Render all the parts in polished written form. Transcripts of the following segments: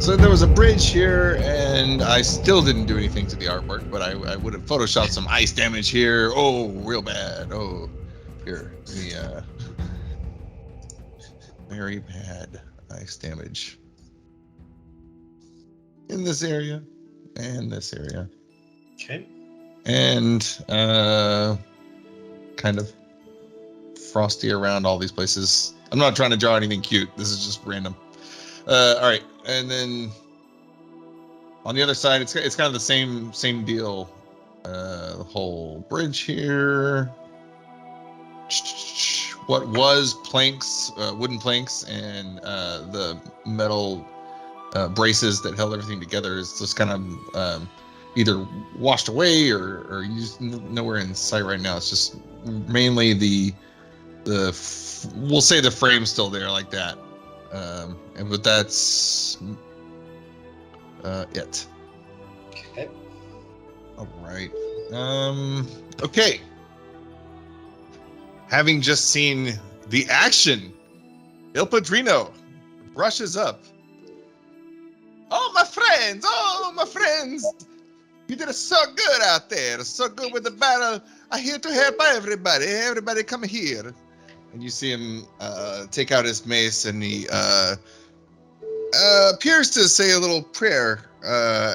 So there was a bridge here, and I still didn't do anything to the artwork, but I would have photoshopped some ice damage here. Oh, real bad. Oh, here, the very bad ice damage in this area and this area. Okay. And kind of frosty around all these places. I'm not trying to draw anything cute. This is just random. All right, and then on the other side, it's kind of the same deal. The whole bridge here. What was planks, wooden planks, and the metal braces that held everything together is just kind of either washed away or used nowhere in sight right now. It's just mainly the we'll say the frame's still there like that, but that's it. Okay. All right. Okay. Having just seen the action, Il Padrino rushes up. Oh, my friends! Oh, my friends! You did so good out there. So good with the battle. I'm here to help everybody. Everybody come here. And you see him take out his mace, and he appears to say a little prayer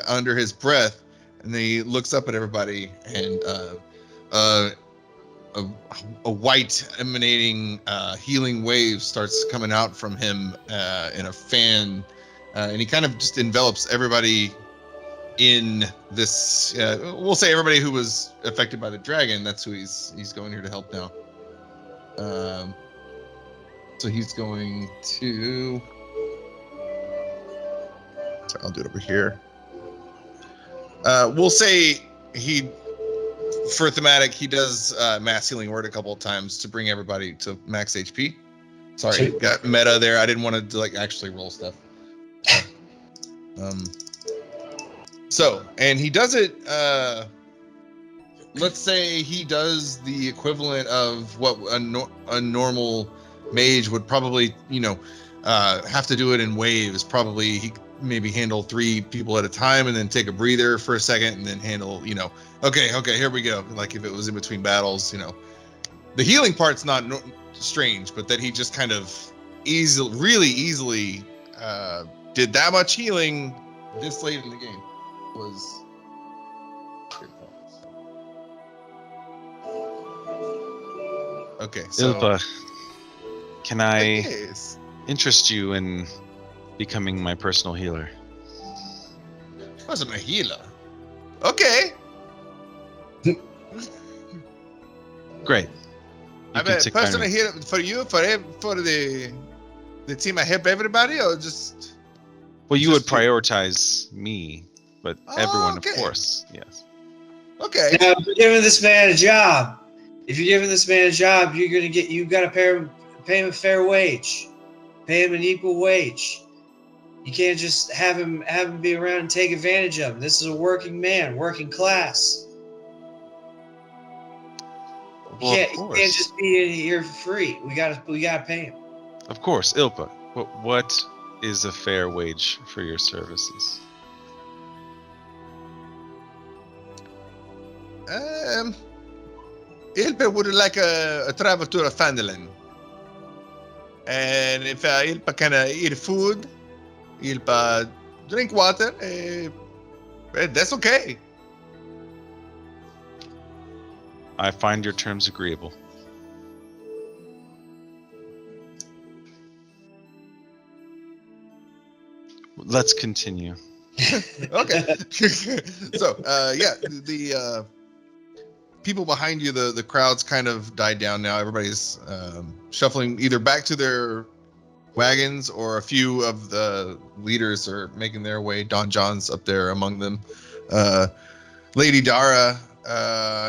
under his breath. And then he looks up at everybody, and a white emanating healing wave starts coming out from him in a fan. And he kind of just envelops everybody in this, we'll say everybody who was affected by the dragon. That's who he's going here to help now. So he's going to, I'll do it over here. We'll say for thematic, he does mass healing word a couple of times to bring everybody to max HP. Sorry, got meta there. I didn't want to like actually roll stuff. So, and he does it, let's say he does the equivalent of what a normal mage would probably, have to do it in waves. Probably he maybe handle 3 people at a time and then take a breather for a second and then handle, okay, here we go. Like if it was in between battles, the healing part's not strange, but that he just kind of really easily did that much healing this late in the game was. Okay, so Ilpa, can I interest you in becoming my personal healer? Wasn't a healer. Okay. Great. I'm a personal healer for you, for the team. I help everybody, or just. Well, you would prioritize me, but everyone, okay. Of course, yes. Okay. Now, if you're giving this man a job, you gotta pay him a fair wage, pay him an equal wage. You can't just have him be around and take advantage of him. This is a working man, working class. Well, you can't just be in here for free. We gotta pay him. Of course, Ilpa. What is a fair wage for your services? Ilpa would like a travel to Phandalin. And if Ilpa can eat food, Ilpa drink water, that's okay. I find your terms agreeable. Let's continue. Okay. So, the people behind you, the crowd's kind of died down now. Everybody's shuffling either back to their wagons, or a few of the leaders are making their way. Don John's up there among them. Lady Dara,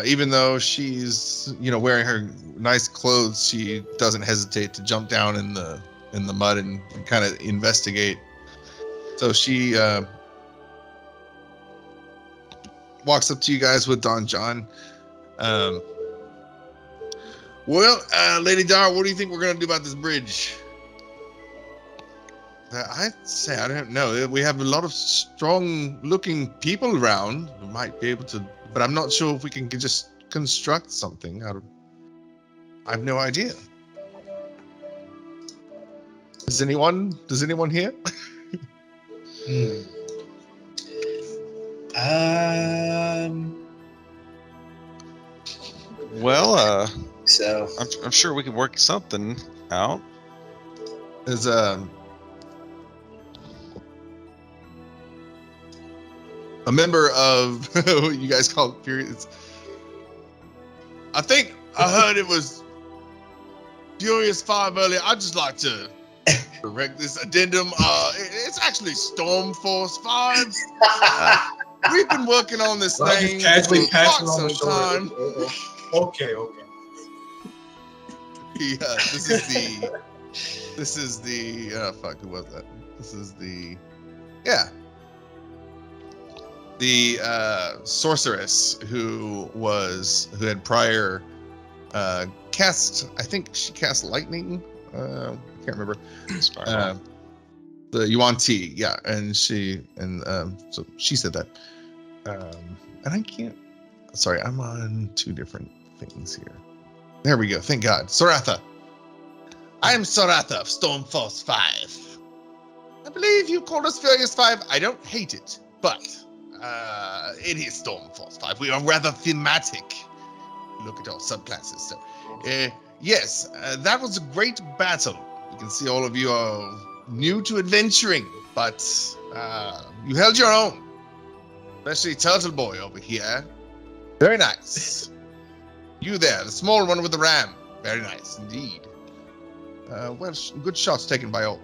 even though she's wearing her nice clothes, she doesn't hesitate to jump down in the mud and kind of investigate. So she walks up to you guys with Don John. Lady Dara, what do you think we're gonna do about this bridge? I'd say I don't know. We have a lot of strong-looking people around who might be able to, but I'm not sure if we can just construct something out of. I have no idea. Does anyone here? Well, So I'm sure we can work something out. There's a member of what you guys call it, periods. I think I heard it was Furious 5 earlier. I'd just like to correct this addendum. It's actually Storm Force 5. We've been working on this Well, I thing just casually for patch quite it on the some shoulder. time. Okay. This is the fuck, who was that? This is the sorceress who had prior cast, I think she cast lightning, I can't remember, the Yuan Ti, yeah, and so she said that, and I can't, sorry, I'm on two different things here. There we go, thank God. Saratha. I am Saratha of Stormforce 5. I believe you called us Furious 5. I don't hate it, but it is Stormforce 5. We are rather thematic. Look at our subclasses. So, yes, that was a great battle. You can see all of you are new to adventuring, but you held your own. Especially Turtle Boy over here. Very nice. You there, the small one with the ram. Very nice indeed. Well, good shots taken by all.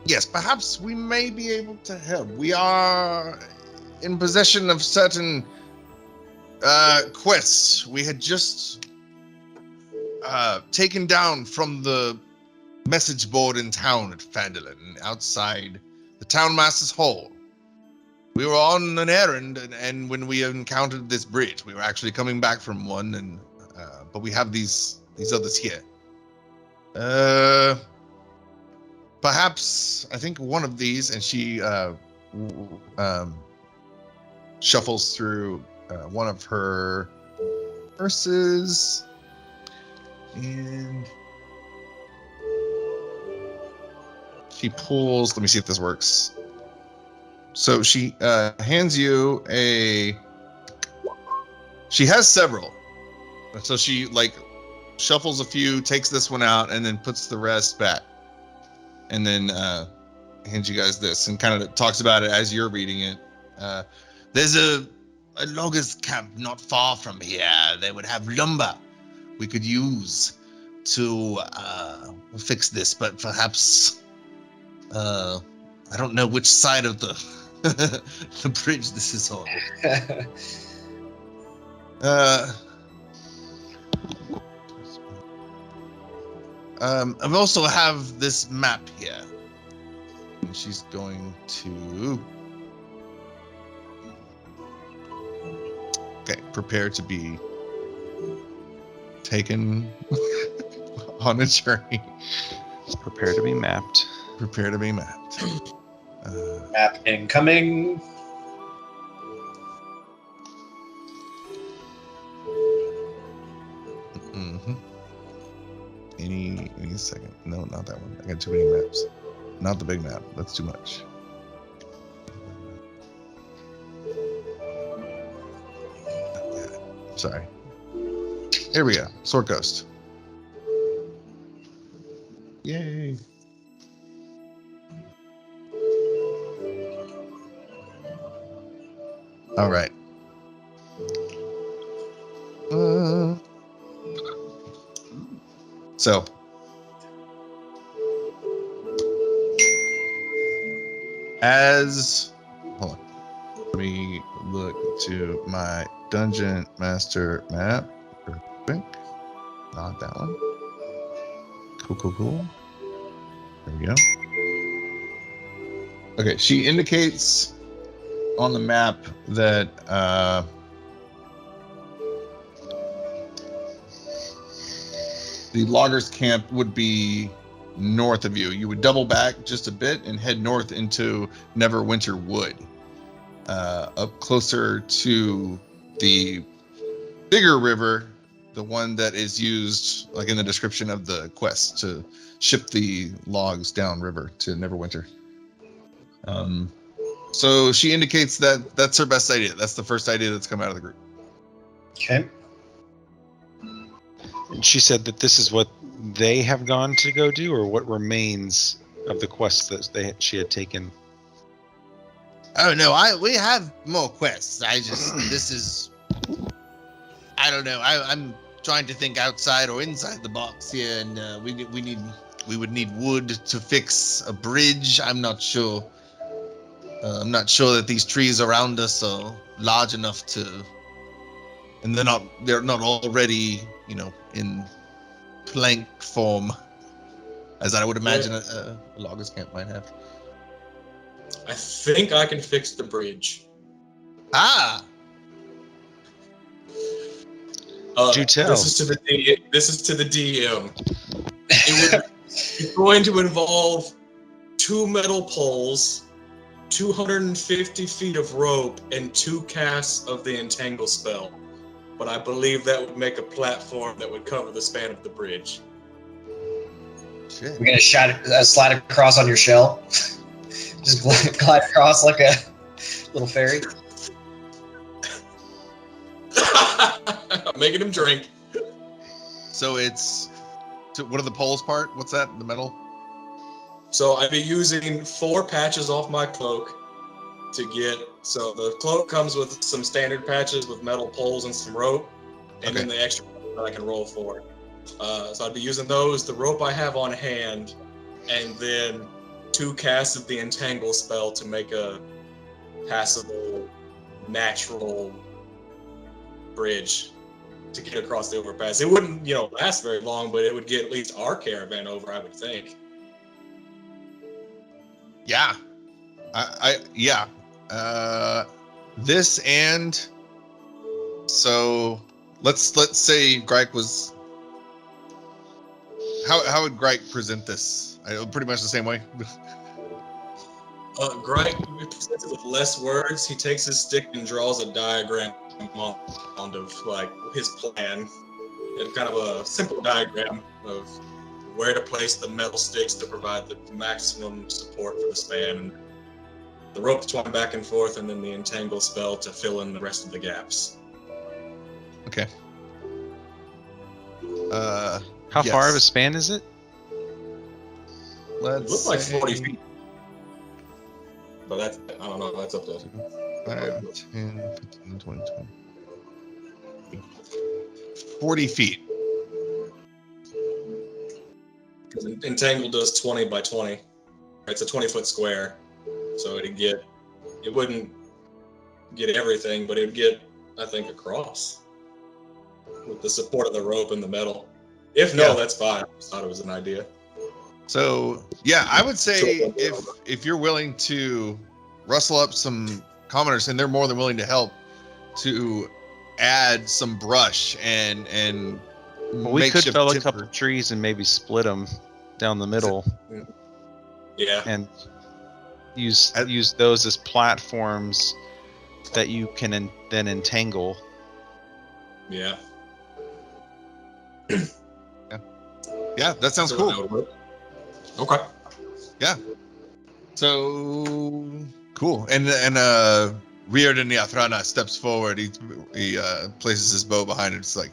Yes, perhaps we may be able to help. We are in possession of certain quests we had just taken down from the message board in town at Phandalin, outside the townmaster's hall. We were on an errand, and when we encountered this bridge, we were actually coming back from one, and but we have these others here. Perhaps I think one of these, and she shuffles through one of her purses, and she pulls. Let me see if this works. So she hands you a. She has several, so she shuffles a few, takes this one out, and then puts the rest back, and then hands you guys this, and kind of talks about it as you're reading it. There's a loggers camp not far from here. They would have lumber we could use to fix this, but perhaps I don't know which side of the the bridge this is on. I also have this map here, and she's going to. Okay, prepare to be taken on a journey. Prepare to be mapped. Prepare to be mapped. Map incoming. Mm-hmm. Any second. No, not that one. I got too many maps. Not the big map. That's too much. Sorry. Here we go. Sword Ghost. Yay. All right. So. Hold on. Let me look to my Dungeon Master map real quick. Not that one. Cool. There we go. Okay, she indicates on the map that the loggers camp would be north of you. You would double back just a bit and head north into Neverwinter Wood, up closer to the bigger river, the one that is used, like in the description of the quest, to ship the logs downriver to Neverwinter. So she indicates that that's her best idea. That's the first idea that's come out of the group. Okay. And she said that this is what they have gone to go do, or what remains of the quest that she had taken. Oh no, we have more quests. This is, I don't know. I'm trying to think outside or inside the box here, and we would need wood to fix a bridge. I'm not sure. I'm not sure that these trees around us are large enough to, and they're not already, in plank form, as I would imagine a loggers camp might have. I think I can fix the bridge. Ah. Do tell. This is to the DM. It's going to involve 2 metal poles, 250 feet of rope, and 2 casts of the entangle spell. But I believe that would make a platform that would cover the span of the bridge. Shit. We're gonna slide across on your shell. Just glide across like a little fairy. I'm making him drink. So what are the poles part? What's that? The metal? So I'd be using 4 patches off my cloak to get. So the cloak comes with some standard patches with metal poles and some rope, and then the extra that I can roll for. So I'd be using those, the rope I have on hand, and then 2 casts of the entangle spell to make a passable, natural bridge to get across the overpass. It wouldn't, last very long, but it would get at least our caravan over, I would think. Yeah. Yeah. This and so let's say Gryke was. How would Gryke present this? Pretty much the same way. Gryke presents it with less words. He takes his stick and draws a diagram of like his plan, and kind of a simple diagram of where to place the metal sticks to provide the maximum support for the span, and the rope to twine back and forth, and then the entangle spell to fill in the rest of the gaps. Okay. How far of a span is it? It looks like 40 feet. But that's, I don't know, that's up to 5, 10, 15, 20, 20. 40 feet. Because Entangle does 20 by 20. It's a 20-foot square. So it wouldn't get everything, but it would get, I think, across with the support of the rope and the metal. If no, that's fine. I just thought it was an idea. So yeah, I would say if you're willing to rustle up some commoners, and they're more than willing to help, to add some brush and we could fell a couple trees and maybe split them down the middle. Yeah. And use those as platforms that you can then entangle. Yeah. Yeah, that sounds cool. Okay. Yeah. So cool. And Riordan Yathrana steps forward. He places his bow behind it. It's like,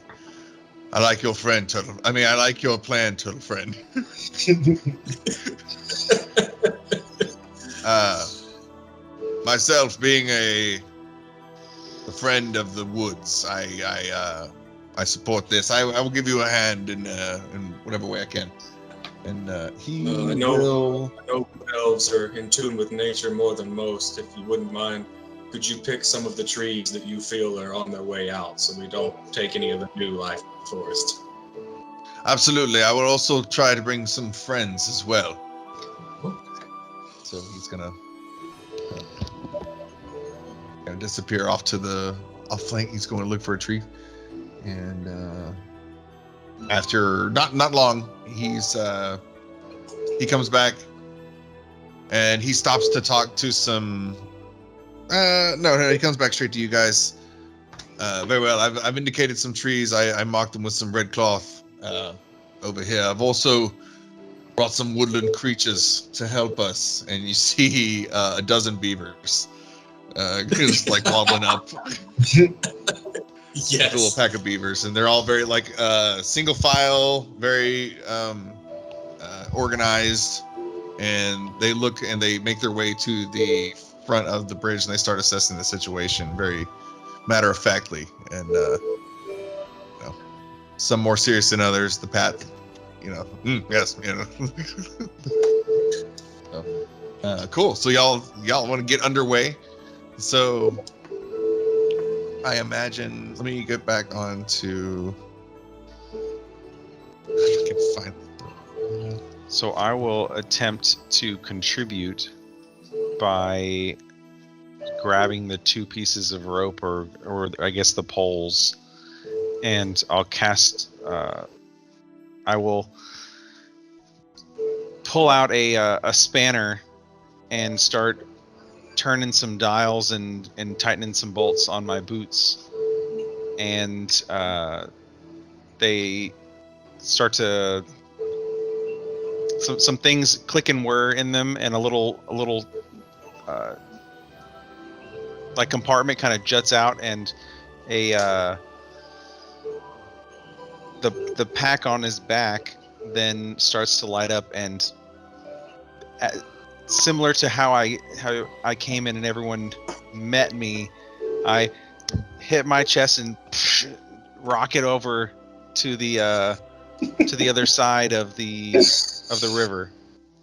I like your friend, Turtle. I mean, I like your plan, Turtle friend. Myself being a friend of the woods, I support this. I will give you a hand in whatever way I can. And I know elves are in tune with nature more than most. If you wouldn't mind, could you pick some of the trees that you feel are on their way out, so we don't take any of the new life in the forest? Absolutely. I will also try to bring some friends as well. So he's gonna disappear off to the off flank. He's going to look for a tree, and after not long, he's he comes back, and he stops to talk to some. No, he comes back straight to you guys. Very well. I've indicated some trees. I marked them with some red cloth over here. I've also brought some woodland creatures to help us, and you see a dozen beavers just like wobbling up. Yes. Like a little pack of beavers, and they're all very like single file, very organized, and they look and they make their way to the front of the bridge, and they start assessing the situation very matter of factly, and some more serious than others. The Pat, yes, so, cool. So y'all want to get underway? So I imagine. Let me get back on to. I can find. So I will attempt to contribute by grabbing the 2 pieces of rope, or I guess the poles, and I'll cast. I will pull out a spanner and start turning some dials and tightening some bolts on my boots, and they start to some things click and whir in them, and a little like compartment kind of juts out, and the pack on his back then starts to light up, and similar to how I came in and everyone met me, I hit my chest and rocket over to the other side of the river.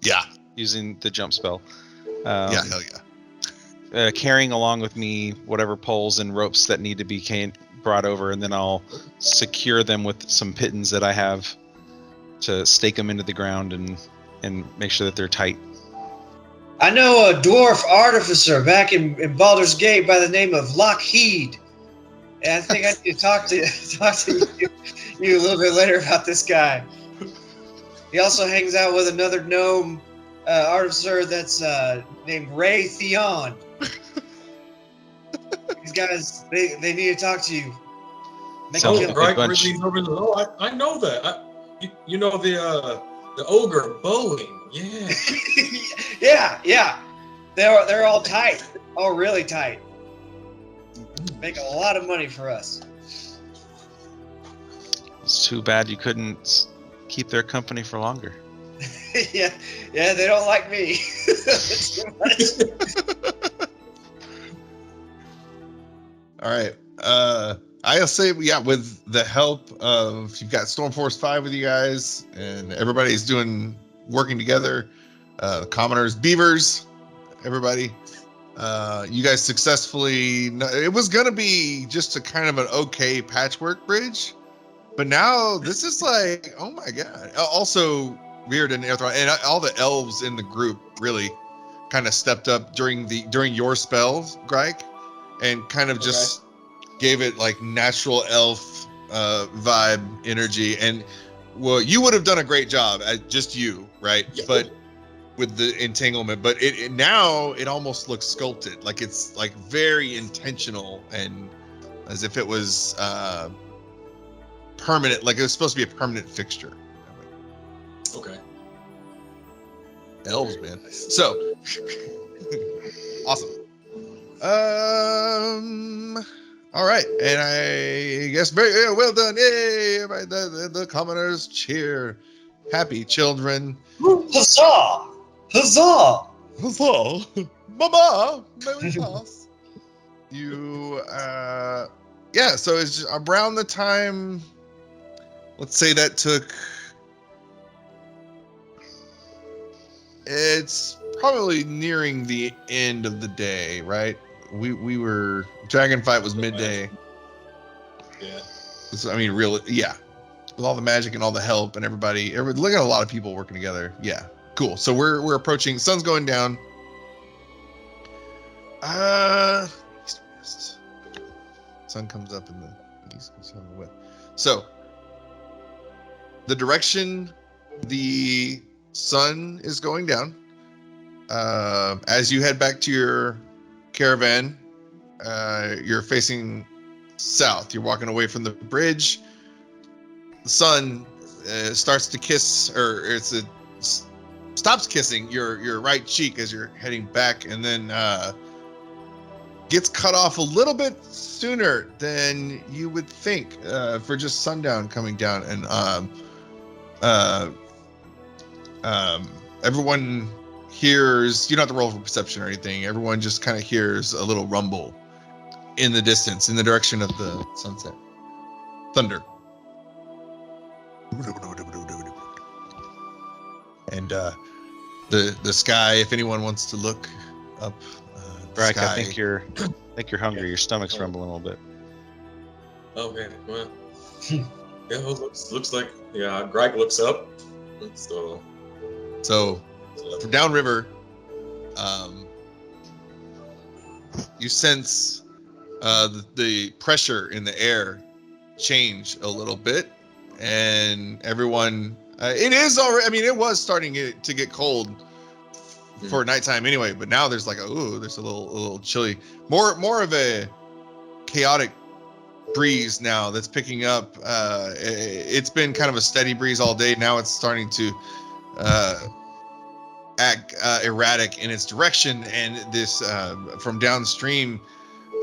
Yeah. Using the jump spell. Yeah, hell yeah. Carrying along with me whatever poles and ropes that need to be brought over, and then I'll secure them with some pittons that I have to stake them into the ground and make sure that they're tight. I know a dwarf artificer back in Baldur's Gate by the name of Lockheed. And I think I need to talk to you a little bit later about this guy. He also hangs out with another gnome artificer that's named Ray Theon. These guys, they need to talk to you. Gryke really over the. Oh, I know that. You know the ogre Boeing. Yeah. yeah. They're all tight. Oh, really tight. Make a lot of money for us. It's too bad you couldn't keep their company for longer. yeah, they don't like me. Too much. All right. I'll say, with the help of, you've got Stormforce 5 with you guys, and everybody's working together. Commoners, beavers, everybody. You guys successfully. It was gonna be just a kind of an okay patchwork bridge, but now this is like, oh my god. Also, Weird and Aerthron and all the elves in the group really kind of stepped up during your spells, Gryke, and kind of just gave it like natural elf vibe energy. And well, you would have done a great job at just you, right? Yeah. But with the entanglement, but it now it almost looks sculpted, like it's like very intentional, and as if it was permanent, like it was supposed to be a permanent fixture. Okay. Elves, man. So awesome. All right, and I guess very well done. Yay! Everybody, the commoners cheer. Happy children. Huzzah! Huzzah! Huzzah! Mama! Merry Christmas. You, so it's around the time, let's say that took, it's probably nearing the end of the day, right? We were, dragon fight was midday. Yeah. So, I mean, really, yeah. With all the magic and all the help and everybody, look at a lot of people working together. Yeah. Cool. So we're approaching. Sun's going down. East west. Sun comes up in the east. Comes in the west. So the direction the sun is going down. As you head back to your caravan, you're facing south. You're walking away from the bridge. The sun starts to kiss, or stops kissing your right cheek as you're heading back, and then gets cut off a little bit sooner than you would think for just sundown coming down. And everyone hears, you don't have to roll for perception or anything. Everyone just kind of hears a little rumble in the distance, in the direction of the sunset. Thunder. And the sky, if anyone wants to look up, Gryke, sky. I think you're hungry. Your stomach's rumbling a little bit. Okay, well, yeah, well, looks like Gryke looks up. So for downriver, you sense the pressure in the air change a little bit, and everyone. It is already. I mean, it was starting to get cold for nighttime anyway, but now there's like there's a little chilly. More of a chaotic breeze now that's picking up. It's been kind of a steady breeze all day. Now it's starting to act erratic in its direction, and this from downstream,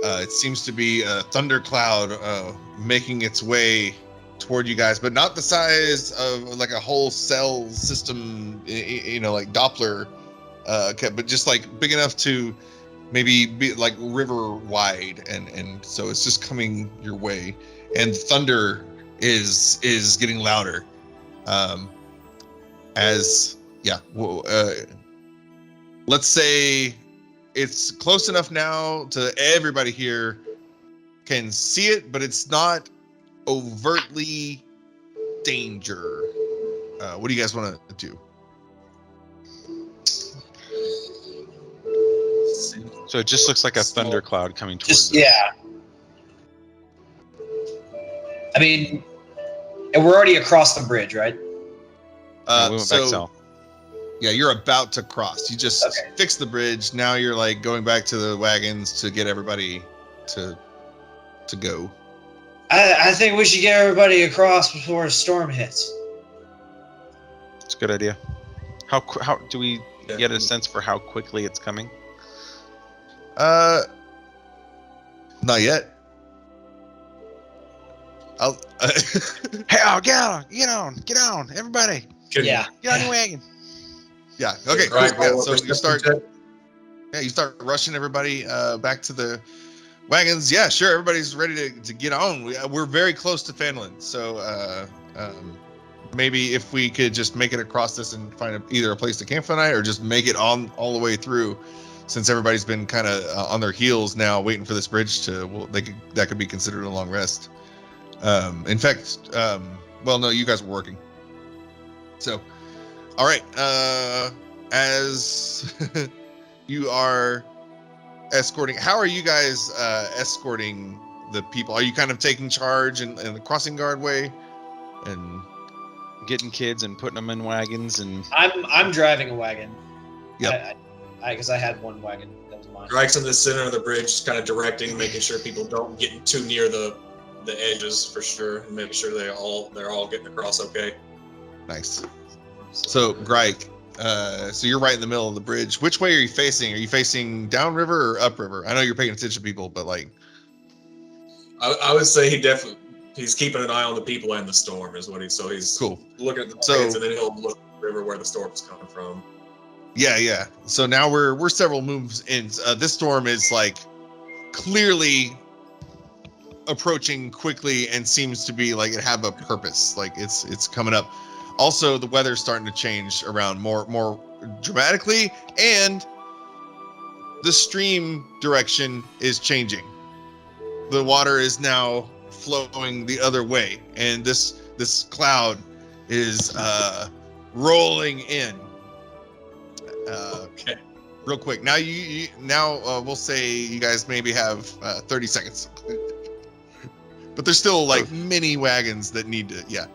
it seems to be a thundercloud making its way toward you guys, but not the size of like a whole cell system, like Doppler, but just like big enough to maybe be like river wide, and so it's just coming your way, and thunder is getting louder. Let's say it's close enough now to everybody here can see it, but it's not overtly danger. What do you guys want to do? So it just looks like a thundercloud coming towards us. Yeah. I mean, and we're already across the bridge, right? No, we went back south. Yeah, you're about to cross. You just fixed the bridge. Now you're like going back to the wagons to get everybody to go. I think we should get everybody across before a storm hits. It's a good idea. How do we get a sense for how quickly it's coming? Not yet. Hey, get on, everybody. Yeah. Get on your wagon. Yeah. Okay. Cool. Right, Yeah, so you start rushing everybody back to the wagons. Yeah, sure. Everybody's ready to get on. We're very close to Phandalin, so maybe if we could just make it across this and find either a place to camp for the night, or just make it on all the way through, since everybody's been kind of on their heels now, waiting for this bridge that could be considered a long rest. In fact, no, you guys were working. So, all right. As you are escorting, how are you guys escorting the people? Are you kind of taking charge in the crossing guard way, and getting kids and putting them in wagons? And I'm driving a wagon. Yep. Because I had one wagon that was mine. Gryke's in the center of the bridge, kind of directing, making sure people don't get too near the edges for sure, and making sure they're all getting across okay. Nice. So Gryke, so you're right in the middle of the bridge. Which way are you facing? Are you facing downriver or upriver? I know you're paying attention to people, but like, I would say he's keeping an eye on the people and the storm is what he's cool. Looking at the wagons, and then he'll look at the river where the storm's coming from. Yeah. So now we're several moves in. This storm is like clearly approaching quickly and seems to be like it have a purpose. Like it's coming up. Also, the weather's starting to change around more dramatically, and the stream direction is changing. The water is now flowing the other way, and this cloud is rolling in. Okay. Real quick. Now we'll say you guys maybe have 30 seconds, but there's still like many wagons that need to. Yeah.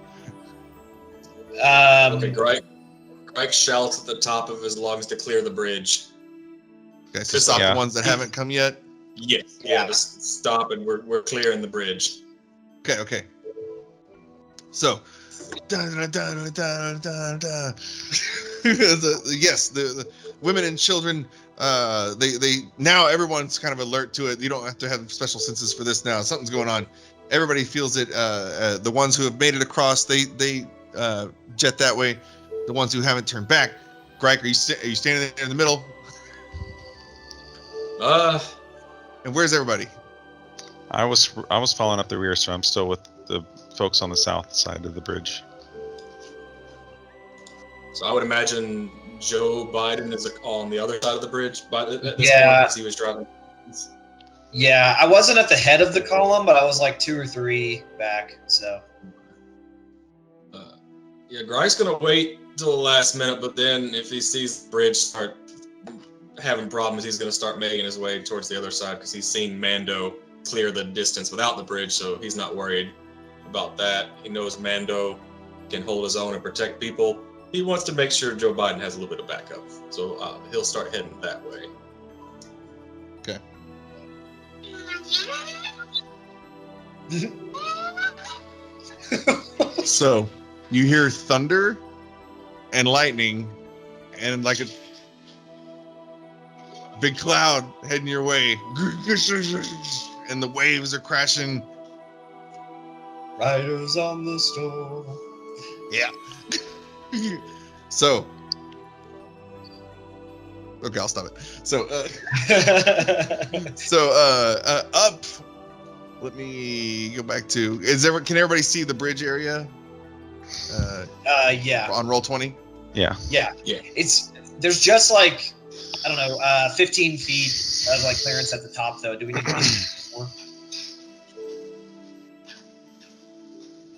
Okay, Gryke Gryke shouts at the top of his lungs to clear the bridge. Okay, so stop Yeah. the ones that haven't come yet. Yes. Yeah, just stop and we're clearing the bridge. Okay. So, yes, the women and children. They now everyone's kind of alert to it. You don't have to have special senses for this now. Something's going on. Everybody feels it. The ones who have made it across, they jet that way. The ones who haven't turned back. Gryke, are you standing there in the middle? And where's everybody? I was following up the rear, so I'm still with the folks on the south side of the bridge. So I would imagine Joe Biden is on the other side of the bridge, but at this point, Yeah. because he was driving. Yeah, I wasn't at the head of the column, but I was like 2 or 3 back. So Yeah, Gryke's gonna wait till the last minute, but then if he sees the bridge start having problems, he's gonna start making his way towards the other side because he's seen Mando clear the distance without the bridge, so he's not worried about that. He knows Mando can hold his own and protect people. He wants to make sure Joe Biden has a little bit of backup, so he'll start heading that way. Okay. So you hear thunder and lightning and like a big cloud heading your way, and the waves are crashing. riders on the storm. Yeah. So okay, I'll stop it. So up. Let me go back to. Can everybody see the bridge area? Yeah. On roll 20. Yeah. Yeah. Yeah. There's just like, I don't know, 15 feet of like clearance at the top though. Do we need to get more?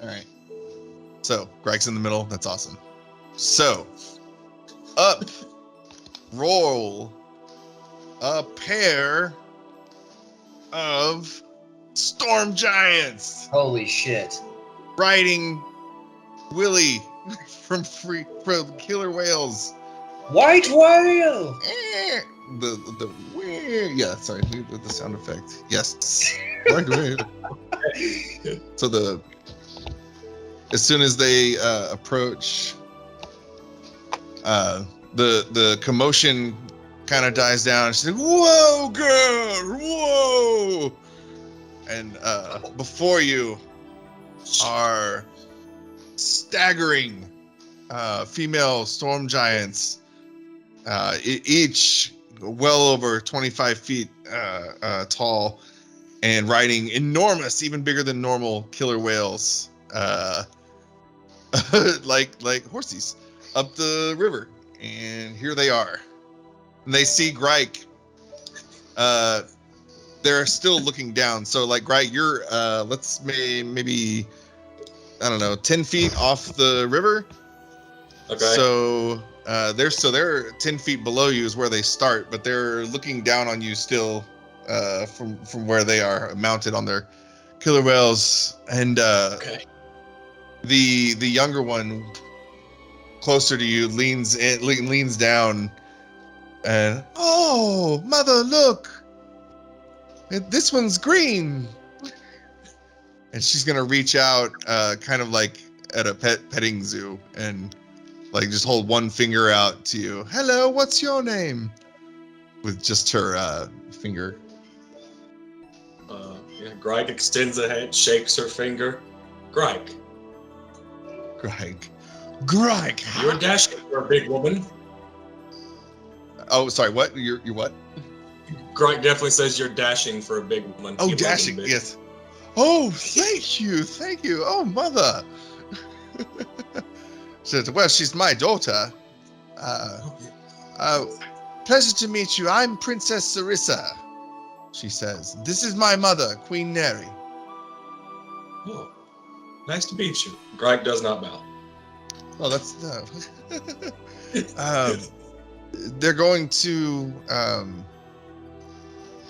All right. So Greg's in the middle. That's awesome. So up, roll a pair of storm giants Holy shit. riding Willie from Killer Whales. White whale! Yeah, sorry, with the sound effect. Yes. White whale. So as soon as they approach, the commotion kind of dies down. She's like, "Whoa, girl, whoa!" And before you are staggering female storm giants, each well over 25 feet tall and riding enormous, even bigger than normal killer whales, like horses up the river. And here they are. And they see Gryke. They're still looking down. So like Gryke, you're let's maybe I don't know, 10 feet off the river. Okay. So they're 10 feet below you is where they start, but they're looking down on you still from where they are mounted on their killer whales. And Okay. the younger one closer to you leans down and, "Oh, mother, look. This one's green." And she's gonna reach out, kind of like at a petting zoo, and like just hold one finger out to you. "Hello, what's your name?" With just her finger. Yeah, Gryke extends a hand, shakes her finger. Gryke, Gryke. you're dashing for a big woman. Oh, sorry. What? You're what? Gryke definitely says you're dashing for a big woman. Oh, You love them dashing. big. Yes. Oh, thank you. Oh, mother. Says, "Well, she's my daughter. Pleasure to meet you. I'm Princess Serissa," she says. "This is my mother, Queen Neri." Oh, nice to meet you. Gryke does not bow. Oh, that's they're going to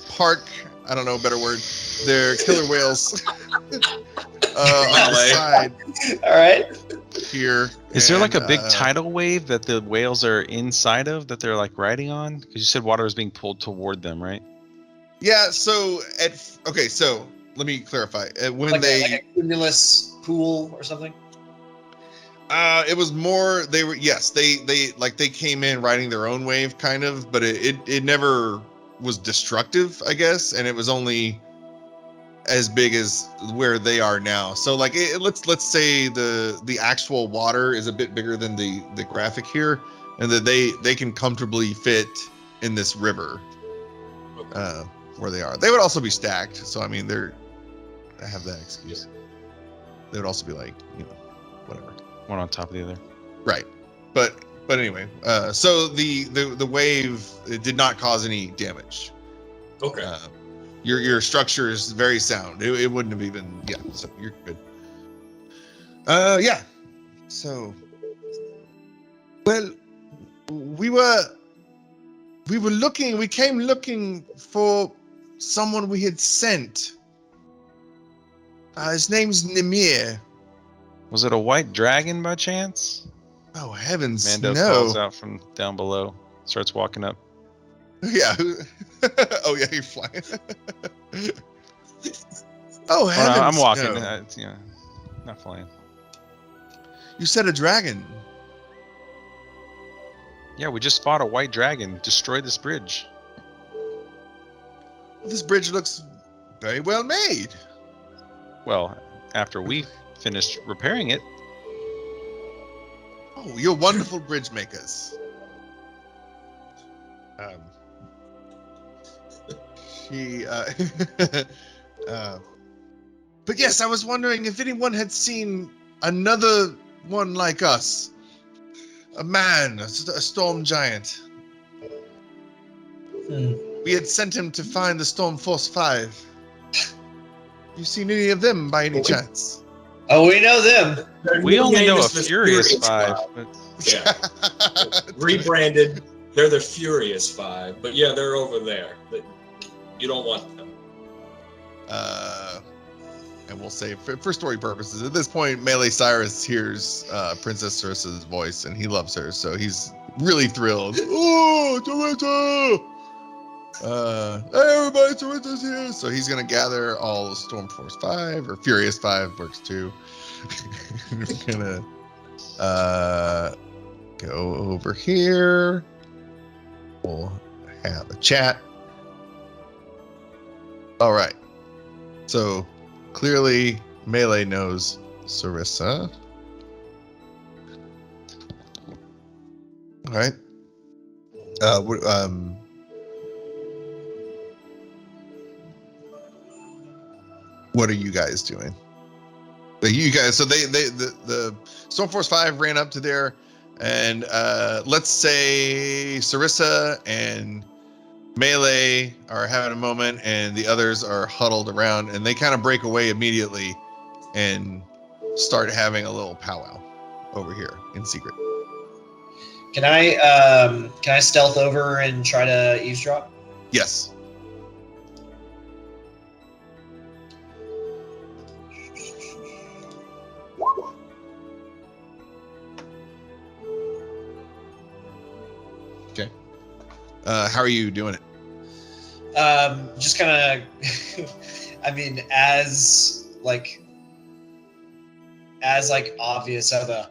park. I don't know a better word. They're killer whales on the side All right. here. Is there like a And, big tidal wave that the whales are inside of that they're like riding on? Because you said water was being pulled toward them, right? Yeah. So so let me clarify. When like they, a cumulus pool or something. it was more. They were they came in riding their own wave, kind of, but it never was destructive, I guess, and it was only as big as where they are now. So like let's say the actual water is a bit bigger than the graphic here, and that they can comfortably fit in this river where they are. They would also be stacked, so I mean I have that excuse. They would also be like, whatever, One on top of the other. right. But anyway, so the wave, it did not cause any damage. Okay. Your structure is very sound. It wouldn't have even, so you're good. Yeah. So, well, we came looking for someone we had sent. His name's Nemir. Was it a white dragon by chance? Oh, heavens, Mando no. calls out from down below, starts walking up. Yeah. Oh, yeah, you're flying. Oh, Oh, no, heavens, I'm walking. no. Not flying. You said a dragon. Yeah, we just fought a white dragon, destroyed this bridge. This bridge looks very well made. Well, after we finished repairing it. Oh, you're wonderful bridge makers. But yes, I was wondering if anyone had seen another one like us. A man, a storm giant. We had sent him to find the Storm Force 5. You seen any of them by any chance? Oh, we know them. We only know a the Furious 5. But Yeah. Rebranded. They're the Furious 5, but yeah, they're over there. But you don't want them. And we'll say, for story purposes, at this point, Melee Cyrus hears Princess Serissa's voice, and he loves her, so he's really thrilled. Oh, Serissa! Hey, everybody, Sarissa's here! So he's gonna gather all of Storm Force 5, or Furious 5 works too. We're gonna go over here. We'll have a chat. All right. So clearly, Melee knows Serissa. All right. What are you guys doing? You guys, so the Storm Force 5 ran up to there, and let's say Serissa and Melee are having a moment, and the others are huddled around, and they kind of break away immediately and start having a little powwow over here in secret. Can I stealth over and try to eavesdrop? Yes. Okay. How are you doing it? Just kind of, I mean, as obvious of a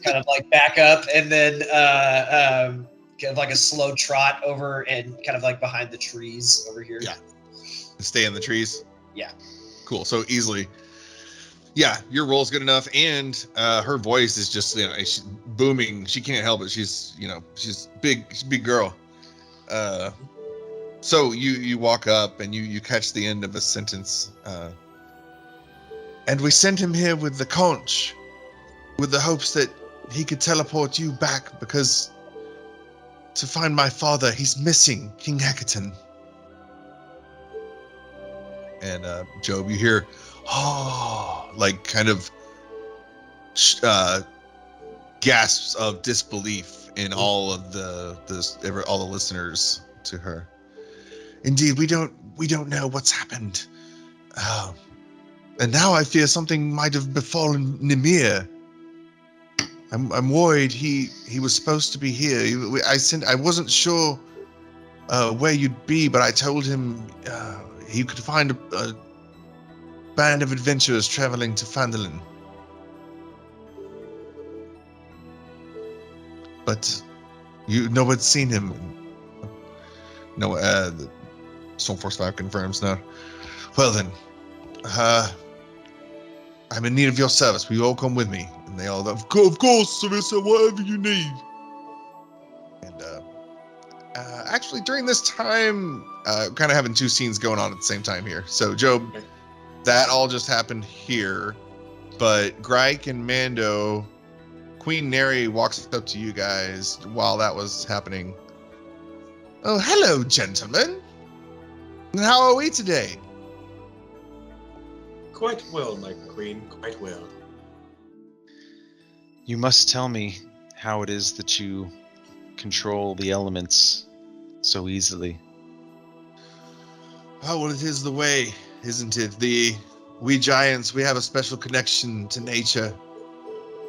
kind of like back up, and then kind of like a slow trot over and kind of like behind the trees over here. Yeah. Stay in the trees? Yeah. Cool. So easily. Yeah, your roll's good enough, and her voice is just, she's booming. She can't help it. She's big. She's a big girl. So you walk up and you catch the end of a sentence. And we sent him here with the conch, with the hopes that he could teleport you back, because to find my father, he's missing, King Hecatan. And Jobe, you hear, like kind of gasps of disbelief in all of all the listeners to her. Indeed, we don't know what's happened. And now I fear something might have befallen Nimir. I'm worried he was supposed to be here. I wasn't sure where you'd be, but I told him he could find a band of adventurers traveling to Phandalin. But no one's seen him. No, the Stormforce 5 confirms no. Well then, I'm in need of your service. Will you all come with me? And they all, of course, Serissa, whatever you need. And actually, during this time, kind of having two scenes going on at the same time here. So, Jobe, that all just happened here, but Gryke and Mando, Queen Neri walks up to you guys while that was happening. Oh, hello, gentlemen. How are we today? Quite well, my queen, quite well. You must tell me how it is that you control the elements so easily. Oh, well, it is the way, isn't it? We giants, we have a special connection to nature.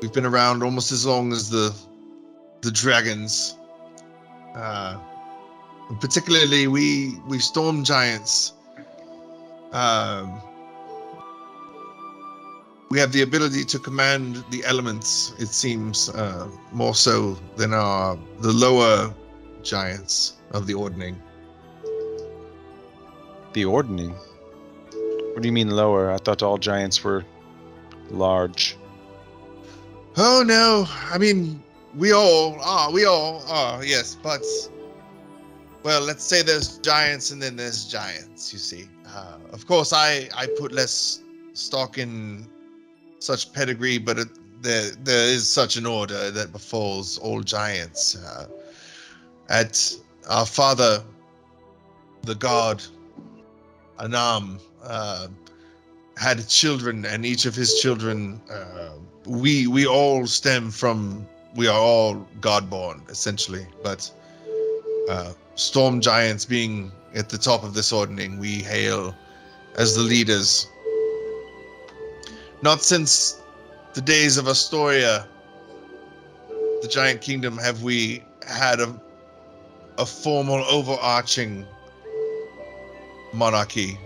We've been around almost as long as the dragons. Particularly, we storm giants. We have the ability to command the elements, it seems, more so than the lower giants of the Ordning. The Ordning? What do you mean lower? I thought all giants were large. Oh, no. I mean, we all are, yes, but... Well, let's say there's giants and then there's giants, you see. Of course, I put less stock in such pedigree, but there is such an order that befalls all giants. At our father, the god Anam, had children, and each of his children, we all stem from, we are all godborn, essentially, but storm giants being at the top of this ordering, we hail as the leaders. Not since the days of Astoria, the giant kingdom, have we had a formal overarching monarchy.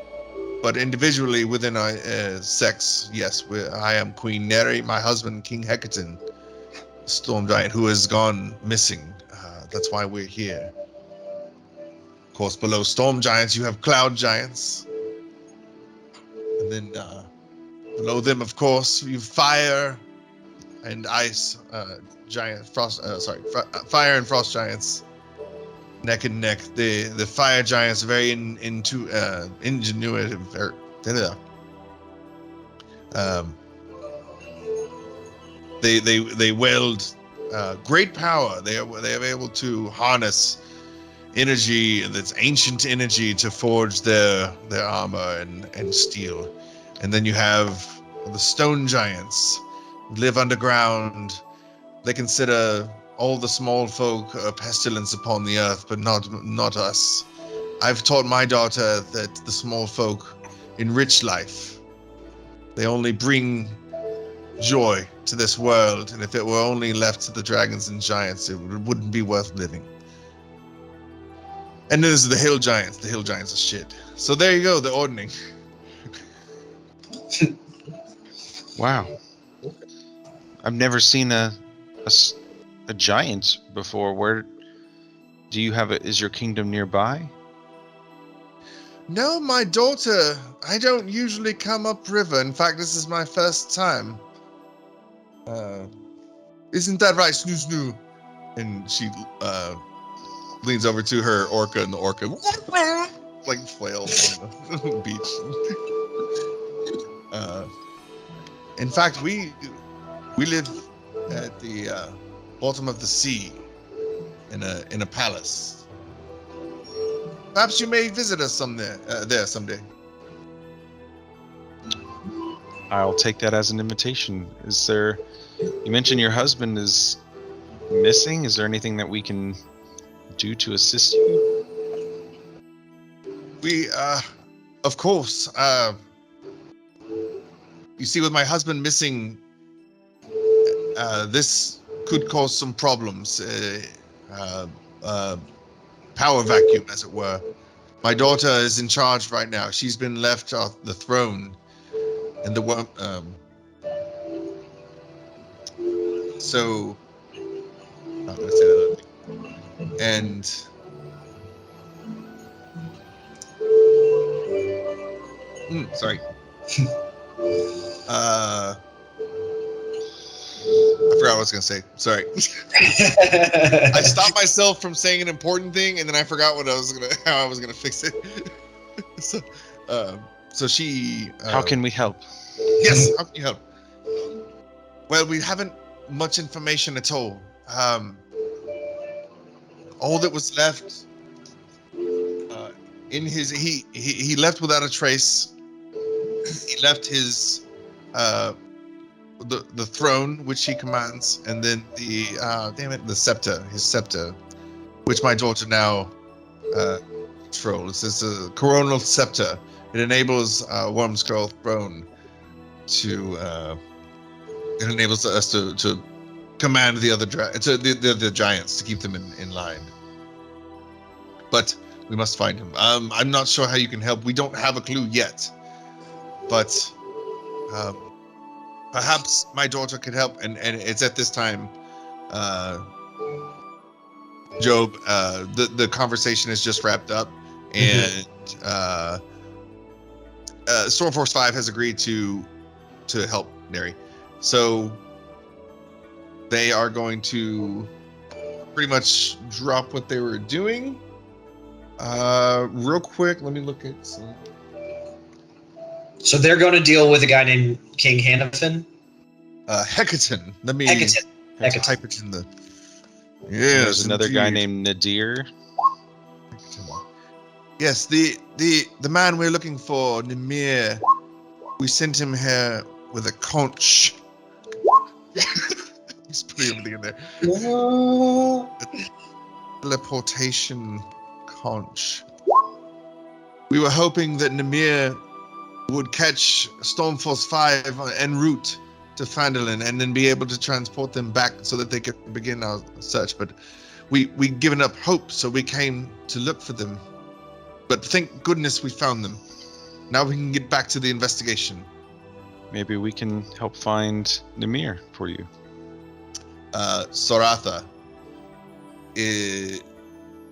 But individually within our sex, yes, I am Queen Neri, my husband King Hecaton, storm giant who has gone missing. That's why we're here. Of course, below storm giants, you have cloud giants. And then below them, of course, you have fire and ice giants, fire and frost giants, neck and neck. The fire giants are very ingenuitive. They wield great power. They are able to harness energy, that's ancient energy, to forge their armor and steel. And then you have the stone giants, live underground. They consider all the small folk a pestilence upon the earth, but not us. I've taught my daughter that the small folk enrich life. They only bring joy to this world, and if it were only left to the dragons and giants, it wouldn't be worth living. And then there's the hill giants. The hill giants are shit. So there you go, the ordering. Wow. I've never seen a giant before. Where do you have it? Is your kingdom nearby? No, my daughter. I don't usually come upriver. In fact, this is my first time. Isn't that right, Snoo Snoo? And she leans over to her orca, and the orca like flails on the beach. In fact, we live at the bottom of the sea in a palace. Perhaps you may visit us there someday. I'll take that as an invitation. You mentioned your husband is missing. Is there anything that we can do to assist you? We, of course, You see, with my husband missing, this could cause some problems. Power vacuum, as it were. My daughter is in charge right now. She's been left off the throne, and the worm. So, I'm gonna say that other thing. And sorry. I forgot what I was gonna say. Sorry. I stopped myself from saying an important thing, and then I forgot how I was gonna fix it. So she. How can we help? Yes, how can you help? Well, we haven't much information at all. All that was left in his he left without a trace. He left his the throne which he commands, and then the scepter, his scepter, which my daughter now controls. It's a coronal scepter. It enables Wormskull throne to it enables us to command the other the giants, to keep them in line. But we must find him. I'm not sure how you can help. We don't have a clue yet, but perhaps my daughter could help. And it's at this time, Jobe, the conversation is just wrapped up, and Stormforce 5 has agreed to help Neri. So they are going to pretty much drop what they were doing. Real quick, let me look at some. So they're going to deal with a guy named King Hannafin? Hecaton. Let me type it in the. Yeah, there's another guy named Nadir. Yes, the man we're looking for, Nimir. We sent him here with a conch. He's putting everything in there. Teleportation conch. We were hoping that Nimir would catch Stormforce 5 en route to Phandalin and then be able to transport them back so that they could begin our search. But we'd given up hope, so we came to look for them. But thank goodness we found them. Now we can get back to the investigation. Maybe we can help find Nimir for you. Soratha.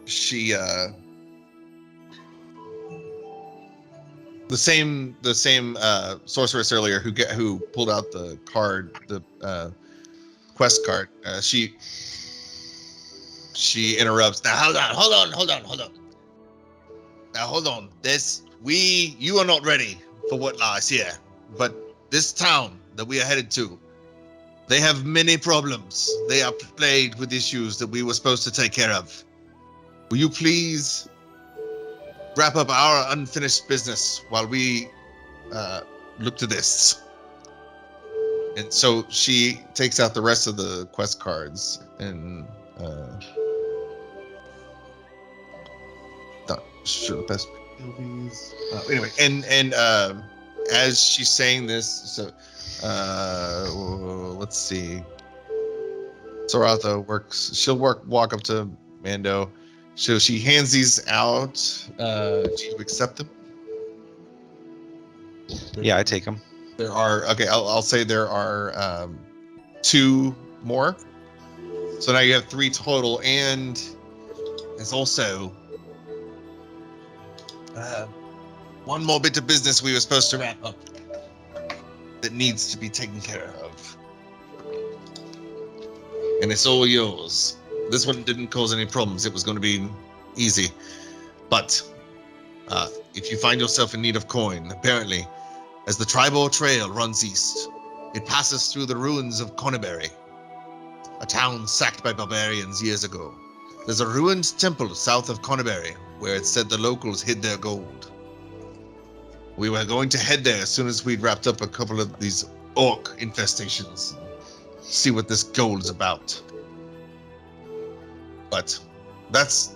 She the same sorceress earlier who pulled out the card, the quest card. She interrupts. Now hold on. Now hold on. You are not ready for what lies here, but this town that we are headed to, they have many problems. They are plagued with issues that we were supposed to take care of. Will you please wrap up our unfinished business while we look to this? And so she takes out the rest of the quest cards and not sure the best anyway, and as she's saying this, so let's see. Soratha she'll walk up to Mando. So she hands these out. Do you accept them? Yeah, I take them. There are, okay, I'll say there are 2 more. So now you have 3 total, and there's also 1 more bit of business we were supposed to wrap up that needs to be taken care of. And it's all yours. This one didn't cause any problems. It was going to be easy. But if you find yourself in need of coin, apparently, as the Tribal Trail runs east, it passes through the ruins of Conneberry, a town sacked by barbarians years ago. There's a ruined temple south of Conneberry where it's said the locals hid their gold. We were going to head there as soon as we'd wrapped up a couple of these orc infestations, see what this gold is about. But that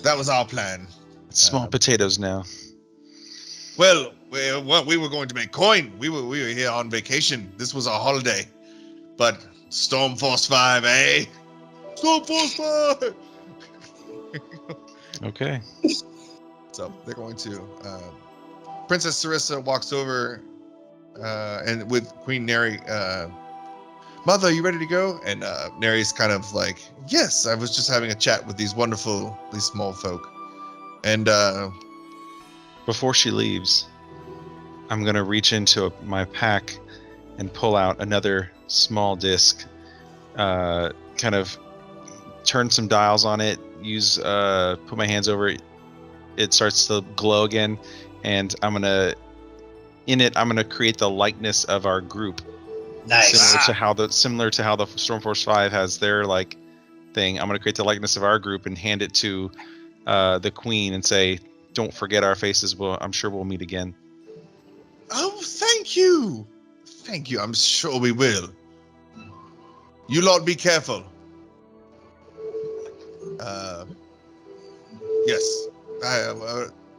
was our plan. It's small potatoes now. Well, we were going to make coin. We were here on vacation. This was our holiday. But Stormforce 5, eh? Stormforce 5! Okay. So they're going to. Princess Serissa walks over, and with Queen Neri. Mother, are you ready to go? And Neri's kind of like, yes. I was just having a chat with these small folk. And before she leaves, I'm gonna reach into my pack and pull out another small disc. Kind of turn some dials on it. Put my hands over it. It starts to glow again, and I'm gonna create the likeness of our group. Nice. Similar to how the Stormforce 5 has their like thing. I'm gonna create the likeness of our group and hand it to the Queen and say, "Don't forget our faces. I'm sure we'll meet again." Oh, thank you. Thank you. I'm sure we will. You lot be careful. Yes.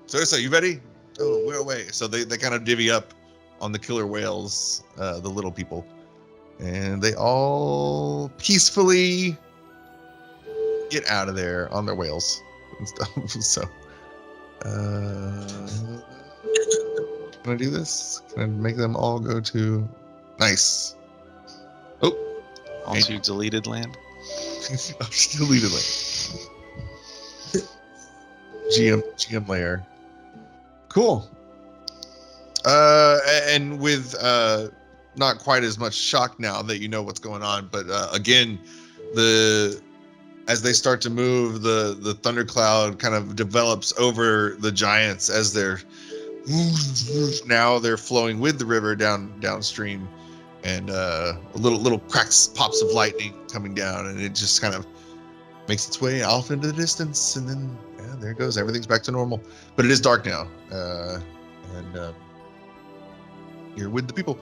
Serissa, you ready? Oh, we're away. So they kind of divvy up on the killer whales, the little people. And they all peacefully get out of there on their whales and stuff. So, can I do this? Can I make them all go to... Nice. Oh. Onto deleted land. I'm still deleted land. GM layer. Cool. And with not quite as much shock now that you know what's going on, but again, as they start to move, the thundercloud kind of develops over the giants as now they're flowing with the river downstream, and little cracks, pops of lightning coming down, and it just kind of makes its way off into the distance, and then there it goes. Everything's back to normal, but it is dark now, and you're with the people.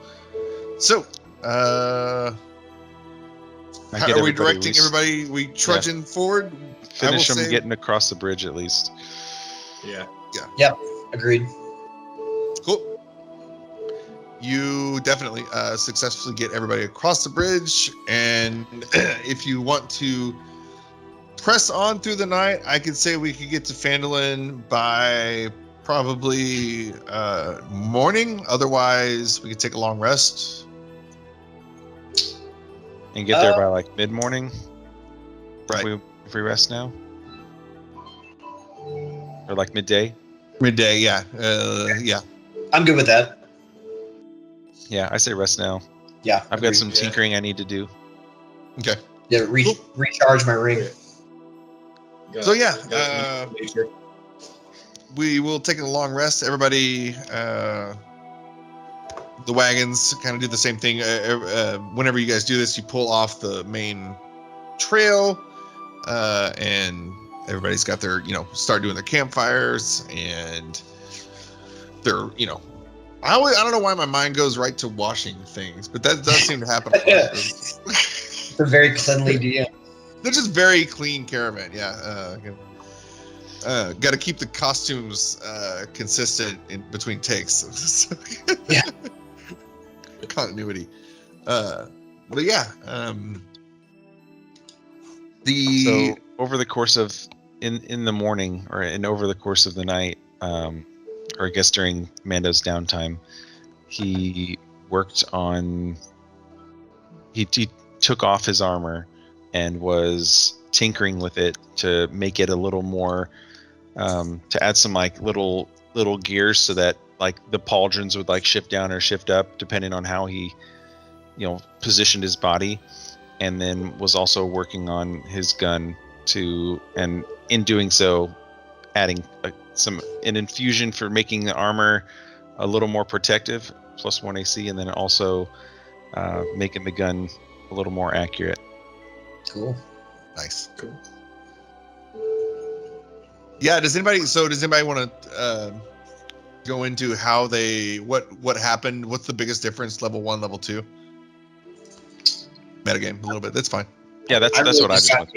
So, are we directing everybody? We trudging forward? Finish them getting across the bridge at least. Yeah. Yep. Agreed. Cool. You definitely successfully get everybody across the bridge, and if you want to press on through the night, I could say we could get to Phandalin by probably morning. Otherwise, we could take a long rest and get there by like mid-morning. Right. If we rest now, or like midday. Midday, yeah, yeah. I'm good with that. Yeah, I say rest now. Yeah. I've got some tinkering I need to do. Okay. Yeah, recharge my ring. So yeah, we will take a long rest. Everybody, the wagons kind of do the same thing. Whenever you guys do this, you pull off the main trail, and everybody's got their, start doing their campfires, and they're, I don't know why my mind goes right to washing things, but that does seem to happen. It's a very cleanly DM. They're just very clean caravan, yeah. Got to keep the costumes consistent in between takes. Yeah. Continuity. But yeah. So over the course of in the morning and over the course of the night, or I guess during Mando's downtime, he worked on. He took off his armor and was tinkering with it to make it a little more, to add some like little gears so that like the pauldrons would like shift down or shift up depending on how he, positioned his body, and then was also working on his gun and in doing so, adding an infusion for making the armor a little more protective, +1 AC, and then also making the gun a little more accurate. Cool. Nice. Cool. Yeah. Does anybody want to go into how what happened? What's the biggest difference? Level 1, level 2. Metagame a little bit. That's fine. Yeah, that's what I just want.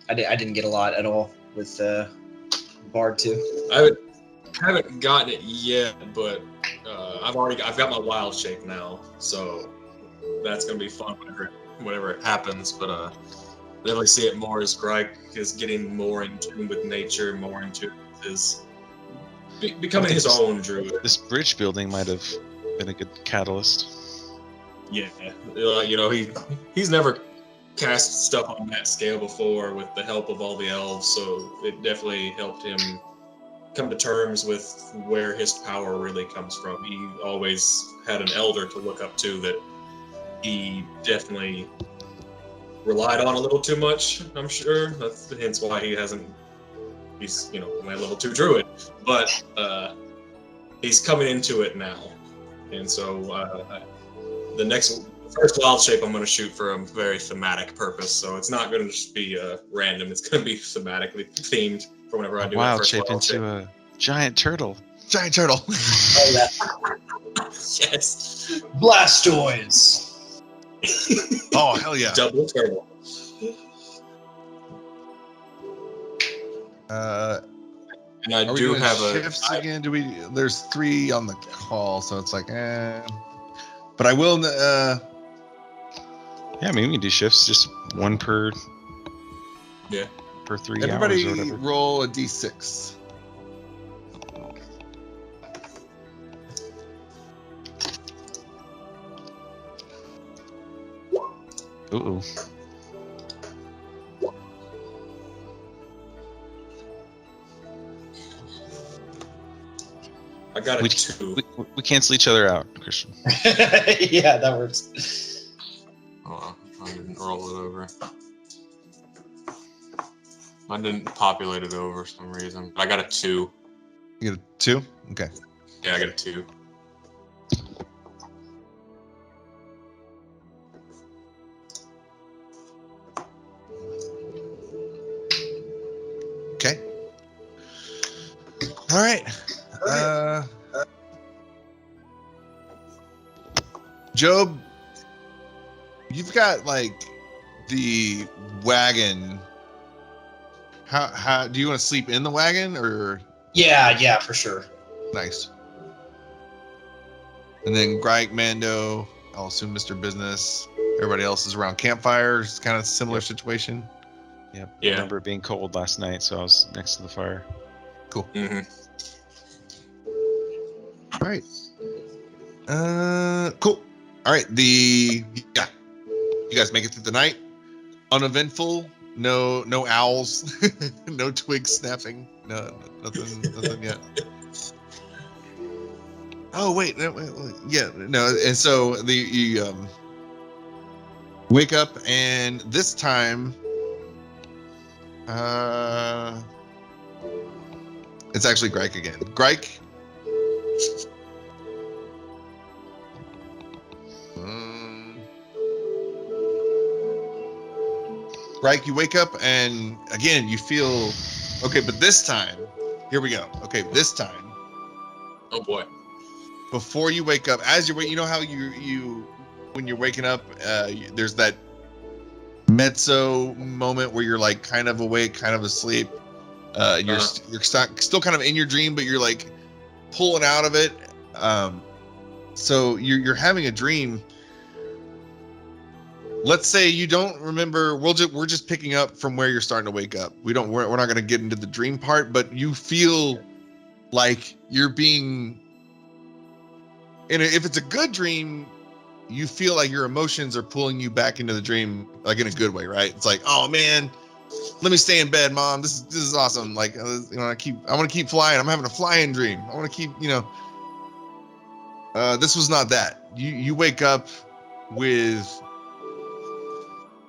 I didn't get a lot at all with Bard 2. I haven't gotten it yet, but I've got my wild shape now, so that's gonna be fun whenever it happens. But I definitely see it more as Gryke is getting more in tune with nature, more in tune with his becoming his own druid. This bridge building might have been a good catalyst. Yeah, you know, he's never cast stuff on that scale before with the help of all the elves, so it definitely helped him come to terms with where his power really comes from. He always had an elder to look up to that he definitely relied on a little too much, I'm sure. That's hence why he's, you know, only a level 2 druid. But he's coming into it now. And so the first wild shape I'm going to shoot for a very thematic purpose. So it's not going to just be random. It's going to be thematically themed for whenever I do wild that first shape wild shape. into a giant turtle. Giant turtle. Oh, yeah. Yes. Blastoise. Oh, hell yeah. Double turtle. And I Are we do doing have shifts again? There's 3 on the call, so it's like, But I will. Yeah, I mean, we can do shifts, just one per. Yeah. Per 3 Everybody hours or whatever. roll a d6. Ooh. I got a 2. We cancel each other out, Christian. Yeah, that works. Oh, I didn't roll it over. I didn't populate it over for some reason. I got a 2. You get a 2? Okay. Yeah, I got a 2. Okay. All right. Jobe, you've got like the wagon. How do you want to sleep in the wagon or? Yeah, for sure. Nice. And then Gryke, Mando, I'll assume Mr. Bizness. Everybody else is around campfires. Kind of similar situation. Yep. Yeah. I remember it being cold last night, so I was next to the fire. Cool. Mm-hmm. All right. Cool. All right. You guys make it through the night. Uneventful. No owls. No twigs snapping. No, nothing yet. Oh wait, yeah, no. And so you wake up, and this time, it's actually Gryke again. Gryke. Gryke, you wake up, and again you feel okay, but this time, here we go. Okay, this time. Oh boy. Before you wake up, as you're, you know how you when you're waking up, there's that mezzo moment where you're like kind of awake, kind of asleep. You're still kind of in your dream, but you're like pulling out of it. So you're having a dream. Let's say you don't remember. We're just picking up from where you're starting to wake up. We're not going to get into the dream part, but you feel like you're being. And if it's a good dream, you feel like your emotions are pulling you back into the dream, like in a good way, right? It's like, oh man, let me stay in bed, mom. This is awesome. Like, I want to keep flying. I'm having a flying dream. I want to keep, this was not that. You wake up with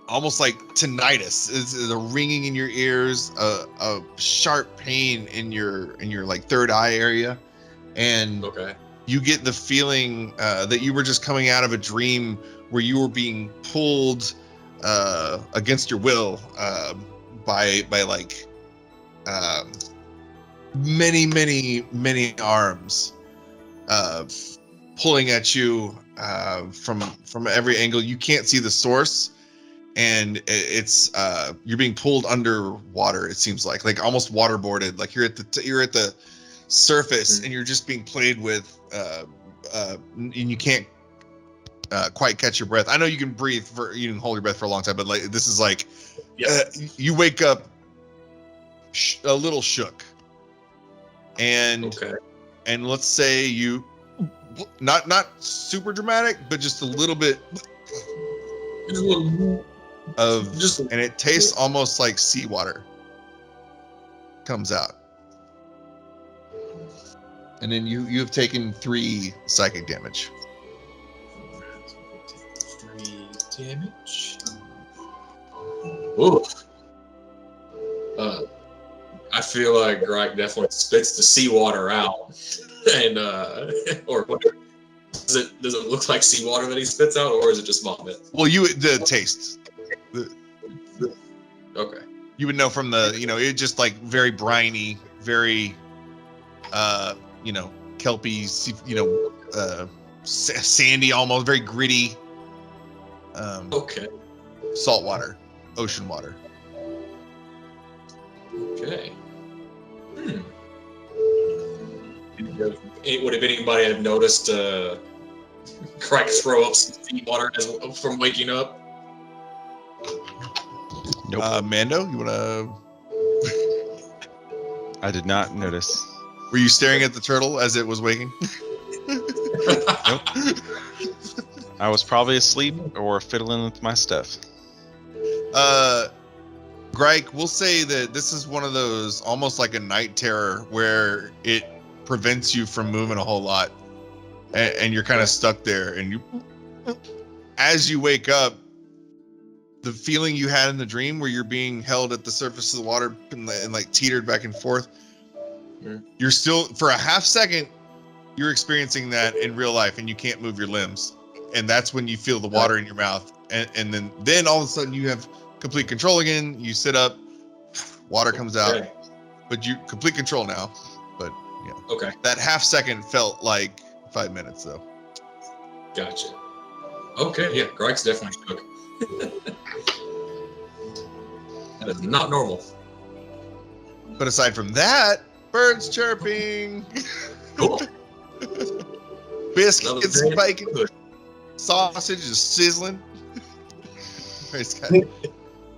almost like tinnitus. It's a ringing in your ears, a sharp pain in your like third eye area, and Okay. You get the feeling that you were just coming out of a dream where you were being pulled against your will by like many arms pulling at you from every angle. You can't see the source, and it's you're being pulled underwater. It seems like almost waterboarded. Like you're at the surface, and you're just being played with, and you can't quite catch your breath. I know you can breathe you can hold your breath for a long time, but like this is like you wake up a little shook, and let's say you not super dramatic, but just a little bit of and it tastes almost like seawater comes out. And then you have taken 3 psychic damage. 3 damage. Ooh. I feel like Gryke definitely spits the seawater out, and or whatever. Does it look like seawater that he spits out, or is it just vomit? Well, the taste. Okay. You would know from the it's just like very briny, very kelpy, sandy, almost very gritty. Salt water, ocean water. Okay. Would have anybody have noticed Gryke throw up some seawater from waking up? Nope. Mando, you wanna? I did not notice. Were you staring at the turtle as it was waking? Nope. I was probably asleep or fiddling with my stuff. Gryke, we'll say that this is one of those almost like a night terror where it prevents you from moving a whole lot, and you're kind of stuck there. And as you wake up, the feeling you had in the dream where you're being held at the surface of the water and like teetered back and forth, you're still, for a half second, you're experiencing that in real life, and you can't move your limbs. And that's when you feel the water in your mouth. And then all of a sudden you have complete control again. You sit up, water comes out, but you complete control now. But yeah, that half second felt like 5 minutes though. Gotcha. Okay, yeah, Gryke's definitely shook. That is not normal. But aside from that, birds chirping, cool. Biscuits and bacon, sausage is sizzling.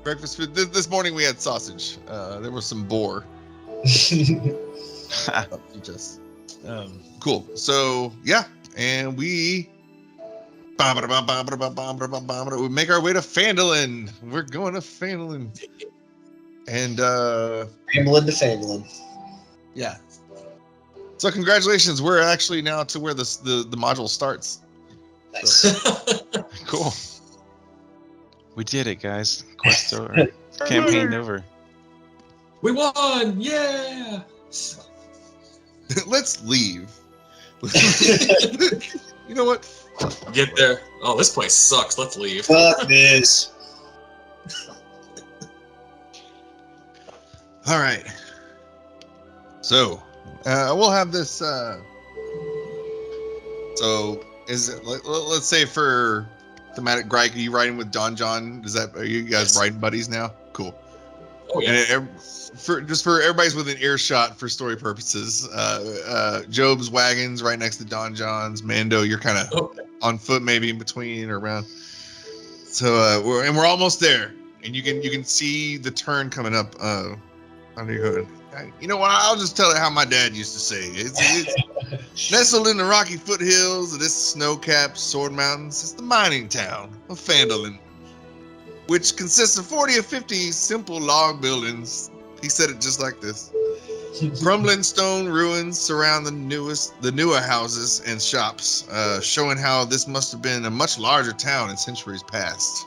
Breakfast food. This morning we had sausage. There was some boar. Cool. So yeah, and we make our way to Phandalin. We're going to Phandalin. And Phandalin. Yeah. So congratulations, we're actually now to where the module starts. Nice. So. Cool. We did it, guys. Quest over. Campaign over. We won! Yeah! Let's leave. You know what? Get there. Oh, this place sucks. Let's leave. Fuck this. All right. So, we'll have this. So, is it? Let's say for thematic Gryke, are you riding with Don John? Are you guys riding buddies now? Cool. Oh yeah. And for everybody's within earshot for story purposes, Jobe's wagon's right next to Don John's. Mando, you're kind of on foot, maybe in between or around. So we're almost there, and you can see the turn coming up under your hood. You know what? I'll just tell it how my dad used to say. It's nestled in the rocky foothills of this snow-capped Sword Mountains. It's the mining town of Phandalin, which consists of 40 or 50 simple log buildings. He said it just like this. Crumbling stone ruins surround the newer houses and shops, showing how this must have been a much larger town in centuries past.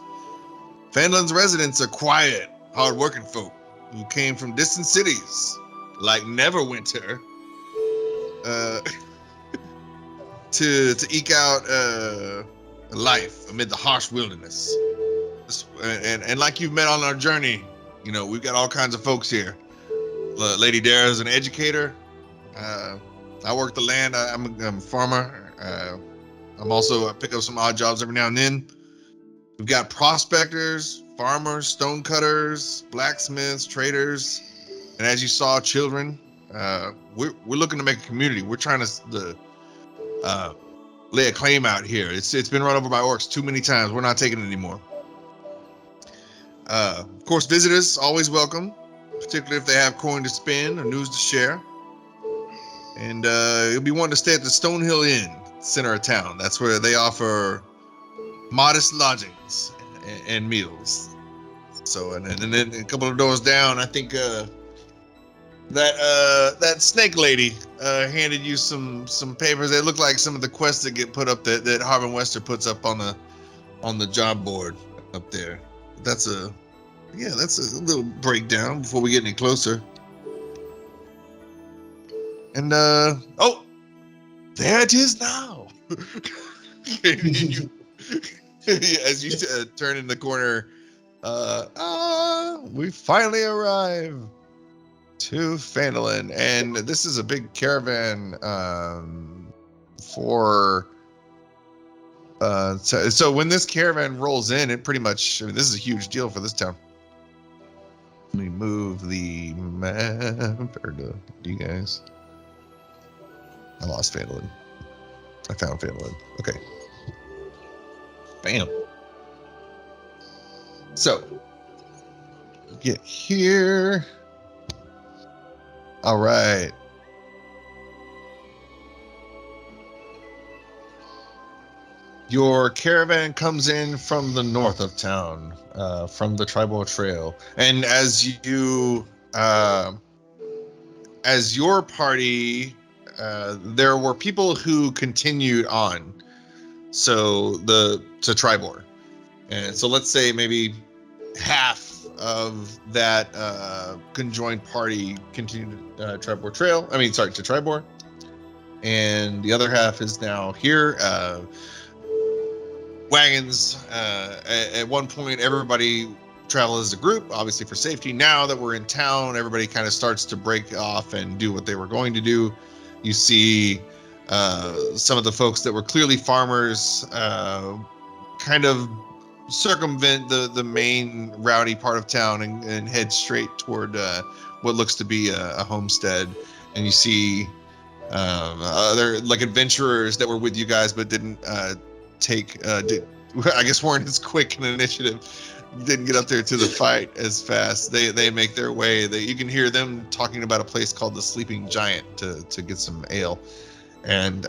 Phandalin's residents are quiet, hard-working folk who came from distant cities, like Neverwinter, to eke out life amid the harsh wilderness. And like you've met on our journey, we've got all kinds of folks here. Lady Dara's an educator. I work the land. I'm a farmer. I pick up some odd jobs every now and then. We've got prospectors, farmers, stonecutters, blacksmiths, traders, and as you saw, children. we're looking to make a community. We're trying to lay a claim out here. It's been run over by orcs too many times. We're not taking it anymore. Of course, visitors always welcome, particularly if they have coin to spend or news to share. And you'll be wanting to stay at the Stonehill Inn, center of town. That's where they offer modest lodgings and meals. So, and then a couple of doors down, I think that snake lady handed you some papers. They look like some of the quests that get put up that Harvin Wester puts up on the job board up there. That's a little breakdown before we get any closer. And oh, there it is now. As you turn in the corner, we finally arrive to Phandalin, and this is a big caravan for. So when this caravan rolls in, it pretty much. I mean, this is a huge deal for this town. Let me move the map to you guys. I lost Phandalin. I found Phandalin. Okay. Bam. So get here. All right. Your caravan comes in from the north of town, from the tribal trail, and as your party, there were people who continued on, so to Tribor, and so let's say maybe half of that conjoined party continued to Tribor, and the other half is now here. Wagons. At one point, everybody traveled as a group, obviously for safety. Now that we're in town, everybody kind of starts to break off and do what they were going to do. You see some of the folks that were clearly farmers kind of circumvent the main rowdy part of town and head straight toward what looks to be a homestead. And you see other like adventurers that were with you guys but didn't I guess weren't as quick in initiative, didn't get up there to the fight as fast. They make their way. You can hear them talking about a place called the Sleeping Giant to get some ale. And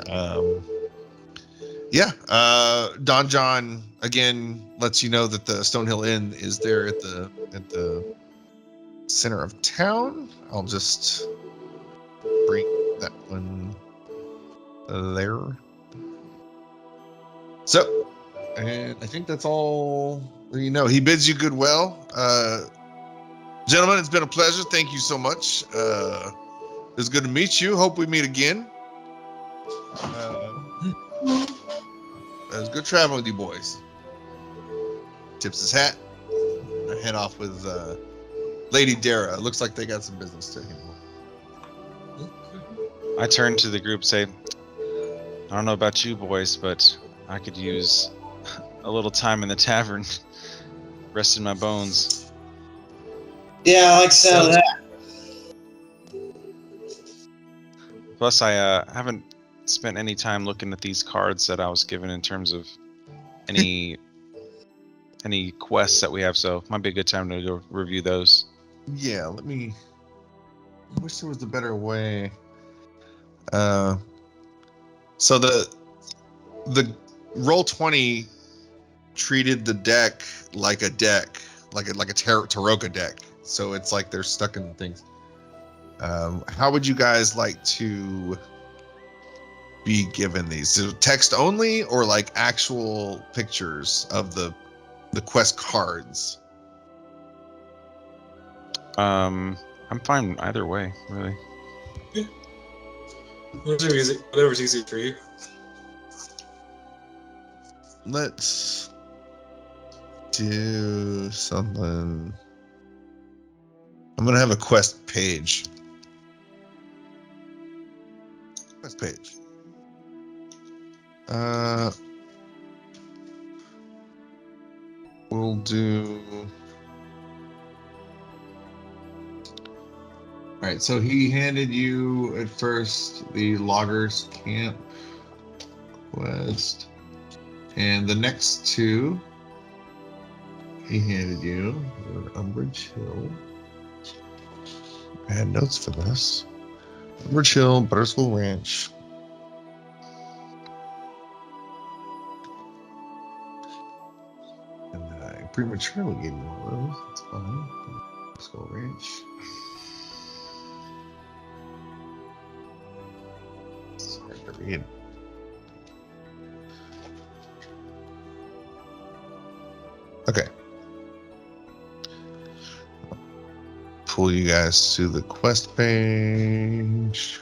Don John again lets you know that the Stonehill Inn is there at the center of town. I'll just bring that one there. So, and I think that's all you know. He bids you goodwill. Gentlemen, it's been a pleasure. Thank you so much. It was good to meet you. Hope we meet again. It was good traveling with you boys. Tips his hat. I head off with Lady Dara. It looks like they got some business to handle. I turn to the group and say, I don't know about you boys, but I could use a little time in the tavern, resting my bones. Yeah, I like the sound of that. Plus, I haven't spent any time looking at these cards that I was given in terms of any quests that we have, so it might be a good time to go review those. Yeah, I wish there was a better way. So the Roll20 treated the deck like a Taroka deck. So it's like they're stuck in things. How would you guys like to be given these? So text only or like actual pictures of the quest cards? I'm fine either way, really. Yeah. Whatever's easy for you. Let's do something. I'm gonna have a quest page. Quest page. We'll do. right, so he handed you at first the loggers camp quest, and the next two he handed you were Umbrage Hill. I had notes for this. Umbrage Hill, Butterschool Ranch. And I prematurely gave you all those. That's fine. Butterschool Ranch. It's hard to read. Okay. Pull you guys to the quest page.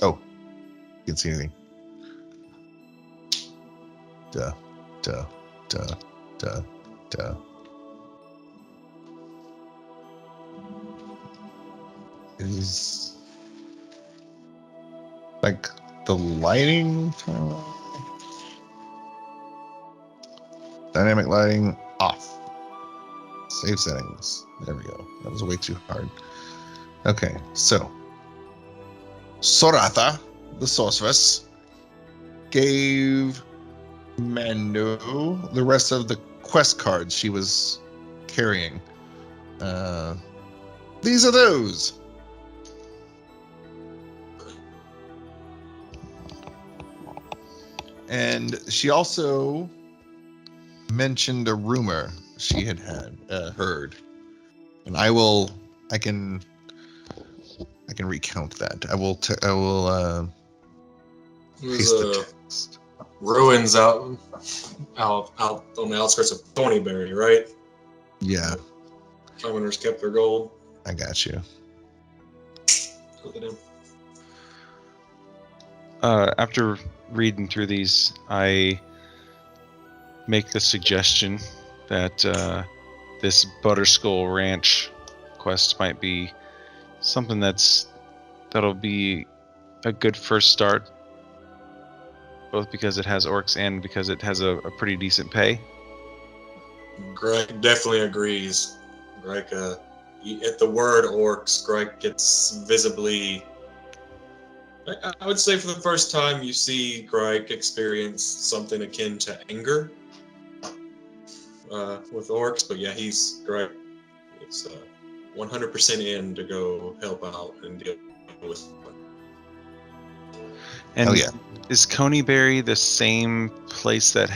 Oh, you can see anything. Duh. Is like the lighting dynamic lighting off. Save settings. There we go. That was way too hard. Okay, so Serissa, the sorceress, gave Mando the rest of the quest cards she was carrying. These are those. And she also mentioned a rumor she had heard, and I can recount that. I will paste the text. Ruins out on the outskirts of Thornyberry, right? Yeah, Commoners kept their gold. I got you. Look at him. After reading through these, I make the suggestion that this Butterskull Ranch quest might be something that'll be a good first start, both because it has orcs and because it has a pretty decent pay. Gryke definitely agrees. Gryke, at the word orcs, Gryke gets visibly. I would say for the first time you see Gryke experience something akin to anger with orcs, but yeah, Gryke. It's 100% in to go help out and deal with. And Hell yeah. Is Coneyberry the same place that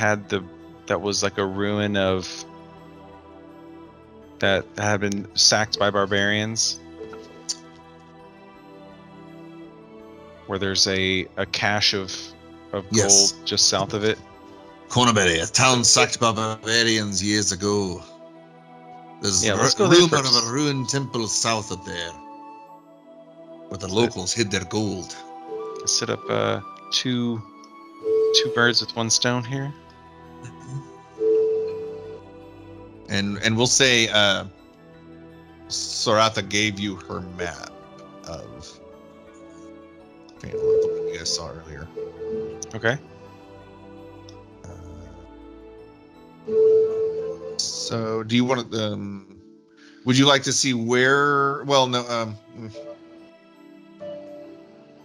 was like a ruin of that had been sacked by barbarians? Where there's a cache of gold just south of it? Coneyberry, a town sacked by barbarians years ago. There's let's go there rumor first. of a ruined temple south of there, where the locals hid their gold. Let's set up two birds with one stone here. And we'll say Serissa gave you her map of the one you guys saw earlier. Okay. So, do you want to? Would you like to see where? Well, no.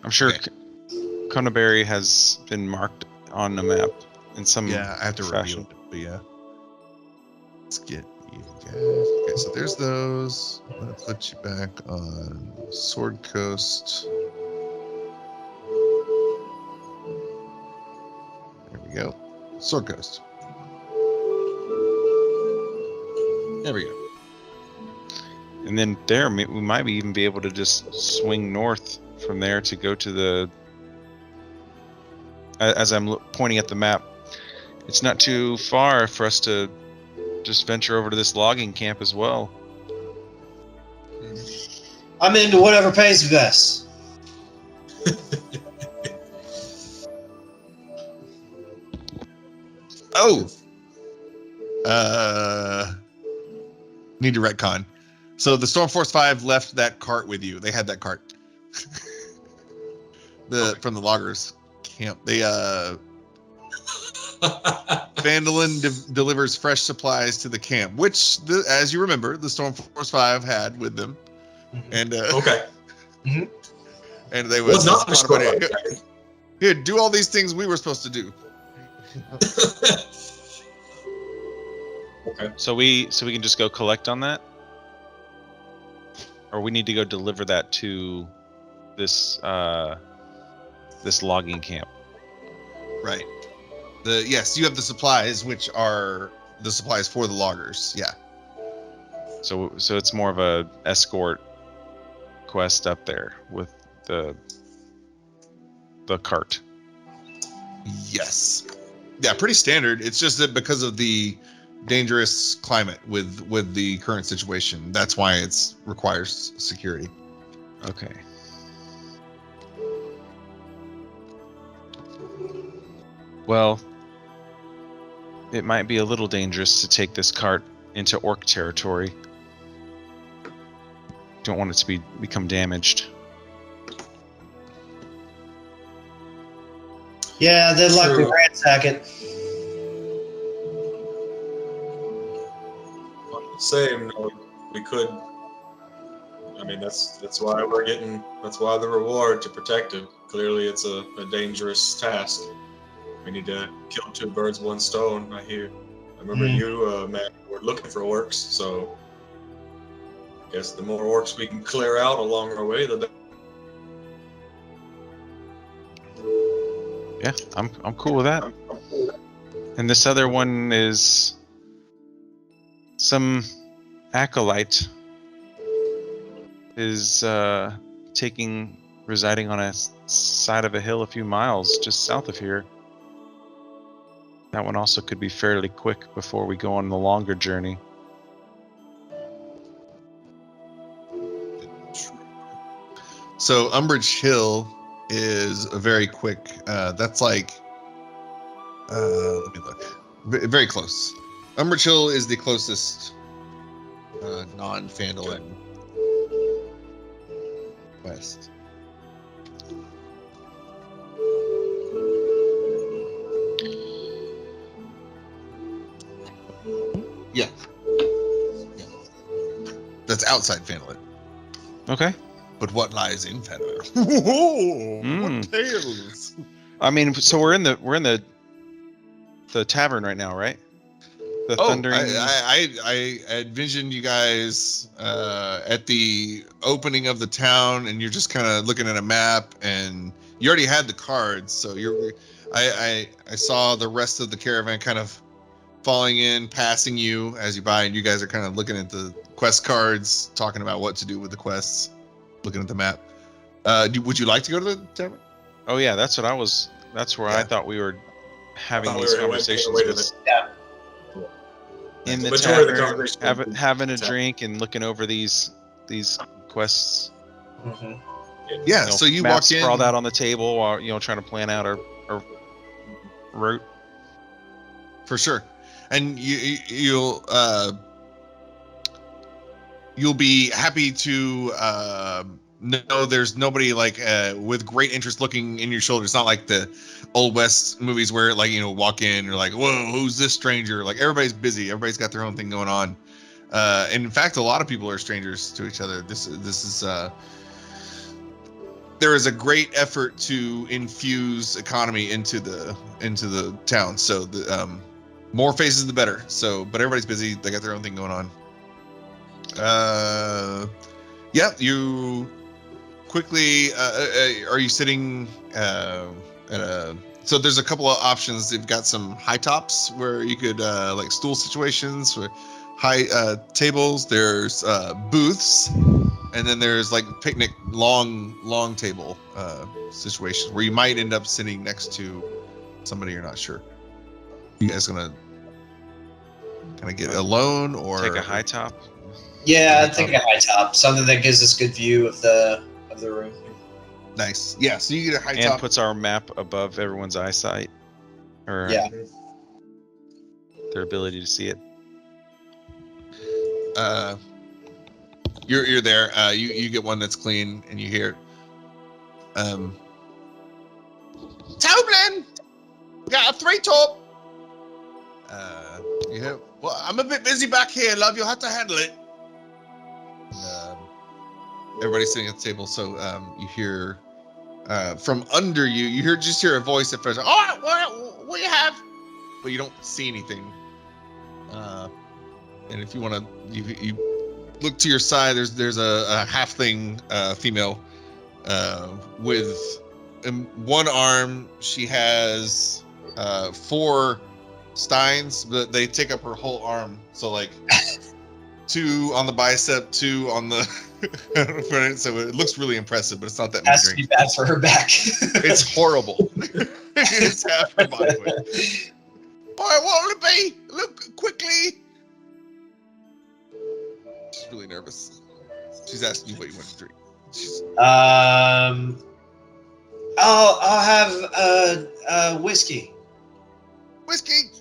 I'm sure Okay. Coneyberry has been marked on the map in some Yeah, I have to fashion. review it, but yeah. Let's get you guys. Okay, so there's those. I'm gonna put you back on Sword Coast. There we go. Sword Coast. There we go. And then we might even be able to just swing north from there to go to the. As I'm pointing at the map, it's not too far for us to just venture over to this logging camp as well. I'm into whatever pays best. Oh! Need to retcon. So the Stormforce 5 left that cart with you. They had that cart. From the loggers camp. They Phandalin delivers fresh supplies to the camp, which, as you remember, the Stormforce 5 had with them. And Okay. and they Was not destroyed. Here, do all these things we were supposed to do. Okay. So we can just go collect on that, or we need to go deliver that to this this logging camp. Right. Yes, you have the supplies, which are the supplies for the loggers. Yeah. So it's more of a escort quest up there with the cart. Yes. Yeah, pretty standard. It's just that because of the dangerous climate with the current situation, that's why it requires security. Okay. Well, it might be a little dangerous to take this cart into orc territory. Don't want it to become damaged. Yeah, they'd likely True. ransack it. Same. No, we could. I mean, that's why we're getting. That's why the reward to protect it. Clearly, it's a dangerous task. We need to kill two birds, one stone. I remember you, Matt, were looking for orcs. So, I guess the more orcs we can clear out along our way, the better. Yeah, I'm cool with that. And this other one is some acolyte is residing on a side of a hill a few miles just south of here. That one also could be fairly quick before we go on the longer journey. So Umbrage Hill is a very quick. That's like. Let me look. Very close. Umbrage Hill is the closest non-Phandalin west. Yeah. That's outside Phandalin. Okay. But what lies in Phandalin? What tales? I mean, so we're in the tavern right now, right? The thundering. I envisioned you guys at the opening of the town, and you're just kind of looking at a map, and you already had the cards, so I saw the rest of the caravan kind of falling in, passing you as you buy, and you guys are kind of looking at the quest cards, talking about what to do with the quests, looking at the map. Would you like to go to the tavern? Oh yeah, that's what I was. That's where I thought we were having these conversations with. Yeah. In the Majority of the tavern, conversation having a drink and looking over these quests. Yeah, so you maps walk in. sprawled out on the table while trying to plan out our route. For sure, and you'll be happy to know there's nobody like with great interest looking in your shoulder. It's not like the Old West movies where like walk in, you're like, whoa, who's this stranger? Like everybody's busy, everybody's got their own thing going on. And in fact, a lot of people are strangers to each other. This is there is a great effort to infuse economy into the town. So the more faces the better. So, but everybody's busy. They got their own thing going on. Yeah, you quickly. Are you sitting at a? So there's a couple of options. They've got some high tops where you could like stool situations or high tables. There's booths, and then there's like picnic long table situations where you might end up sitting next to somebody you're not sure. You guys gonna kind of get alone or take a high top? Yeah, I think a high top, something that gives us good view of the room. Nice. Yeah, so you get a high And top. puts our map above everyone's eyesight, or their ability to see it. You're there. You get one that's clean, and you hear, Toblin, we got a 3-top. You hear, well, I'm a bit busy back here, love. You'll have to handle it. And, everybody's sitting at the table, so you hear from under you. You just hear a voice at first. Oh, what do you have? But you don't see anything. And if you want to, you look to your side. There's a halfling female with in one arm. She has 4 steins, but they take up her whole arm. So like 2 on the bicep, 2 on the front. So it looks really impressive, but it's not that many Has to be bad for her back. It's horrible. It's half her body weight. All right, what will it be? Look quickly. She's really nervous. She's asking you what you want to drink. I'll have whiskey. Whiskey.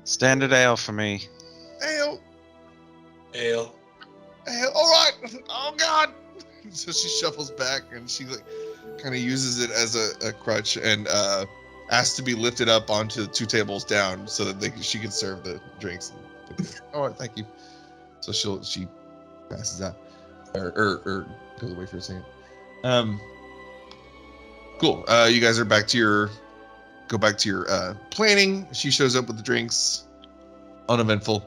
Standard ale for me. Ale. Ale. All right. Oh God. So she shuffles back and she like kind of uses it as a crutch and asks to be lifted up onto 2 tables down so that she can serve the drinks. All right, thank you. So she passes out or goes away for a second. Cool. You guys are back to your planning. She shows up with the drinks, uneventful.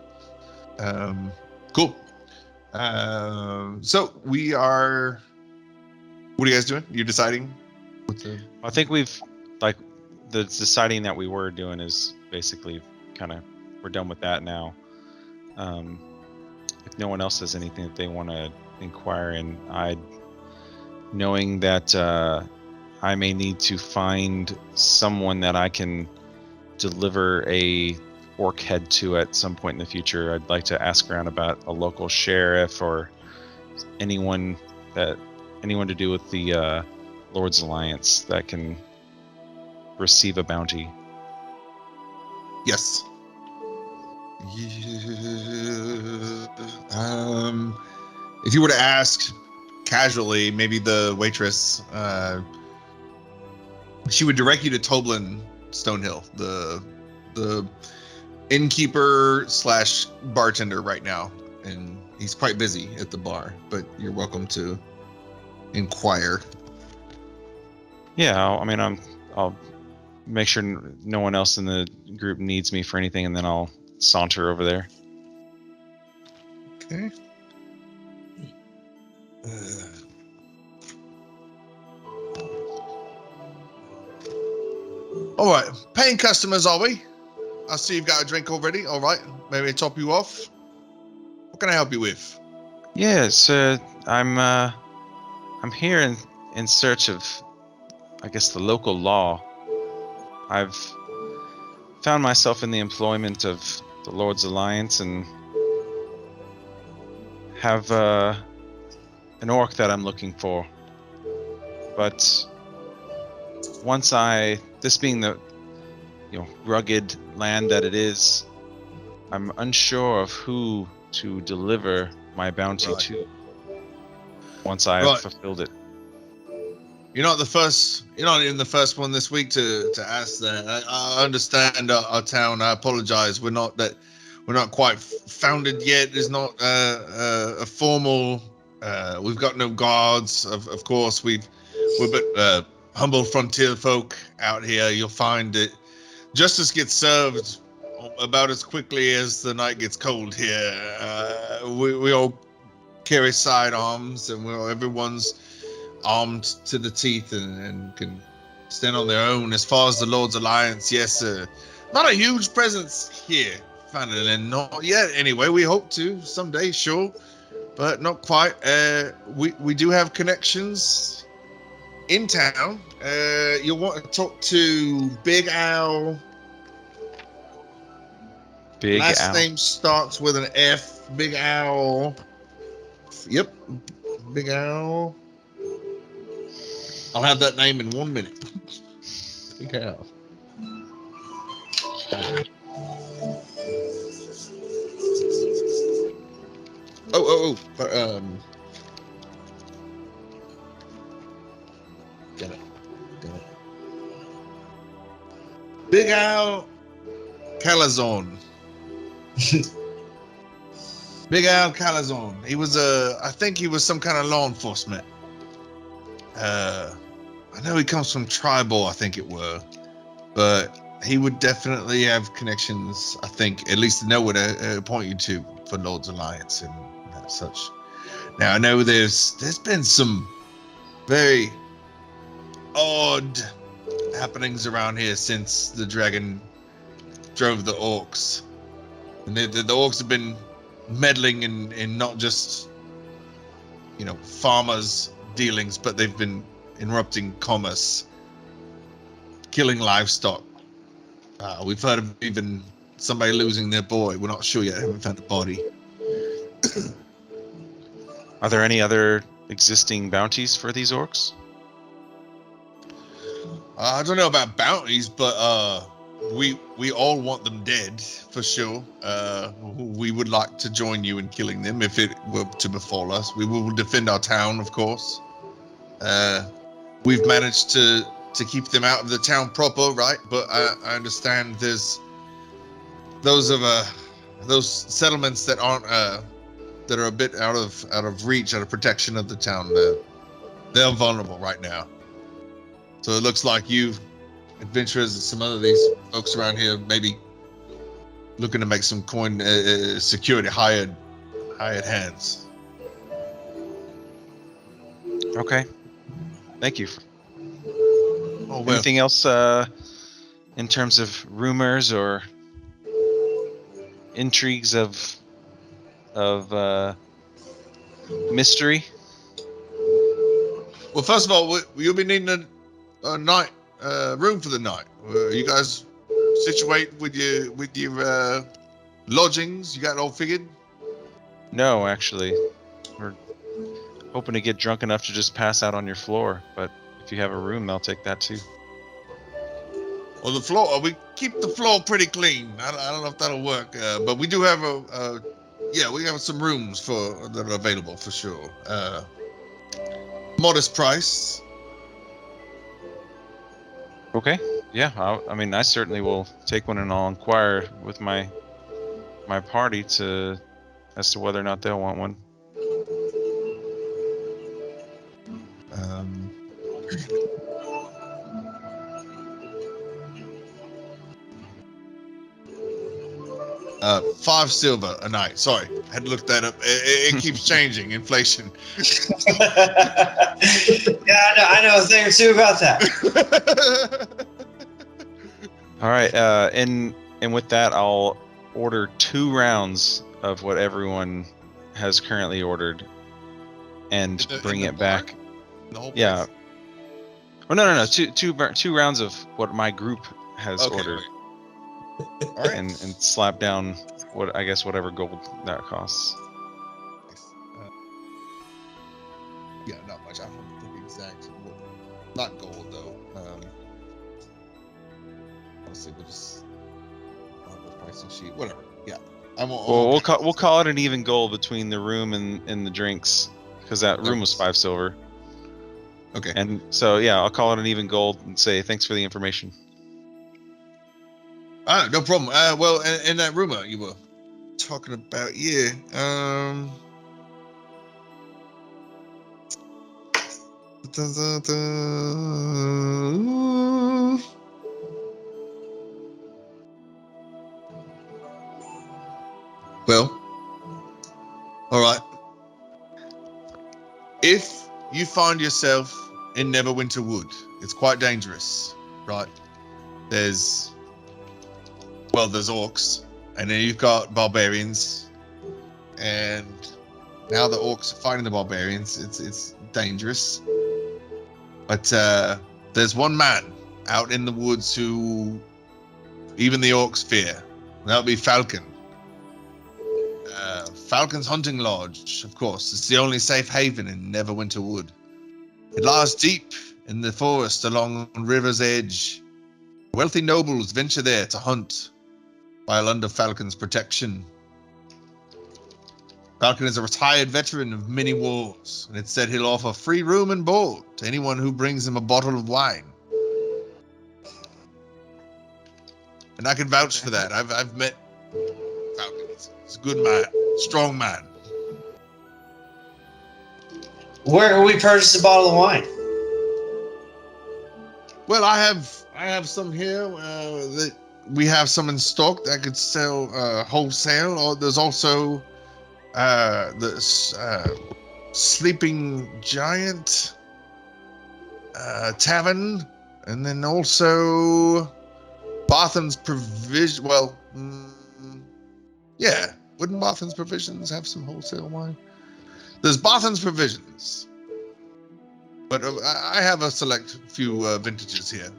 Cool. So we are. What are you guys doing? You're deciding. I think we've the deciding that we were doing is basically we're done with that now. If no one else has anything that they want to inquire in, knowing that I may need to find someone that I can deliver a orc head to at some point in the future. I'd like to ask around about a local sheriff or anyone to do with the Lord's Alliance that can receive a bounty. Yes. If you were to ask casually, maybe the waitress, she would direct you to Toblin Stonehill, the innkeeper / bartender right now, and he's quite busy at the bar. But you're welcome to inquire. Yeah, I'll make sure no one else in the group needs me for anything, and then I'll saunter over there. Okay. All right, paying customers, are we? I see you've got a drink already. All right, maybe top you off. What can I help you with? Yes, I'm here in search of, I guess, the local law. I've found myself in the employment of the Lord's Alliance and have an orc that I'm looking for. But this being the rugged land that it is, I'm unsure of who to deliver my bounty to once I've fulfilled it. You're not even the first one this week to ask that. I understand our town. I apologize. We're not quite founded yet. There's not a formal. We've got no guards. Of course, we're but humble frontier folk out here. You'll find that justice gets served about as quickly as the night gets cold here. We all carry sidearms, and everyone's armed to the teeth and can stand on their own. As far as the Lord's Alliance, yes, not a huge presence here, Phandalin, not yet. Anyway, we hope to someday, sure, but not quite. We do have connections in town. You'll want to talk to Big Al. Last name starts with an F. Big Al. Yep, Big Al. I'll have that name in 1 minute. Big Al. Get it. Big Al Calazon. Big Al Calazon. He was I think he was some kind of law enforcement. I know he comes from Tribal, I think it were, but he would definitely have connections. I think at least to know where to point you to for Lord's Alliance and such. Now I know there's been some very odd happenings around here since the dragon drove the orcs, and the orcs have been meddling in not just farmers' dealings, but they've been interrupting commerce, killing livestock. We've heard of even somebody losing their boy. We're not sure yet. Haven't found a body. Are there any other existing bounties for these orcs? I don't know about bounties, but we all want them dead for sure. We would like to join you in killing them if it were to befall us. We will defend our town, of course. We've managed to keep them out of the town proper, right? But I understand there's those settlements that aren't that are a bit out of reach, out of protection of the town. They're vulnerable right now. So it looks like you adventurers and some other these folks around here maybe looking to make some coin security hired hands. Okay. Thank you. Oh, well. Anything else in terms of rumors or intrigues of mystery? Well, first of all, you'll be needing a night room for the night. You guys situate with your lodgings? You got it all figured? No, actually. We're hoping to get drunk enough to just pass out on your floor, but if you have a room, I'll take that too. Well, the floor, we keep the floor pretty clean. I don't know if that'll work, but we do have we have some rooms that are available for sure. Modest price. Okay. Yeah. I certainly will take one, and I'll inquire with my party as to whether or not they'll want one. $5 silver a night. Sorry, I had to look that up. It keeps changing. Inflation. Yeah, I know a thing or two about that. All right. And with that, I'll order 2 rounds of what everyone has currently ordered, and bring it back. The whole Yeah. place? Oh no. 2 rounds of what my group has Okay, ordered. right. All right. and slap down whatever gold that costs. Yeah, not much. I don't think exact. Not gold though. Honestly, but just the pricing sheet. Whatever. Yeah. We'll call it an even gold between the room and the drinks, because that room was 5 silver. Okay. And so yeah, I'll call it an even gold and say thanks for the information. No problem. Well, in that rumor you were talking about, yeah. Well, all right. If you find yourself in Neverwinter Wood, it's quite dangerous, right? There's orcs, and then you've got barbarians, and now the orcs are fighting the barbarians. It's dangerous. But there's one man out in the woods who even the orcs fear. That would be Falcon. Falcon's hunting lodge, of course. It's the only safe haven in Neverwinter Wood. It lies deep in the forest along the river's edge. Wealthy nobles venture there to hunt while under Falcon's protection. Falcon is a retired veteran of many wars, and it's said he'll offer free room and board to anyone who brings him a bottle of wine. And I can vouch for that. I've met Falcon. He's a good man, strong man. Where can we purchase a bottle of wine? Well, I have some here that we have some in stock that I could sell wholesale. Or there's also the Sleeping Giant Tavern, and then also Botham's Provision. Well, yeah, wouldn't Botham's Provisions have some wholesale wine? There's Botham's Provisions, but I have a select few vintages here.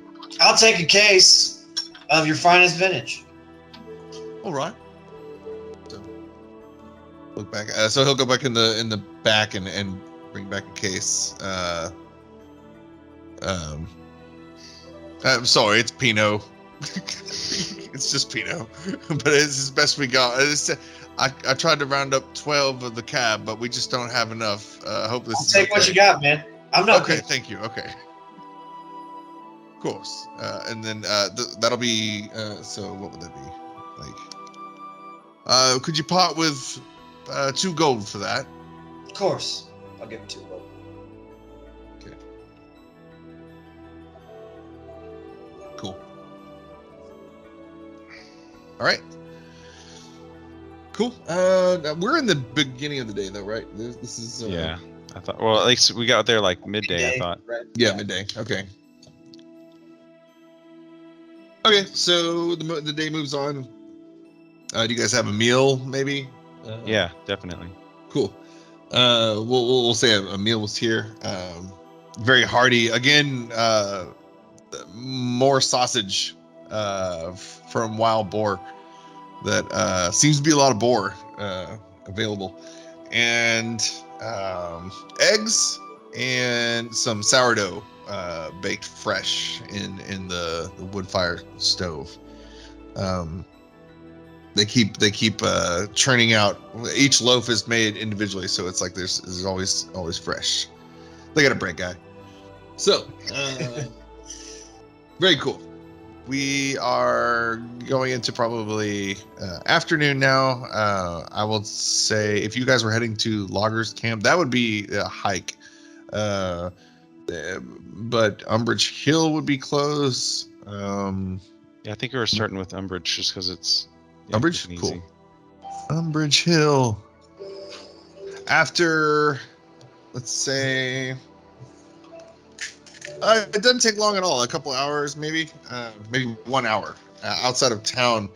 I'll take a case of your finest vintage. All right. So look back. So he'll go back in the back and bring back a case. I'm sorry, it's Pinot. It's just Pinot, but it's as best we got. I tried to round up 12 of the cab, but we just don't have enough. Hope this I'll is take okay. what you got, man. I'm not Okay, picky. thank you. Okay. Of course. And then that'll be. So what would that be? Like, could you part with 2 gold for that? Of course. I'll give him 2 gold. Okay. Cool. All right. Cool. We're in the beginning of the day, though, right? This is. Yeah. I thought. Well, at least we got there like midday. I thought. Right. Yeah, midday. Okay. Okay, so the day moves on. Do you guys have a meal, maybe? Yeah, definitely. Cool. We'll say a meal was here. Very hearty. Again, more sausage from wild boar. That seems to be a lot of boar available, and eggs and some sourdough baked fresh in the wood fire stove. They keep churning out. Each loaf is made individually, so it's like there's always fresh. They got a bread guy. So very cool. We are going into probably afternoon now. I will say if you guys were heading to Loggers Camp, that would be a hike. But Umbrage Hill would be close. Yeah, I think we were starting with Umbridge just because it's Umbridge? quick and Cool. easy. Umbrage Hill. After, let's say, it doesn't take long at all. A couple hours, maybe 1 hour outside of town.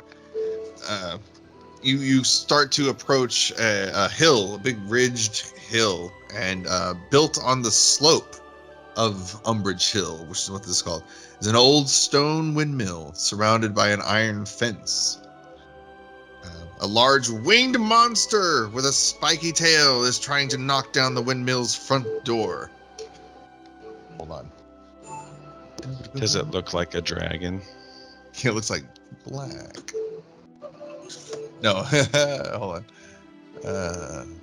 You start to approach a hill, a big ridged hill, and built on the slope of Umbrage Hill, which is what this is called, is an old stone windmill surrounded by an iron fence. A large winged monster with a spiky tail is trying to knock down the windmill's front door. Hold on. Does it look like a dragon? It looks like black. No, hold on.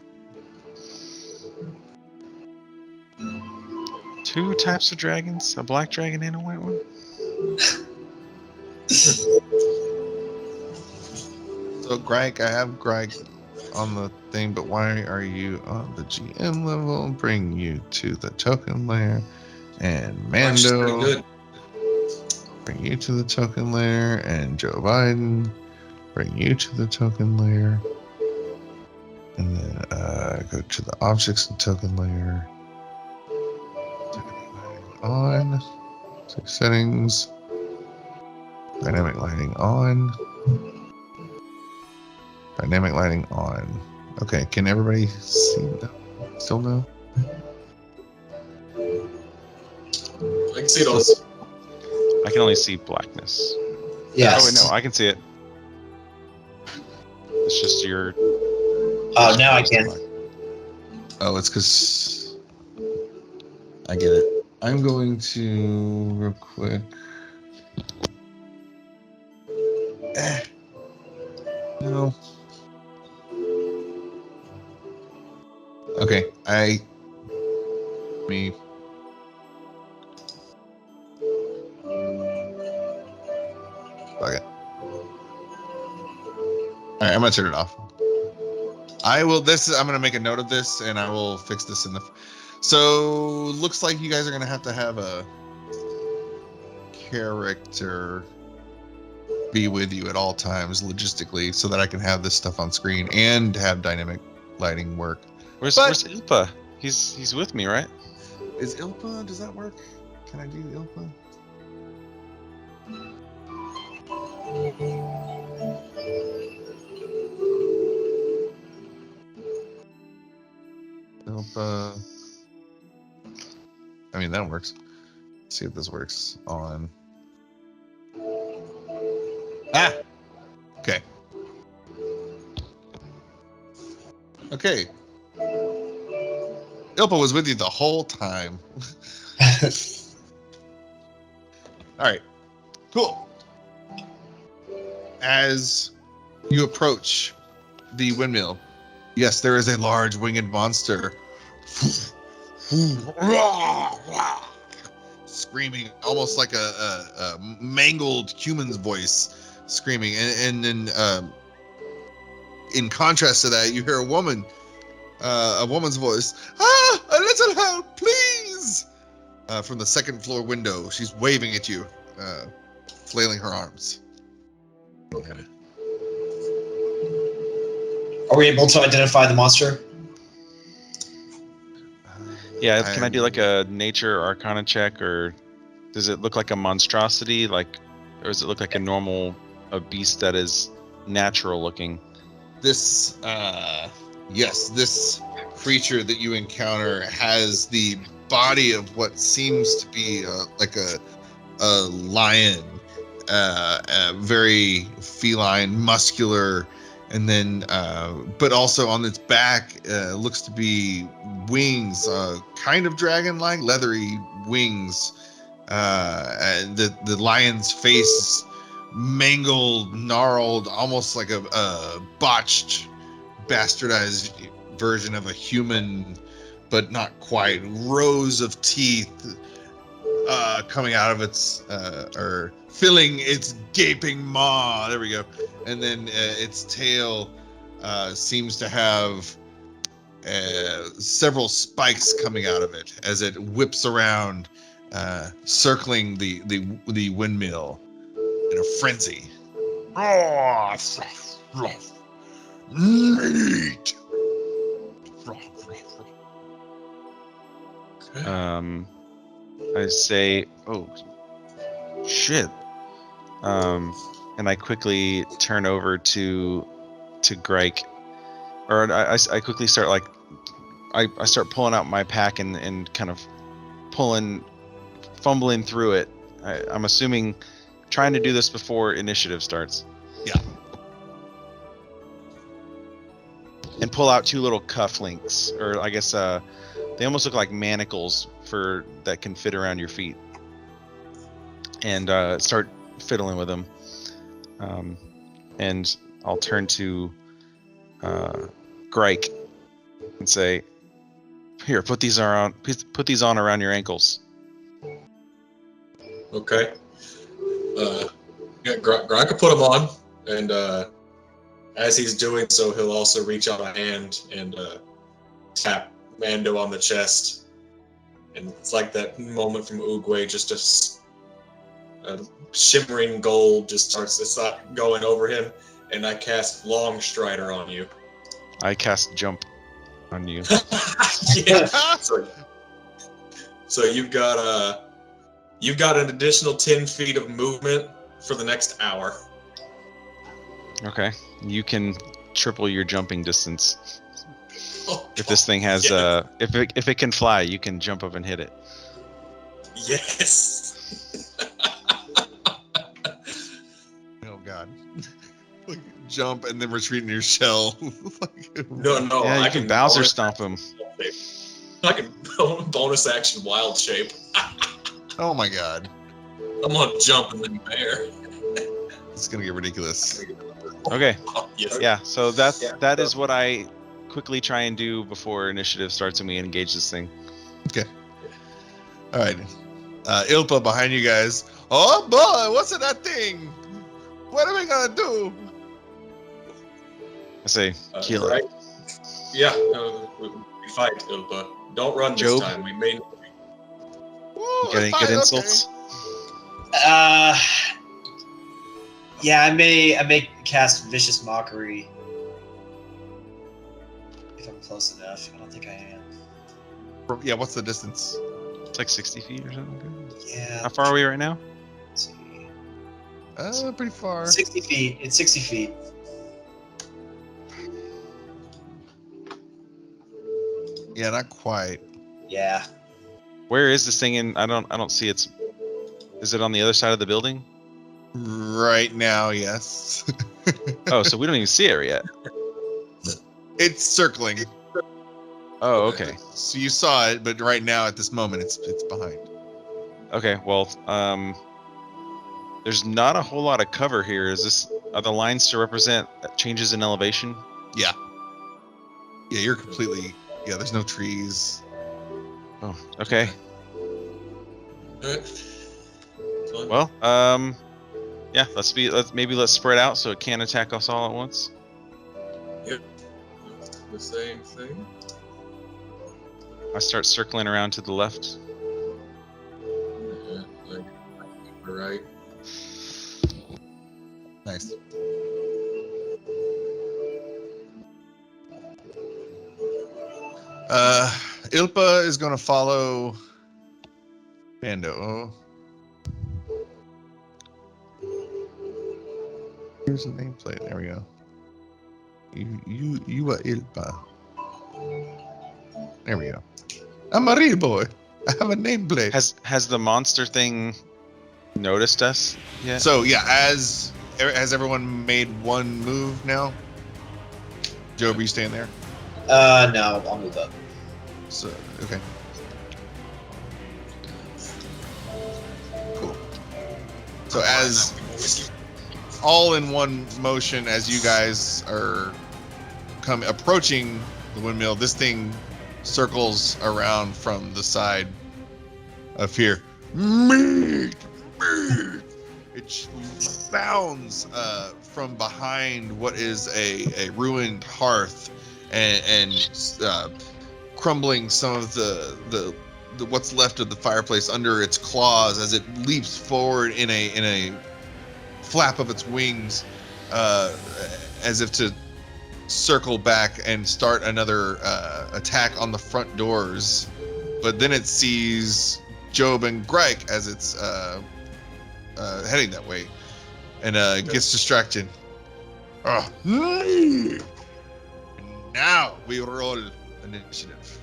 2 types of dragons? A black dragon and a white one? So Gryke, I have Gryke on the thing, but why are you on the GM level? Bring you to the token layer, and That's pretty Mando. good. Bring you to the token layer, and Joe Biden. Bring you to the token layer, and then go to the objects and token layer. On. Save settings. Dynamic lighting on. Dynamic lighting on. Okay, can everybody see now? Still no? I can see those. I can only see blackness. Yes. Oh, wait, no, I can see it. It's just your... Oh, now I can. Oh, it's because I get it. I'm going to real quick. No. Okay, me. Fuck it. Alright, I'm gonna turn it off. I'm gonna make a note of this, and I will fix this in the. So looks like you guys are gonna have a character be with you at all times logistically, so that I can have this stuff on screen and have dynamic lighting work. Where's Ilpa? He's with me, right? Is Ilpa? Does that work? Can I do Ilpa? Ilpa. I mean, that works. Let's see if this works on. Ah! Okay. Okay. Ilpa was with you the whole time. All right. Cool. As you approach the windmill, yes, there is a large winged monster screaming, almost like a mangled human's voice screaming. And then in contrast to that, you hear a woman's voice. Ah, a little help, please! From the second floor window. She's waving at you, flailing her arms. Are we able to identify the monster? Yeah, can I do like a nature arcana check, or does it look like a monstrosity, or does it look like a beast that is natural looking? This, yes, this creature that you encounter has the body of what seems to be like a lion, very feline, muscular, and then, but also on its back looks to be wings, kind of dragon-like, leathery wings. And the lion's face is mangled, gnarled, almost like a botched, bastardized version of a human, but not quite. Rows of teeth coming out of its, or filling its gaping maw. There we go. And then its tail seems to have several spikes coming out of it as it whips around, circling the windmill in a frenzy. Meat. I say, oh shit, and I quickly turn over to Gryke, or I quickly start I start pulling out my pack and kind of fumbling through it. I'm assuming trying to do this before initiative starts. Yeah. And pull out two little cufflinks, or I guess they almost look like manacles that can fit around your feet, and start fiddling with them. And I'll turn to Gryke and say, "Here, put these on around your ankles." Okay. Gryke will put them on, and as he's doing so, he'll also reach out a hand and tap Mando on the chest. And it's like that moment from Oogway, just a shimmering gold just starts going over him, and I cast Long Strider on you. I cast Jump on you. Yeah. So you've got an additional 10 feet of movement for the next hour. Okay, you can triple your jumping distance. Oh, if this thing has yeah. if it can fly, you can jump up and hit it. Yes. Oh God. Jump and then retreat in your shell. No. Yeah, I you can Bowser stomp him. I can bonus action wild shape. Oh my God. I'm gonna jump and then bear. It's gonna get ridiculous. Okay. Oh, yes. Yeah. So that is what I quickly try and do before initiative starts and we engage this thing. Okay. All right. Ilpa behind you guys. Oh boy, what's in that thing? What are we gonna do? I say, kill right? it. Yeah, we fight, but don't run this Jobe? time. We may. Whoa, You got any fine, good okay. insults? Yeah, I may cast vicious mockery if I'm close enough. I don't think I am. Yeah, what's the distance? It's like 60 feet or something. Yeah. How far are we right now? Let's see. Pretty far. 60 feet. It's 60 feet. Yeah, not quite. Yeah. Where is this thing in? I don't see its. Is it on the other side of the building? Right now, yes. Oh, so we don't even see it yet. It's circling. Oh, okay. So you saw it, but right now at this moment, it's behind. Okay, well, there's not a whole lot of cover here. Are the lines to represent changes in elevation? Yeah. Yeah, you're completely. Yeah, there's no trees. Oh, okay. Alright. Well, yeah, let's spread out so it can't attack us all at once. Yep. The same thing. I start circling around to the left. Yeah, like right. Nice. Ilpa is going to follow Mando. Here's the nameplate. There we go. You are Ilpa. There we go. I'm a real boy. I have a nameplate. Has the monster thing noticed us yet? So yeah, has everyone made one move now? Jobe, are you staying there? No, I'll move up. So okay. Cool. So as all in one motion, as you guys are approaching the windmill, this thing circles around from the side of here. Meat! It bounds from behind what is a ruined hearth and crumbling some of the what's left of the fireplace under its claws as it leaps forward in a flap of its wings, as if to circle back and start another attack on the front doors. But then it sees Jobe and Gryke as it's heading that way, and gets distracted. And now we roll initiative.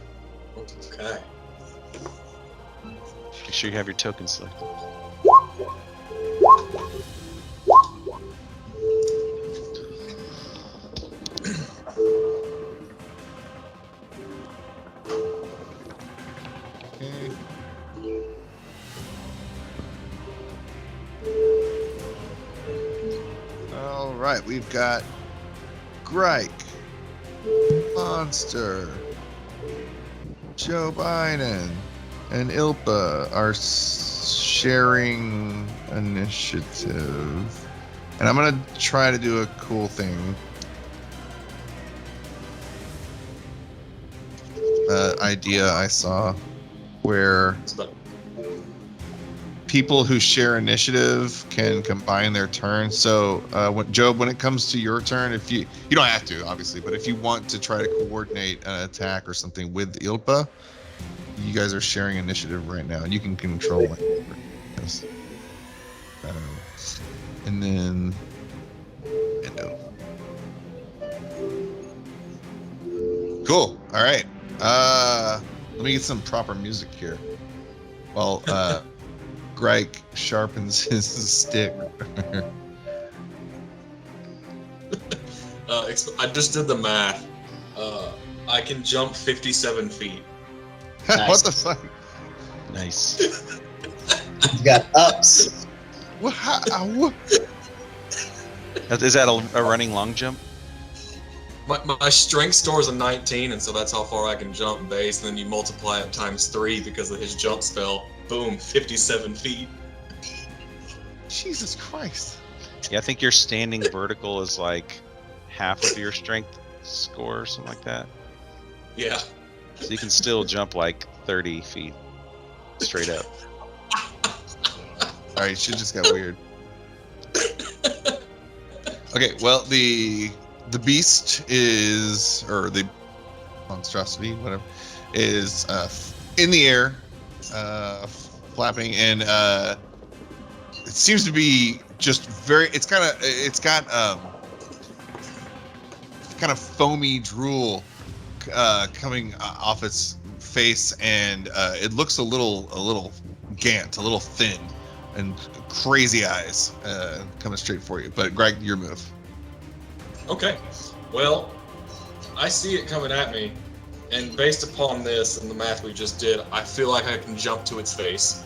Okay. Make sure you have your token selected. All right, we've got Gryke, Monster, Jobe, and Ilpa are sharing initiative, and I'm gonna try to do a cool thing. Idea I saw where people who share initiative can combine their turns. So Jobe, when it comes to your turn, if you don't have to obviously, but if you want to try to coordinate an attack or something with Ilpa, you guys are sharing initiative right now, and you can control it. And then Mando. Cool. All right. Let me get some proper music here. While Gryke sharpens his stick. I just did the math. I can jump 57 feet. Nice. What the fuck? Nice. You got ups. What? Is that a running long jump? My strength score is a 19, and so that's how far I can jump base. And then you multiply it times 3 because of his jump spell. Boom, 57 feet. Jesus Christ. Yeah, I think your standing vertical is like half of your strength score or something like that. Yeah. So you can still jump like 30 feet straight up. All right, shit just got weird. Okay, well the beast is, or the monstrosity, whatever, is in the air, flapping, and it seems to be just very. It's got kind of foamy drool coming off its face, and it looks a little gaunt, a little thin, and crazy eyes coming straight for you. But Gryke, your move. Okay. Well, I see it coming at me, and based upon this and the math we just did, I feel like I can jump to its face.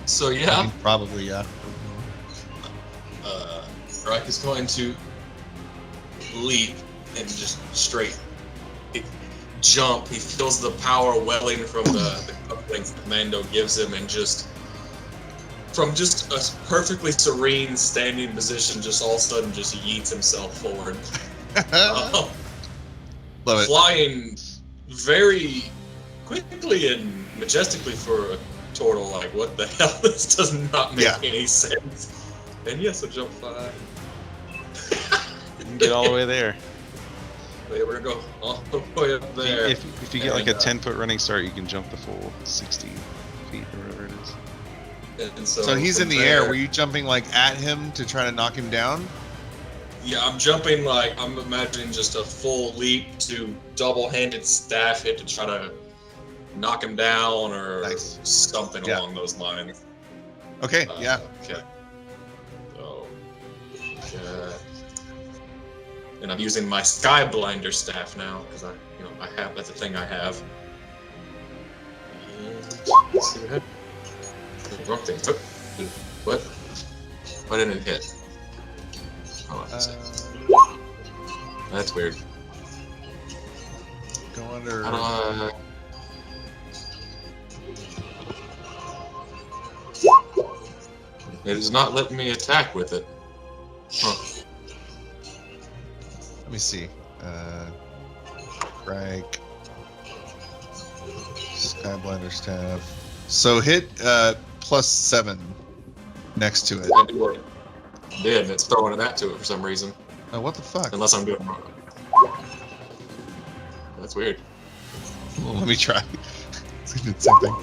So yeah. I mean, probably, yeah. Gryke is going to leap and just straight jump. He feels the power welling from the couplings that Mando gives him, and just from just a perfectly serene standing position, just all of a sudden just yeets himself forward. Love it. Flying very quickly and majestically for a turtle. Like, what the hell? This does not make any sense. And yes, a jump 5. You can get all the way there. We're gonna go all the way up there. If you get like a 10-foot running start, you can jump the full 60 feet or whatever it is. And So he's in the air. Were you jumping like at him to try to knock him down? Yeah, I'm jumping like, I'm imagining just a full leap to double-handed staff hit to try to knock him down or something along those lines. Okay, yeah. Okay. So, okay. And I'm using my Sky Blinder staff now because that's a thing I have. Let's see what happened. Wrong thing. What? Why didn't it hit? Oh, that's weird. Go under. How do It is not letting me attack with it. Huh. Let me see. Gryke. Skyblinder staff. So hit +7 next to it. It did, and it's throwing that to it for some reason. Oh, what the fuck? Unless I'm doing wrong. That's weird. Well, let me try. It's gonna do something.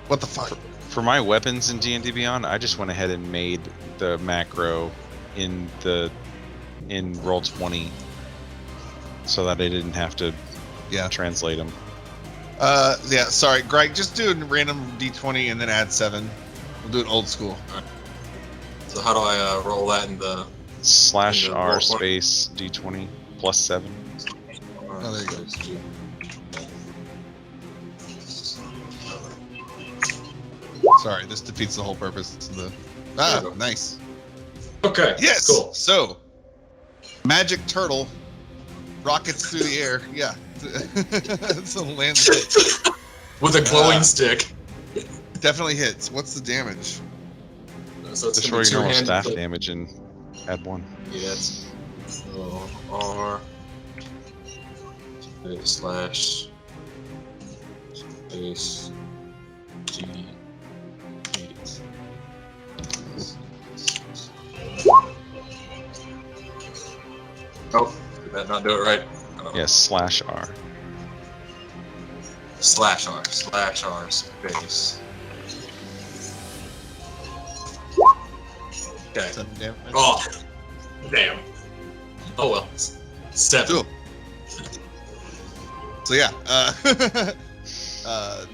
What the fuck? For my weapons in D&D Beyond, I just went ahead and made the macro in Roll20 so that I didn't have to translate them. Yeah, sorry, Gryke, just do a random D20 and then add 7. We'll do it old school. Right. So how do I roll that in the /R space D20 +7? Oh, there you go. Sorry, this defeats the whole purpose of the. Nice. Okay. Yes. Cool. So, magic turtle rockets through the air. Yeah. So lands with a glowing stick. Definitely hits. What's the damage? So it's destroy your normal staff to... damage and add 1. Yeah, it's R /space G 8. Oh, did that not do it right? Yes, /R. /R space. Okay. 7 damage. Oh, damn. Oh well. 7. Cool. So yeah,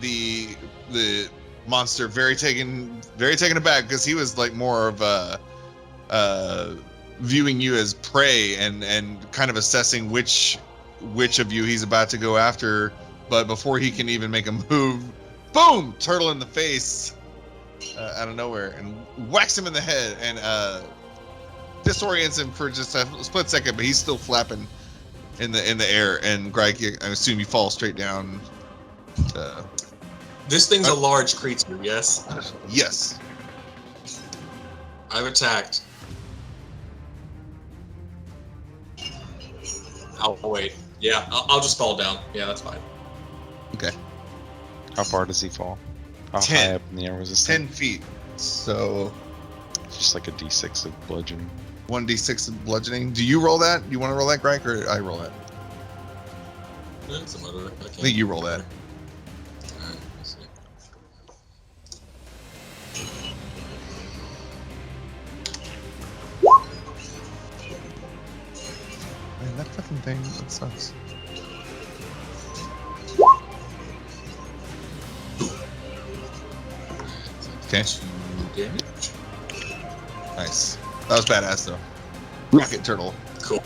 the monster very taken aback because he was like more of viewing you as prey and kind of assessing which of you he's about to go after. But before he can even make a move, boom! Turtle in the face out of nowhere and whacks him in the head and disorients him for just a split second. But he's still flapping in the air. And Gryke, I assume you fall straight down This thing's a large creature, yes? Yes. I've attacked. I'll wait. Yeah, I'll just fall down. Yeah, that's fine. Okay. How far does he fall? How 10. high up in the air was this 10 thing? feet. So Just like a d6 of bludgeoning. 1d6 of bludgeoning. Do you roll that? You want to roll that, Gryke, or I roll that? I think you roll that. Alright, let's see. Man, that fucking thing, that sucks. Okay. 2 damage. Nice. That was badass, though. Rocket turtle. Cool.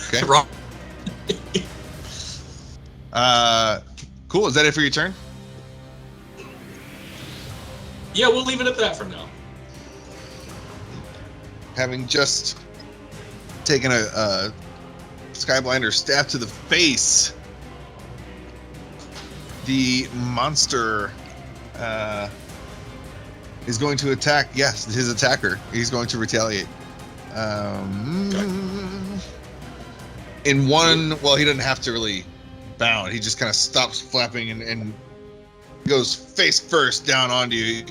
Okay. Wrong. Cool. Is that it for your turn? Yeah, we'll leave it at that for now. Having just taken a Skyblinder stab to the face, the monster is going to attack. Yes, his attacker. He's going to retaliate. In one, well, he doesn't have to really bound. He just kind of stops flapping and goes face first down onto you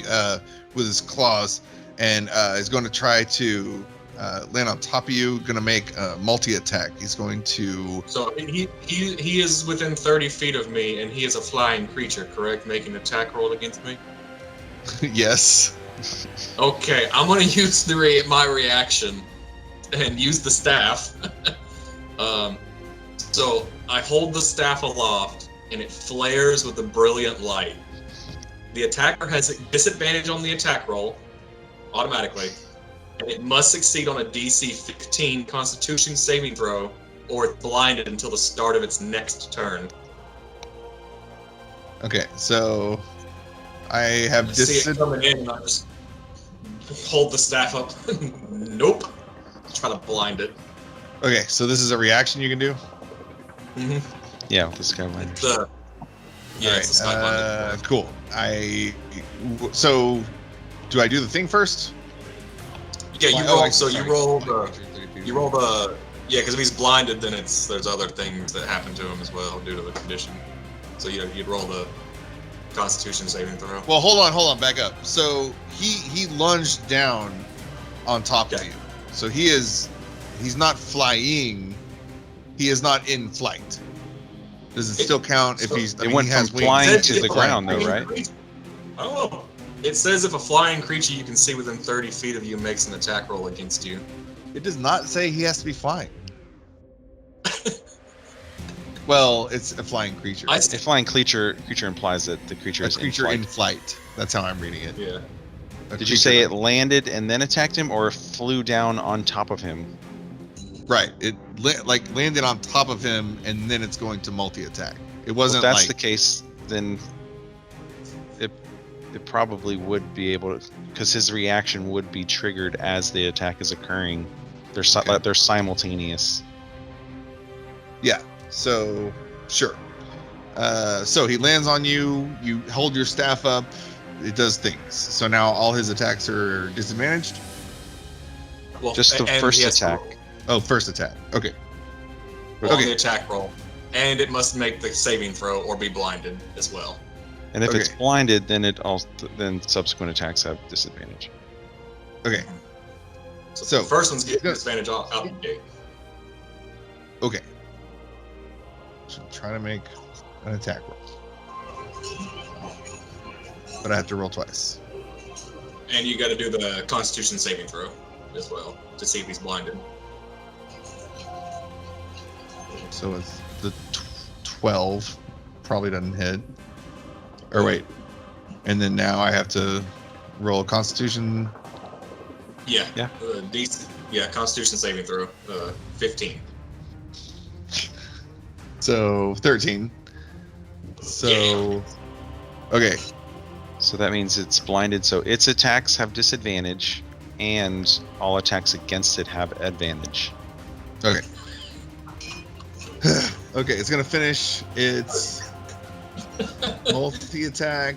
with his claws, and is going to try to land on top of you. Going to make a multi-attack. He's going to. So he is within 30 feet of me, and he is a flying creature, correct? Making an attack roll against me. Yes. Okay, I'm gonna use my reaction and use the staff. So I hold the staff aloft, and it flares with a brilliant light. The attacker has a disadvantage on the attack roll, automatically, and it must succeed on a DC 15 Constitution saving throw, or it's blinded until the start of its next turn. Okay, so I have I see it coming in, and I just hold the staff up. Nope. Try to blind it. Okay, so this is a reaction you can do. Mm-hmm. Yeah, with the Skyblinder. Yeah, it's a Skyblinder. Cool. So, do I do the thing first? Yeah, you Oh, roll. So you roll the. You roll the. Yeah, because if he's blinded, then there's other things that happen to him as well due to the condition. So you'd roll the Constitution saving throw. Well, hold on, back up. So he lunged down on top of you. So he's not flying. He is not in flight. Does it still count if he's? It went from flying to the ground, though, right? I don't know. It says if a flying creature you can see within 30 feet of you makes an attack roll against you. It does not say he has to be flying. Well, it's a flying creature. A flying creature implies that the creature is in flight. That's how I'm reading it. Yeah. Did you say it landed and then attacked him, or flew down on top of him? Right. It landed on top of him, and then it's going to multi-attack. It wasn't. If that's the case, then it probably would be able to, because his reaction would be triggered as the attack is occurring. They're simultaneous. Yeah. So, sure. So he lands on you. You hold your staff up. It does things. So now all his attacks are disadvantaged. Well, just the first attack. Oh, first attack. Okay. On the attack roll, and it must make the saving throw or be blinded as well. And if it's blinded, then then subsequent attacks have disadvantage. Okay. So the first one's getting disadvantage out the gate. Okay. So try to make an attack roll. But I have to roll twice. And you got to do the Constitution saving throw as well to see if he's blinded. So it's the 12. Probably doesn't hit. Or wait. And then now I have to roll a Constitution. Yeah. Yeah. Constitution saving throw. 15. So 13. So okay. So that means it's blinded, so its attacks have disadvantage, and all attacks against it have advantage. Okay. Okay, it's gonna finish its multi-attack.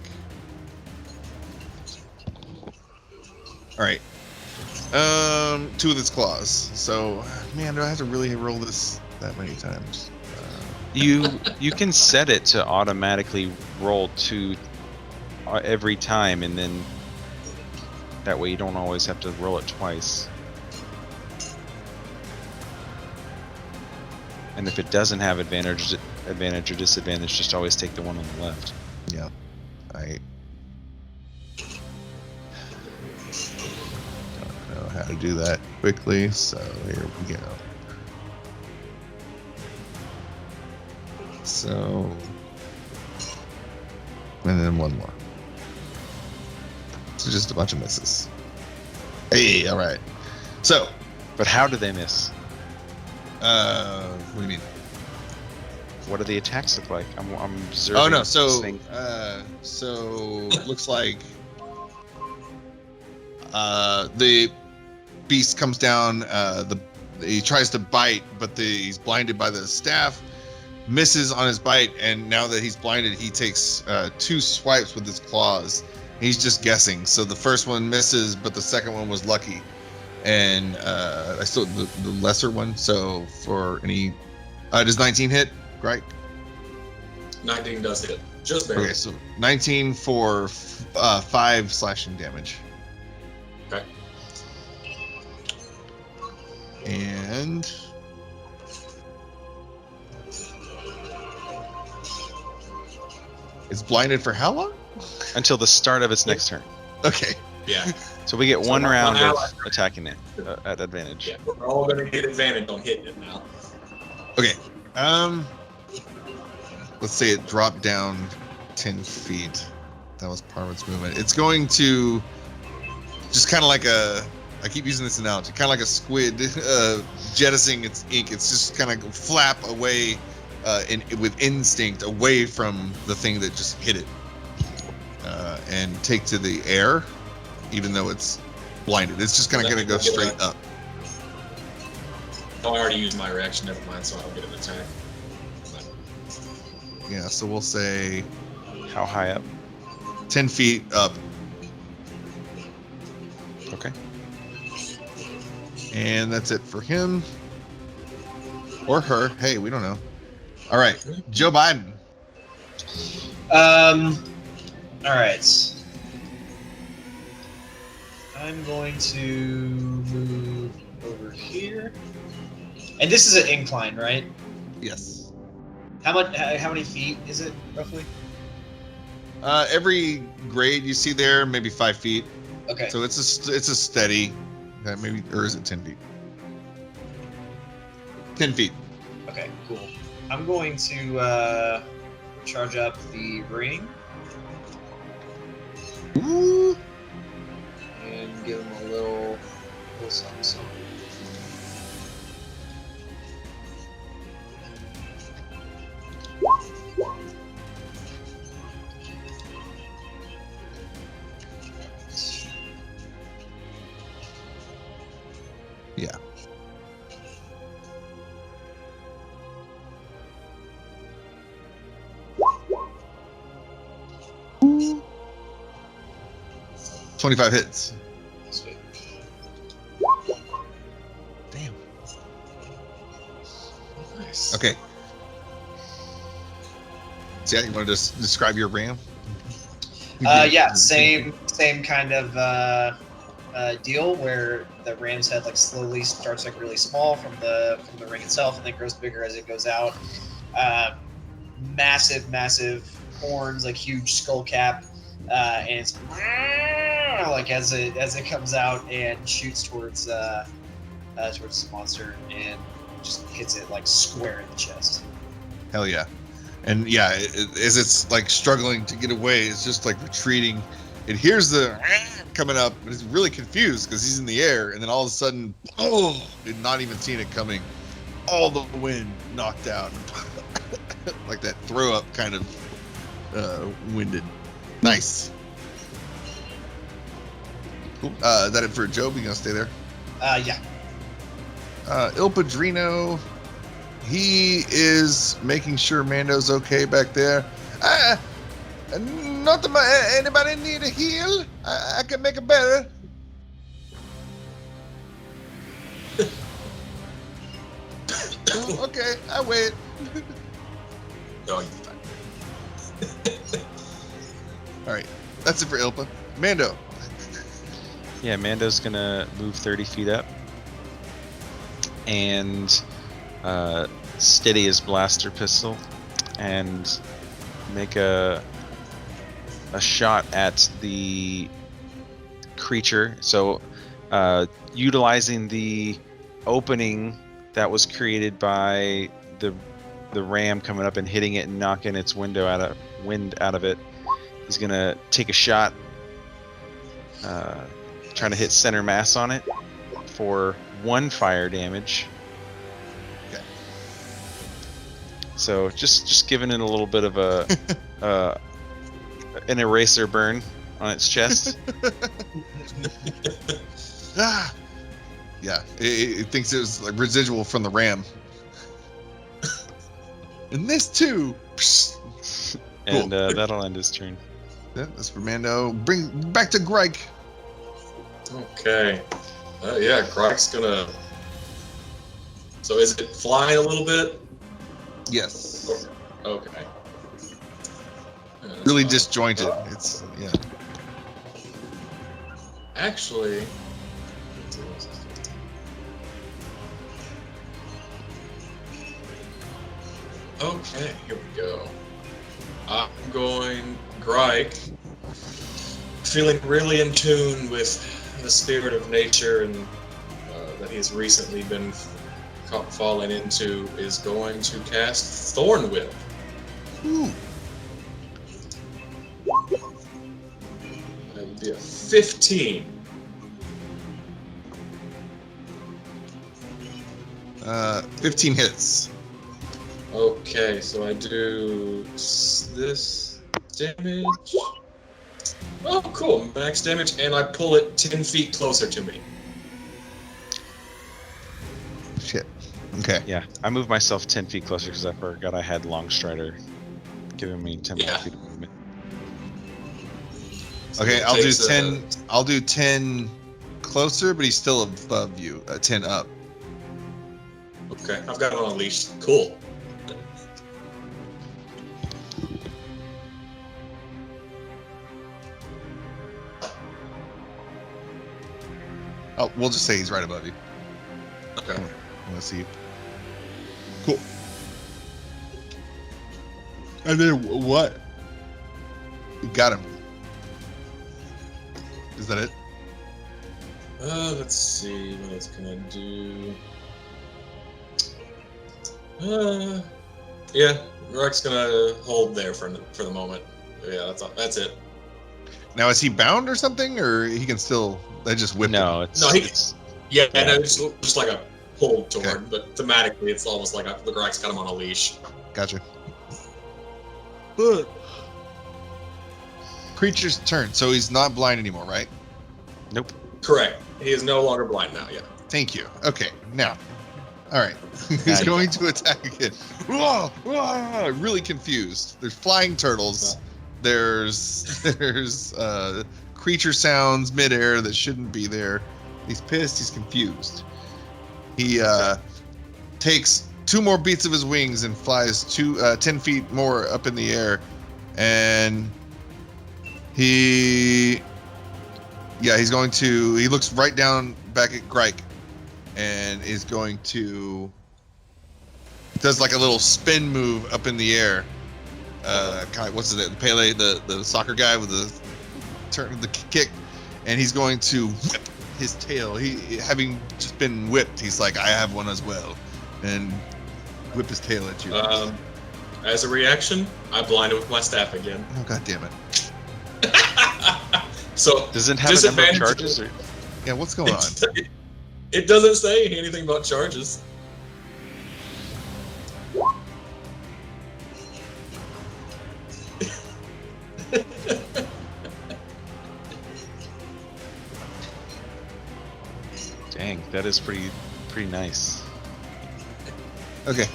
All right. 2 with its claws. So, man, do I have to really roll this that many times? You can set it to automatically roll 2 every time, and then that way you don't always have to roll it twice. And if it doesn't have advantage or disadvantage, just always take the one on the left. Yeah. I don't know how to do that quickly, so here we go. So, and then 1 more. So just a bunch of misses. Hey, all right. So, But how do they miss? what do you mean? What do the attacks look like? I'm observing. Oh no, this so thing. looks like the beast comes down. He tries to bite, but he's blinded by the staff. Misses on his bite, and now that he's blinded, he takes 2 swipes with his claws. He's just guessing. So the first one misses, but the second one was lucky, and I still the lesser one. So for any, does 19 hit? Right. 19 does hit. Just barely. Okay, so 19 for 5 slashing damage. Okay. And it's blinded for how long? Until the start of its next turn. Okay. Yeah. So we get So one one round of ally- attacking it at advantage. Yeah. We're all going to get advantage on hitting it now. Okay. Let's say it dropped down 10 feet. That was part of its movement. It's going to just kind of like I keep using this analogy, kind of like a squid jettisoning its ink. It's just kind of flap away with instinct away from the thing that just hit it, and take to the air, even though it's blinded. It's just kind of going to go straight up. Oh, I already used my reaction. Never mind. So I don't get an attack. Yeah, so we'll say How high up? 10 feet up. Okay. And that's it for him. Or her. Hey, we don't know. All right. Joe Biden. All right. I'm going to move over here. And this is an incline, right? Yes. How many feet is it roughly? Every grade you see there, maybe 5 feet. Okay. So it's a steady, maybe, or is it 10 feet? 10 feet. Okay, cool. I'm going to charge up the ring Ooh. and give him a little something. Yeah. Ooh. 25 hits. Sweet. Damn. Nice. Okay. So yeah, you want to just describe your ram? Yeah, same kind of deal where the ram's head like slowly starts like really small from the ring itself, and then grows bigger as it goes out. Massive horns, like huge skull cap, and it's like as it comes out and shoots towards the monster and just hits it like square in the chest. Hell yeah. And yeah, as it's like struggling to get away, it's just like retreating. It hears the coming up, but it's really confused because he's in the air, and then all of a sudden, and not even seeing it coming, all the wind knocked out, like that throw up kind of winded. Nice. Cool. Is that it for Jobe? You gonna stay there? Yeah. Il Padrino, he is making sure Mando's okay back there. Not anybody need a heal? I can make it better. Okay, I wait. No, you're fine. All right, that's it for Ilpa. Mando. Yeah, Mando's gonna move 30 feet up and steady his blaster pistol and make a shot at the creature. So, utilizing the opening that was created by the ram coming up and hitting it and knocking its wind out of it, he's gonna take a shot, trying to hit center mass on it for 1 fire damage. Okay. So just giving it a little bit of a an eraser burn on its chest. Ah. Yeah, it thinks it was like residual from the ram. And this too. And that'll end his turn. Yeah, that's for Mando. Bring back to Gryke. Okay. Yeah, Gryke's gonna. So is it flying a little bit? Yes. Okay. Really disjointed. It's yeah. Actually. Okay, here we go. I'm going Gryke, feeling really in tune with the spirit of nature and that he's recently been fallen into, is going to cast Thorn Whip. Ooh. That would be a 15. 15 hits. Okay, so I do this damage. Oh, cool. Max damage, and I pull it 10 feet closer to me. Shit. Okay. Yeah, I moved myself 10 feet closer because I forgot I had Long Strider giving me 10 more Yeah. feet of movement. So Okay, it I'll do takes, 10. I'll do 10 closer, but he's still above you. 10 up. Okay, I've got it on a leash. Cool. Oh, we'll just say he's right above you. Okay. Let's see. Cool. And then what? You got him. Is that it? Let's see what it's gonna do. Yeah, Gryke's gonna hold there for the moment. Yeah, that's it. Now, is he bound or something, or he can still? They just whip No, him. it's No, he- it's Yeah, Yeah. no, it's just like a hold toward, Okay. but thematically, it's almost like the Gryke's got him on a leash. Gotcha. Creature's turn. So he's not blind anymore, right? nope. Correct. He is no longer blind now. Yeah. Thank you. Okay, now. All right. Now He's you going to attack again. Whoa, whoa, really confused. There's flying turtles. There's creature sounds midair that shouldn't be there. He's pissed. He's confused. He takes 2 more beats of his wings and flies 10 feet more up in the air, and he's going to. He looks right down back at Gryke, and is going to does like a little spin move up in the air. What's his name? Pele, the soccer guy with the kick, and he's going to whip his tail. He, having just been whipped, he's like, I have one as well, and whip his tail at you. As a reaction, I blinded with my staff again. Oh, god damn it. So Does it have a number of disadvantage- charges? Or? Yeah, what's going on? It doesn't say anything about charges. Dang, that is pretty nice. Okay.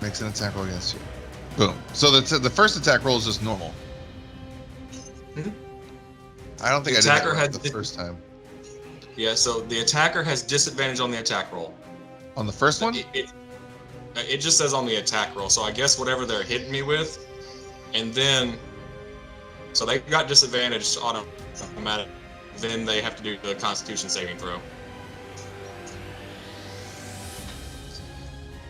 Makes an attack roll against you. Boom. So the first attack roll is just normal. Mhm. I don't think The I did attacker that right had- the first time. Yeah, so the attacker has disadvantage on the attack roll. On the first one? It just says on the attack roll, so I guess whatever they're hitting me with, and then, so they got disadvantage on automatic. Then they have to do the Constitution saving throw.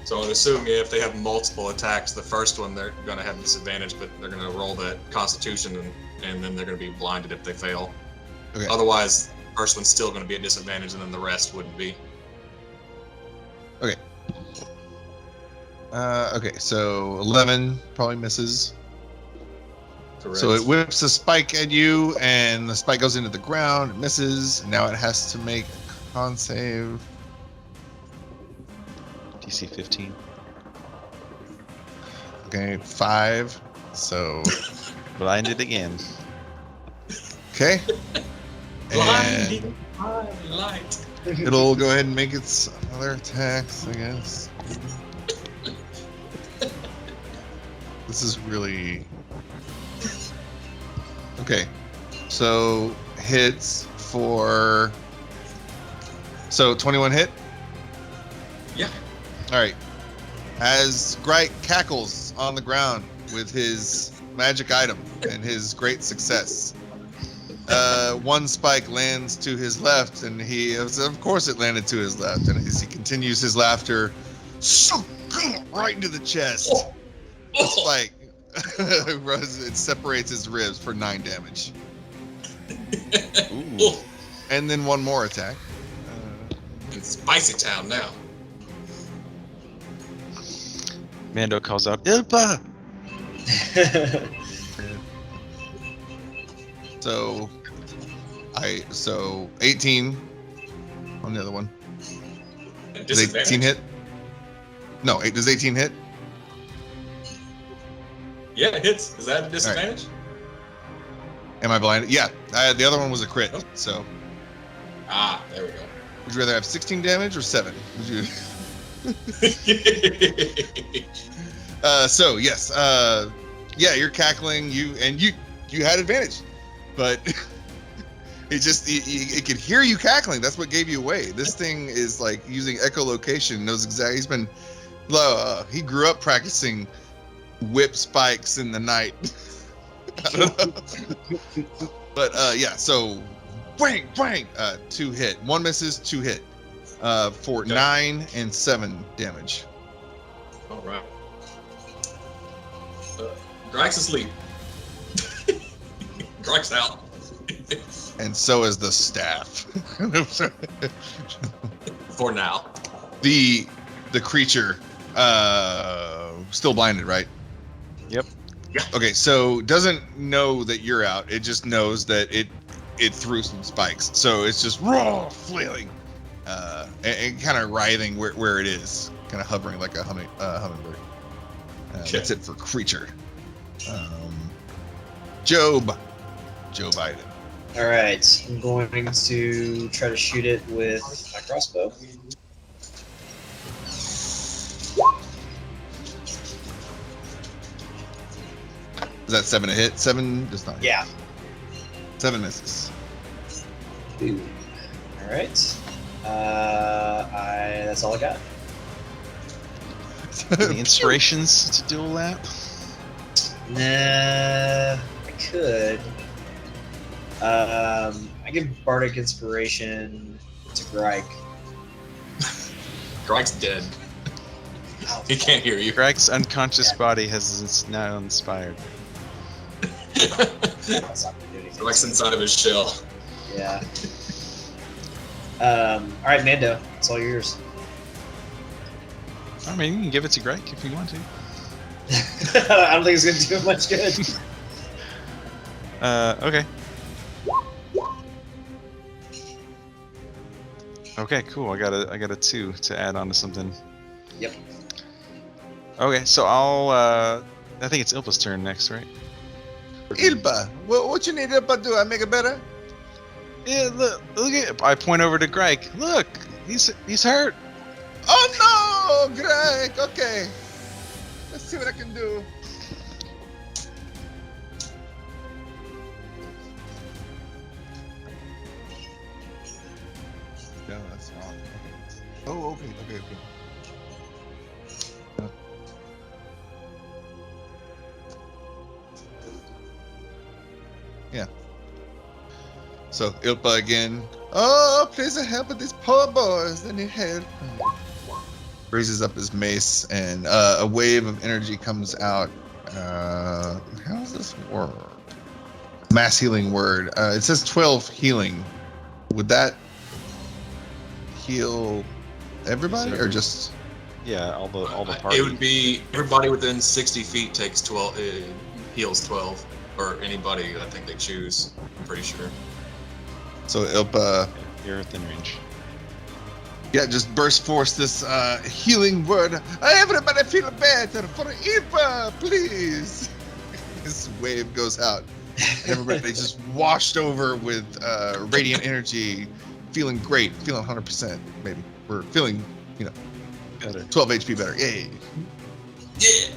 So I'd assume if they have multiple attacks, the first one they're gonna have disadvantage, but they're gonna roll that Constitution, and then they're gonna be blinded if they fail. Okay. Otherwise, the first one's still gonna be at disadvantage, and then the rest wouldn't be. Okay. Okay, so 11 probably misses. Correct. So it whips a spike at you, and the spike goes into the ground. It misses. Now it has to make a con save. DC 15. Okay, 5. So, Blinded again. okay. And Blinding light. it'll go ahead and make its other attacks, I guess. This is really... Okay. So, hits for... So, 21 hit? Yeah. Alright. As Gryke cackles on the ground with his magic item and his great success, one spike lands to his left, and of course it landed to his left, and as he continues his laughter, right into the chest. The spike it separates his ribs for 9 damage. Ooh. And then one more attack. It's Spicy Town now. Mando calls out, Ilpa! So 18 on the other one. Does 18 Disadvantage? hit? No, does 18 hit? Yeah, it hits. Is that a disadvantage? Am I blinded? Yeah, the other one was a crit. So Ah, there we go. would you rather have 16 damage or 7? Would you? So yes, yeah, you're cackling. You had advantage, but it could hear you cackling. That's what gave you away. This thing is like using echolocation. Knows exactly. He's been he grew up practicing whip spikes in the night. I don't know. But yeah, so bang, 2 hit. 1 misses, 2 hit. For 9 and 7 damage. All right. Gryke's asleep. Gryke's out. And so is the staff. For now. The creature still blinded, right? Yep. Yeah. Okay, so doesn't know that you're out. It just knows that it threw some spikes. So it's just raw flailing. And kind of writhing where it is, kind of hovering like a hummingbird. That's it for creature. Jobe Biden. All right, I'm going to try to shoot it with my crossbow. Is that 7 a hit? 7 does not hit. Yeah. 7 misses. Ooh. All right. That's all I got. Any inspirations to duel that? Nah, I could. I give bardic inspiration to Gryke. Gryke's dead. He can't hear you. Greg's unconscious body has now inspired. That's not gonna do anything. Gryke's inside of his shell. Yeah. All right, Mando, it's all yours. I mean, you can give it to Greg if you want to. I don't think it's gonna do him much good. Okay. Okay, cool. I got a 2 to add on to something. Yep. Okay, so I think it's Ilpa's turn next, right? Ilpa, what you need Ilpa do? I make it better? Yeah, look at. I point over to Greg. Look, he's hurt. Oh no, Greg. Okay. Let's see what I can do. No, that's wrong. Oh, okay. Yeah. So Ilpa again. Oh, please help with these poor boys. They need help. Raises up his mace, and a wave of energy comes out. How does this work? Mass healing word. It says 12 healing. Would that heal everybody, or just? Yeah, all the party. It would be everybody within 60 feet takes 12. Heals 12, or anybody I think they choose. I'm pretty sure. So Ilpa. You're within range. Yeah, just burst forth this healing word. Everybody feel better for Ilpa, please. This wave goes out. And everybody just washed over with radiant energy, feeling great, feeling 100%, maybe. We're feeling, Better. 12 HP better. Yay. Yeah.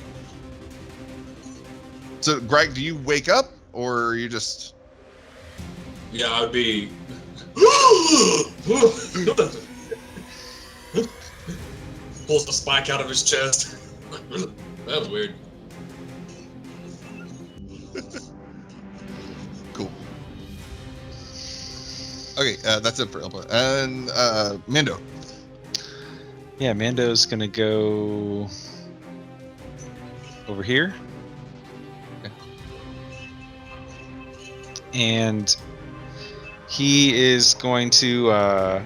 So, Gryke, do you wake up, or are you just... Yeah, I would be. Pulls the spike out of his chest. That was weird. Cool. Okay, that's it for Ilpa. And Mando. Yeah, Mando's gonna go over here. Okay. And he is going to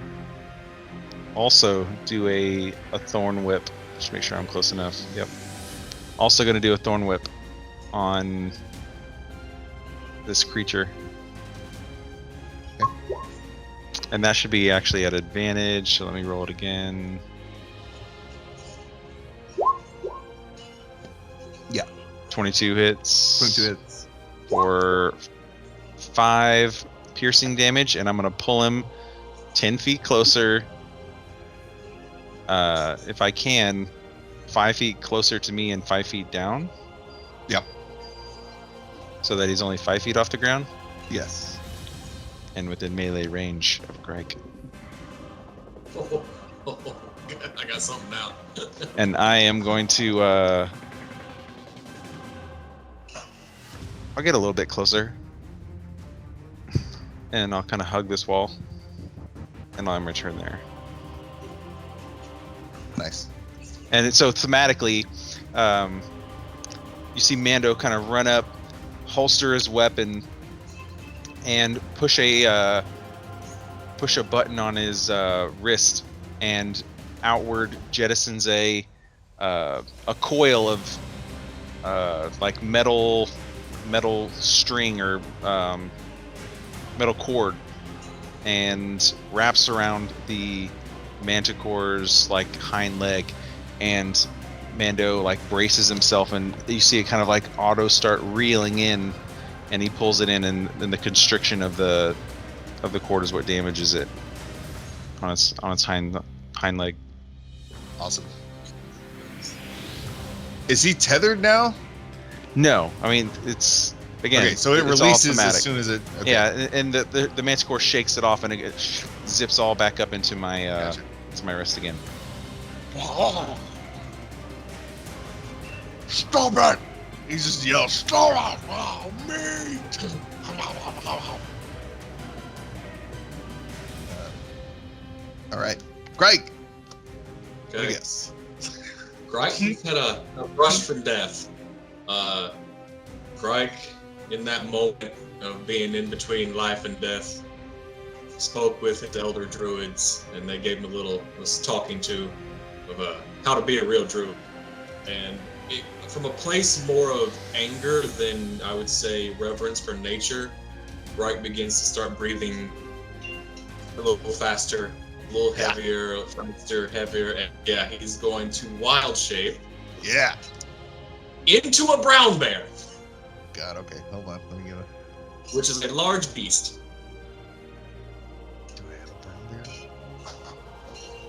also do a thorn whip. Just make sure I'm close enough. Yep. Also going to do a thorn whip on this creature. Okay. And that should be actually at advantage. So let me roll it again. Yeah. 22 hits. 22 hits. For 5 piercing damage, and I'm gonna pull him 10 feet closer. If I can, 5 feet closer to me and 5 feet down. Yep. So that he's only 5 feet off the ground Yes. and within melee range of Gryke. I got something now. And I am going to I'll get a little bit closer. And I'll kind of hug this wall. And I'll return there. Nice. And so thematically, you see Mando kind of run up, holster his weapon, and push a button on his wrist, and outward jettisons a coil of like metal string or metal cord, and wraps around the manticore's like hind leg, and Mando like braces himself, and you see it kind of like auto start reeling in, and he pulls it in, and then the constriction of the cord is what damages it on its hind leg. Awesome. Is he tethered now? No, I mean it's again. Okay, so it it's all releases thematic. as soon as it. Okay. Yeah, and the manticore shakes it off, and it zips all back up into my Gotcha. to my wrist again. Oh. Stop it! He just yells, "Stop it! Oh, meat!" All right, Gryke. Okay. Yes. Gryke had a rush from death. Gryke, in that moment of being in between life and death, spoke with his elder druids, and they gave him was talking to of how to be a real druid. And from a place more of anger than I would say reverence for nature, Gryke begins to start breathing a little faster, a little heavier, faster, heavier, and yeah, he's going to wild shape Yeah. into a brown bear, God. Okay. Hold on. Let me get it. which is a large beast. Do I have a brown there?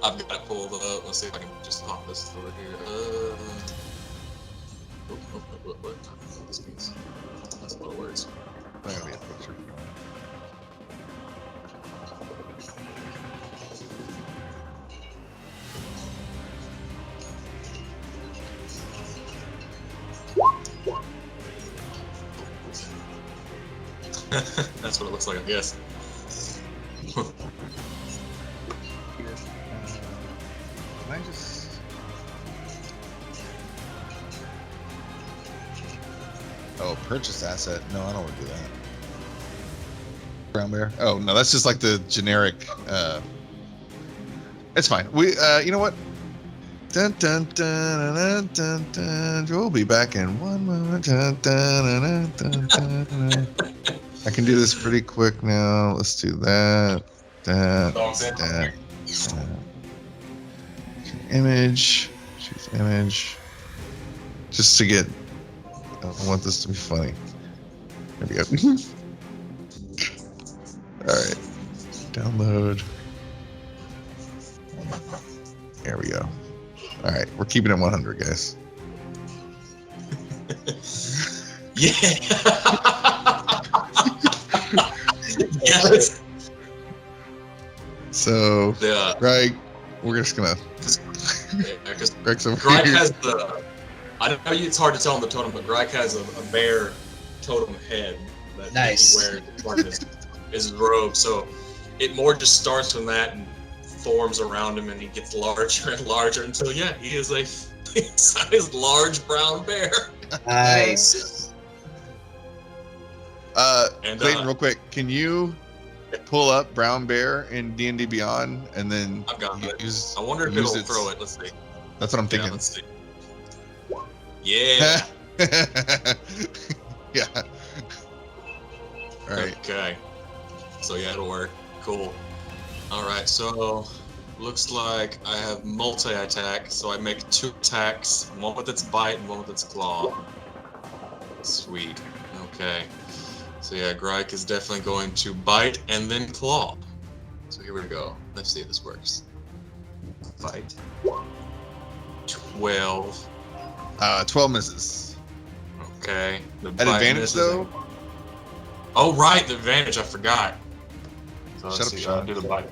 I've got it pulled up. Let's see if I can just pop this over here. What? This means that's a lot of words. I gotta be a picture. That's what it looks like, I guess. Can I just? Oh, purchase asset. No, I don't want to do that. Brown bear. Oh no, that's just like the generic. It's fine. We, you know what? Dun dun dun dun dun dun. We'll be back in 1 moment. Dun, dun, dun, dun, dun, dun. I can do this pretty quick now. Let's do that. That. That. Image. Choose image. Just to get. I want this to be funny. There we go. All right. Download. There we go. All right, we're keeping it 100, guys. Yeah. Yes. So, Yeah. right, we're just gonna. Because Greg's over Gryke here. has the. I know it's hard to tell on the totem, but Gryke has a bear totem head that Nice. he wears as part of his robe. So it more just starts from that and forms around him, and he gets larger and larger until he is a sized large brown bear. Nice. And Clayton, real quick, can you pull up Brown Bear in D&D Beyond and then I've got it. use? I wonder if use it'll its- throw it. Let's see. That's what I'm Yeah, thinking. let's see. Yeah. Yeah. All right. Okay. So yeah, it'll work. Cool. All right. So looks like I have multi-attack. So I make 2 attacks, one with its bite and one with its claw. Sweet. Okay. So yeah, Gryke is definitely going to bite and then claw. So here we go. Let's see if this works. Bite. 12. 12 misses. Okay. The At bite advantage misses. though. Oh right, the advantage. I forgot. So Shut let's up, see. Sean. I'll do the bite.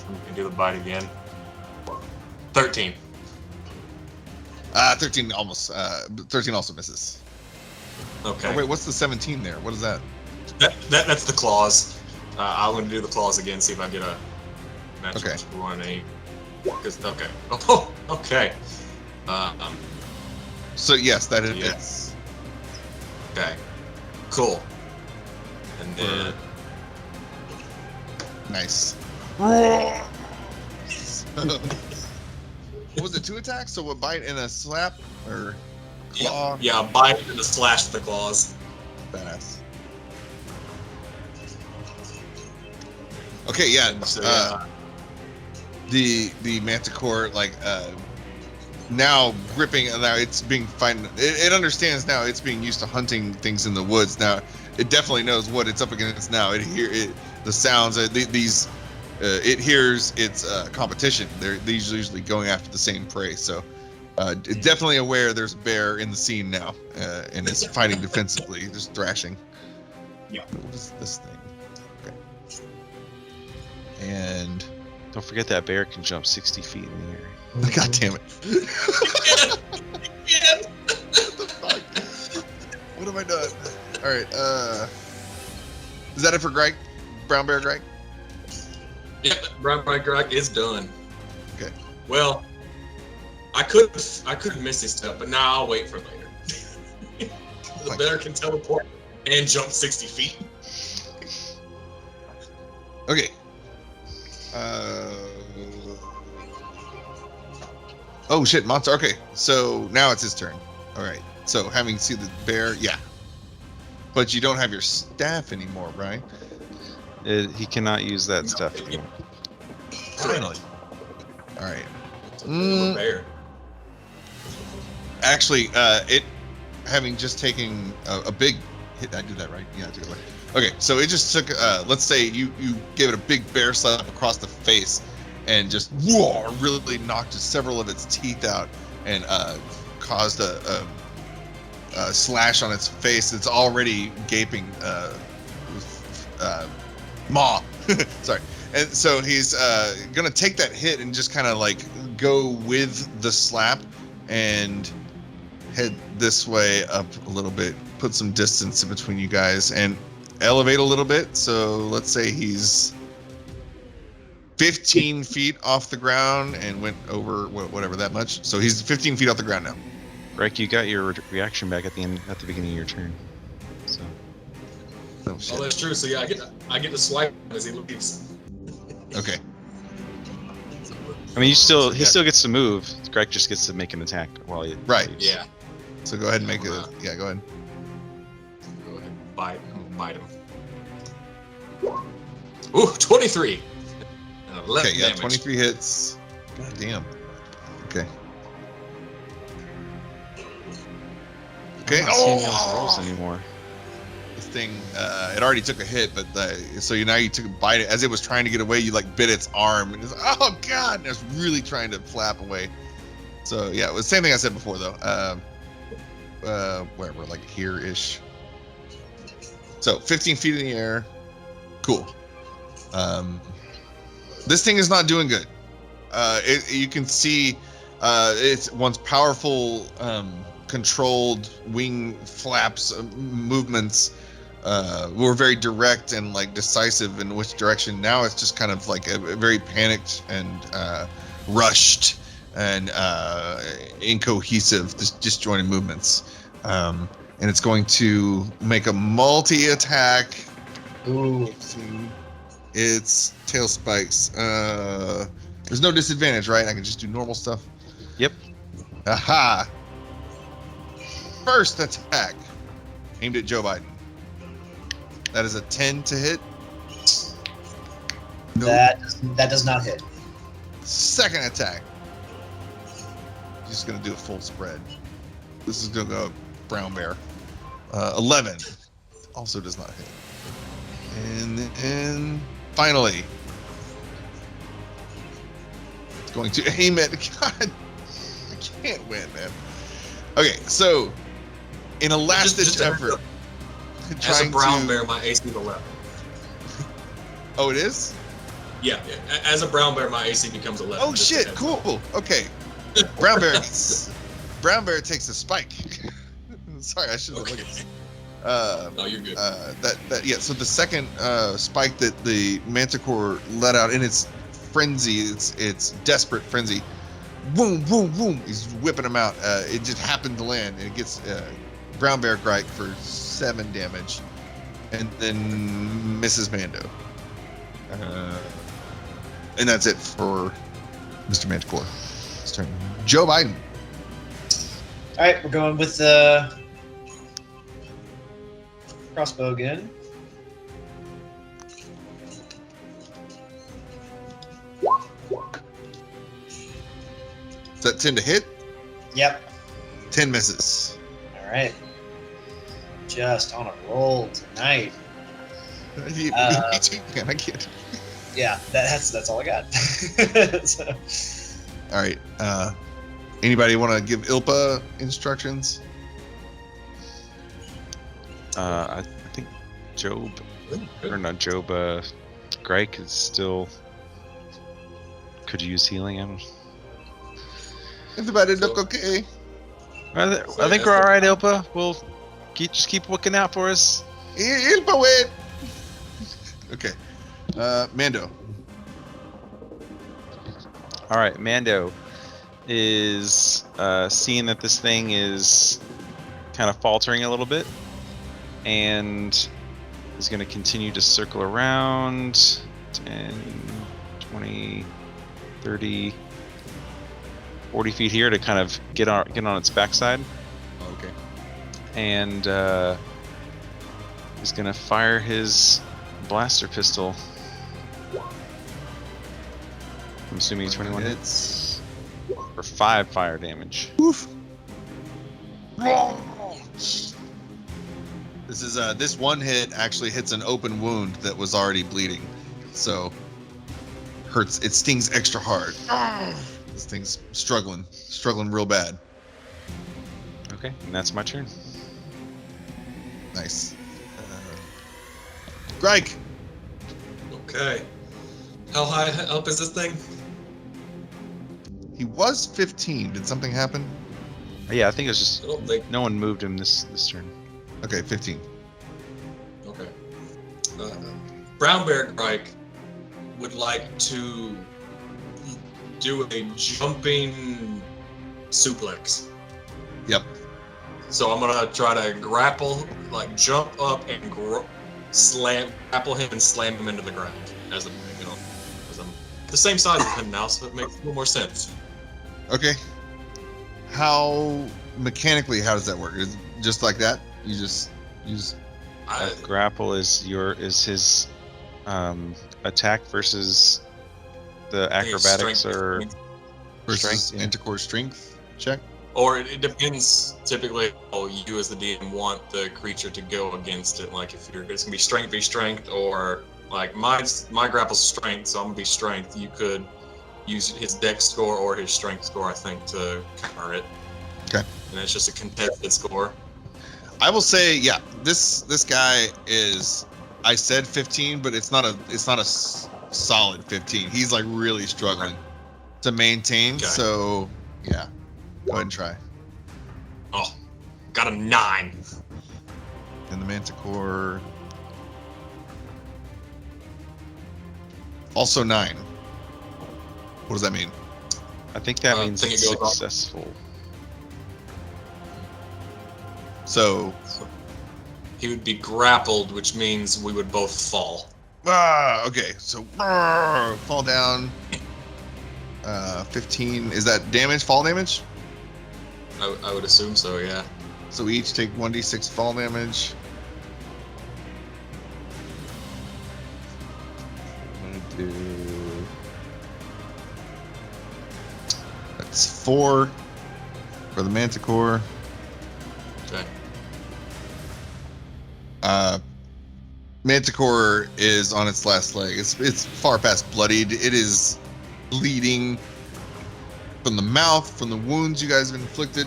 We can do the bite again. 13. 13 almost. 13 also misses. Okay. Oh, wait, what's the 17 there? What is that? That's the claws. I'm gonna do the claws again. See if I get a natural Okay. 20. Okay. Oh, okay. So yes, that is. Yeah. It's, Okay. Cool. And then nice. What was it? 2 attacks? So what? Bite and a slap or claw? yeah, bite and a slash with the claws. Badass. Okay, yeah. And so, yeah. The manticore now gripping, now it's being it understands now it's being used to hunting things in the woods. Now it definitely knows what it's up against now. The sounds, it hears its competition. These usually going after the same prey. So it's definitely aware there's a bear in the scene now, and it's fighting defensively, just thrashing. Yeah. What is this thing? Okay. And Don't forget that bear can jump 60 feet in the air. God damn it! Yeah. What the fuck? What have I done? All right. Is that it for Gryke? Brown Bear Gryke? Yeah, Brown Bear Gryke is done. Okay. Well, I could miss this stuff, but now I'll wait for later. The bear can teleport and jump 60 feet. Okay. Oh shit, monster. Okay, so now it's his turn. All right. So having seen the bear, yeah. But you don't have your staff anymore, right? He cannot use that stuff anymore. Finally. All right. The bear. Actually, it having just taken a big hit. I did that right? Yeah, I took it right. Okay, so it just took. Let's say you gave it a big bear slap across the face, and just whoa, really knocked several of its teeth out, and caused slash on its face. It's already gaping. Maw. Sorry. And so he's gonna take that hit and just kind of like go with the slap and head this way up a little bit, put some distance in between you guys, and elevate a little bit. So let's say he's 15 feet off the ground and went over whatever that much. So he's 15 feet off the ground now. Gryke, you got your reaction back at the beginning of your turn. So. Oh, shit. Oh, that's true. So yeah, I get to swipe as he leaves. Okay. I mean, he still gets to move. Gryke just gets to make an attack while he Right. leaves. Yeah. So go ahead and make it. Yeah, go ahead. Go ahead. Bite him. Ooh, 23. 11 Okay, yeah, damage. 23 hits. God damn. Okay. Okay. I'm not seeing those rolls anymore. This thing, it already took a hit, but so now you took a bite. As it was trying to get away, you like bit its arm, and it's oh god, and it's really trying to flap away. So yeah, it was the same thing I said before though. Where we're like here-ish. So 15 feet in the air. Cool. This thing is not doing good. You can see it's once powerful, controlled wing flaps movements were very direct and like decisive in which direction. Now it's just kind of like a very panicked and rushed and incohesive, disjointed movements. And it's going to make a multi-attack. Ooh. Its tail spikes. There's no disadvantage, right? I can just do normal stuff. Yep. Aha! First attack, aimed at Joe Biden. That is a 10 to hit. No. That does not hit. Second attack. Just gonna do a full spread. This is gonna go brown bear. 11. Also does not hit. And finally, it's going to aim at God. I can't win, man. Okay, so in a last-ditch effort, As a brown bear, my AC is 11. Oh, it is? Yeah. As a brown bear, my AC becomes 11. Oh shit! Cool. Okay. Brown bear takes a spike. Sorry, I should have looked at. No, you're good. Yeah. So the second spike that the Manticore let out in its frenzy, its desperate frenzy, boom, boom, boom. He's whipping them out. It just happened to land, and it gets brown bear Gryke for 7 damage, and then misses Mando. And that's it for Mr. Manticore. His turn. Joe Biden. All right, we're going with the crossbow again. Is that 10 to hit? Yep. 10 misses. All right. Just on a roll tonight. Me too, man. I can't. Yeah, that's all I got. So, All right. Anybody want to give Ilpa instructions? I think Jobe, or not Jobe, Gryke is still could use healing. I don't. Everybody look okay. I think we're all right, Ilpa. We'll just keep looking out for us. Ilpa, wait. Okay. Mando. All right, Mando is seeing that this thing is kind of faltering a little bit, and is going to continue to circle around 10, 20, 30, 40 feet here to kind of get on its backside. Okay. And he's going to fire his blaster pistol. I'm assuming 21 hits for 5 fire damage. Oof. This is this one hit actually hits an open wound that was already bleeding, so hurts. It stings extra hard. This thing's struggling real bad. Okay, and that's my turn. Nice. Gryke. Okay. How high up is this thing? He was 15. Did something happen? Yeah, I think it was just I don't think. no one moved him this turn. Okay, 15. Okay. Brown Bear Gryke would like to do a jumping suplex. Yep. So I'm gonna try to grapple, like jump up and grapple him and slam him into the ground as I'm the same size as him now, so it makes a little more sense. Okay. How mechanically? How does that work? Is it just like that? You just use. Grapple is his attack versus the acrobatics or Versus strength, yeah. Anticore strength check. Or it depends. Typically, how you as the DM want the creature to go against it. Like if it's gonna be strength, or like my grapple's strength, so I'm gonna be strength. You could use his dex score or his strength score, I think, to counter it. Okay. And it's just a contested score. I will say, yeah, this guy is. I said 15, but it's not a solid 15. He's like really struggling to maintain. Okay. So yeah, go ahead and try. Oh, got a 9. And the Manticore also 9. What does that mean? I think that I means think it's it goes off. successful. So He would be grappled, which means we would both fall. okay. So fall down. 15. Is that damage? Fall damage? I would assume so, yeah. So we each take 1d6 fall damage. I'm gonna do. That's 4 for the Manticore. Okay. Manticore is on its last leg. It's far past bloodied. It is bleeding from the mouth, from the wounds you guys have inflicted.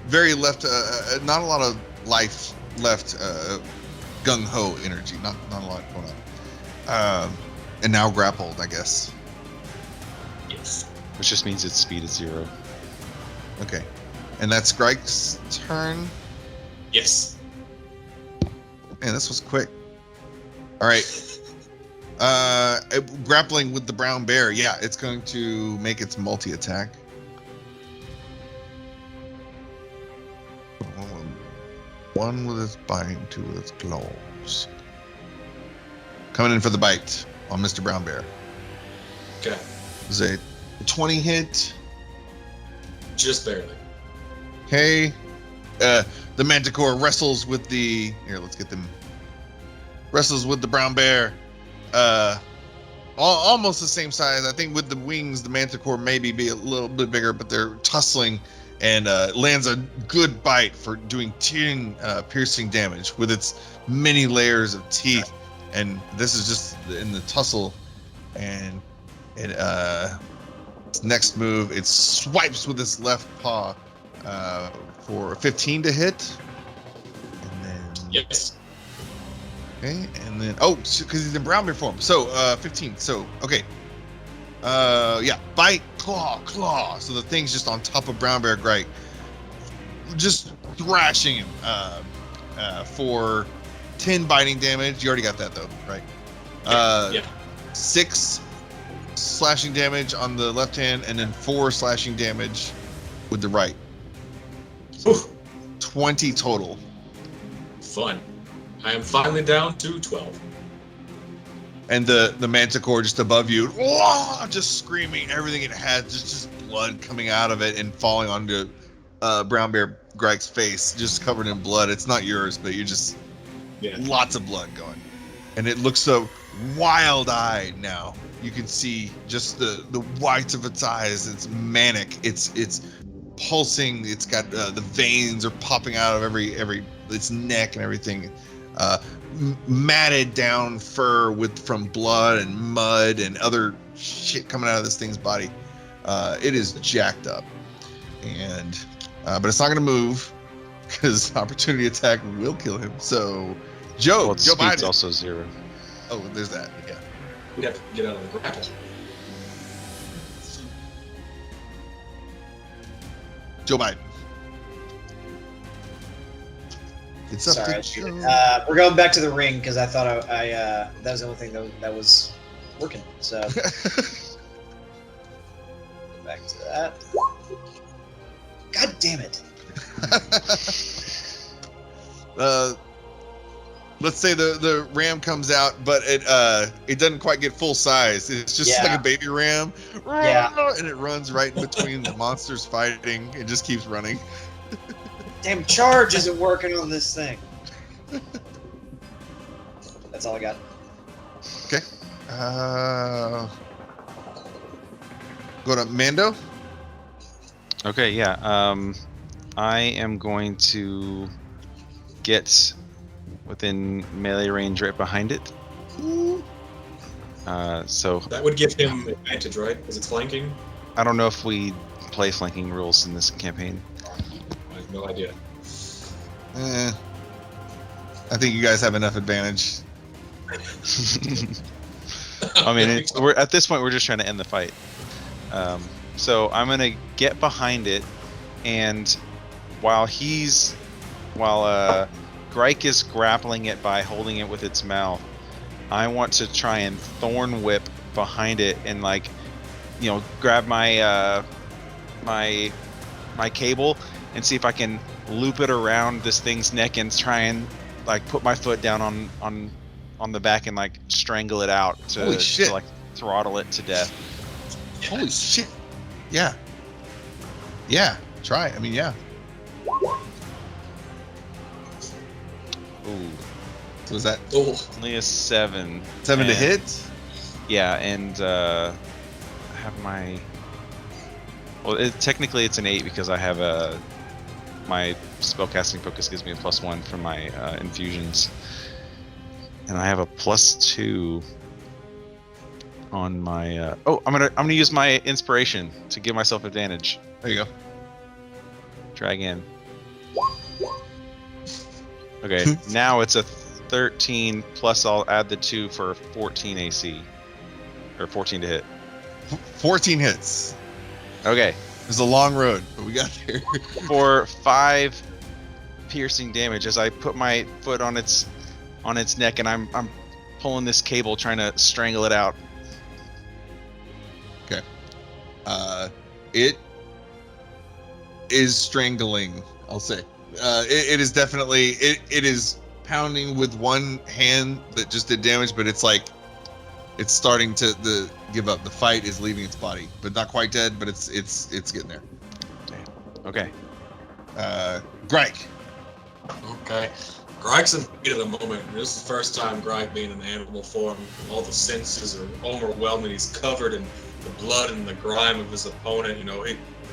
Very left, not a lot of life left. Gung ho energy, not a lot going on. And now grappled, I guess. Yes. Which just means its speed is 0. Okay, and that's Gryke's turn. Yes. Man, this was quick. All right. Grappling with the brown bear. Yeah, it's going to make its multi-attack. One with its bite, 2 with its claws. Coming in for the bite on Mr. Brown Bear. Okay. Is a 20 hit. Just barely. Okay. The Manticore wrestles with the. Here, let's get them. Wrestles with the brown bear. Almost the same size. I think with the wings, the Manticore maybe be a little bit bigger, but they're tussling and lands a good bite for doing piercing damage with its many layers of teeth. And this is just in the tussle. And its next move, it swipes with its left paw for 15 to hit. And then Yes. okay, and then because he's in brown bear form. So 15. So okay. Yeah, bite, claw. So the thing's just on top of brown bear Gryke, just thrashing him for 10 biting damage. You already got that though, right? Yeah. 6 slashing damage on the left hand, and then 4 slashing damage with the right. Oof. 20 total. Fun. I am finally down to 12. And the Manticore just above you, just screaming everything it had, just blood coming out of it and falling onto brown bear Gryke's face, just covered in blood. It's not yours, but you're just lots of blood going, and it looks so wild-eyed now. You can see just the whites of its eyes. It's manic. It's pulsing. It's got the veins are popping out of every its neck and everything. Matted down fur from blood and mud and other shit coming out of this thing's body. It is jacked up, and but it's not going to move. because opportunity attack will kill him. So, Joe, Well, Joe speed's Biden. also 0. Oh, there's that. Yeah. We'd have to get out of the grapple. Joe Biden. It's up Sorry, to Joe. we're going back to the ring because I thought that was the only thing that was working. So go back to that. God damn it! Let's say the ram comes out, but it doesn't quite get full size. It's just Yeah. like a baby ram. Yeah. And it runs right in between the monsters fighting. It just keeps running. Damn charge isn't working on this thing. That's all I got. Okay. Go to Mando. Okay, yeah. I am going to get within melee range right behind it. So That would give him advantage, right? Because it's flanking. I don't know if we play flanking rules in this campaign. I have no idea. I think you guys have enough advantage. I mean, we're at this point we're just trying to end the fight. So I'm gonna get behind it, and while Gryke is grappling it by holding it with its mouth, I want to try and thorn whip behind it and grab my my cable and see if I can loop it around this thing's neck and try and put my foot down on the back and strangle it out Holy shit. to throttle it to death. Holy shit. Yeah. Yeah. Try. I mean, yeah. Ooh, So was that Oh, only a 7. 7 to And- hit? Yeah, and I have my. Well, technically it's an 8 because I have my spellcasting focus gives me a +1 for my infusions, and I have a +2 on my. Oh, I'm gonna use my inspiration to give myself advantage. There you go. Drag in. Okay, now it's a 13 plus I'll add the 2 for 14 AC. Or 14 to hit. 14 hits. Okay, It's a long road, but we got there. for 5 piercing damage as I put my foot on its neck and I'm pulling this cable trying to strangle it out. Okay. It is strangling, I'll say. It is definitely it is pounding with one hand that just did damage, but it's starting to give up. The fight is leaving its body, but not quite dead, but it's getting there. Okay. Gryke. okay. Gryke's in the heat of the moment. This is the first time Gryke being in animal form. All the senses are overwhelming. He's covered in the blood and the grime of his opponent.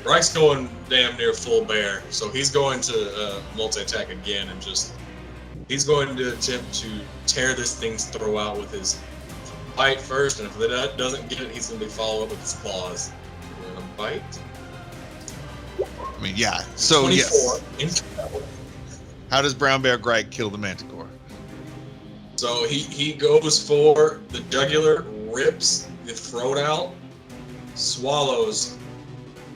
Gryke's going damn near full bear, so he's going to multi-attack again and he's going to attempt to tear this thing's throat out with his bite first, and if that doesn't get it, he's going to be followed up with his claws. We're going to bite. I mean, yeah. So 24 yes. in travel. How does Brown Bear Gryke kill the Manticore? So he goes for the jugular, rips the throat out, swallows,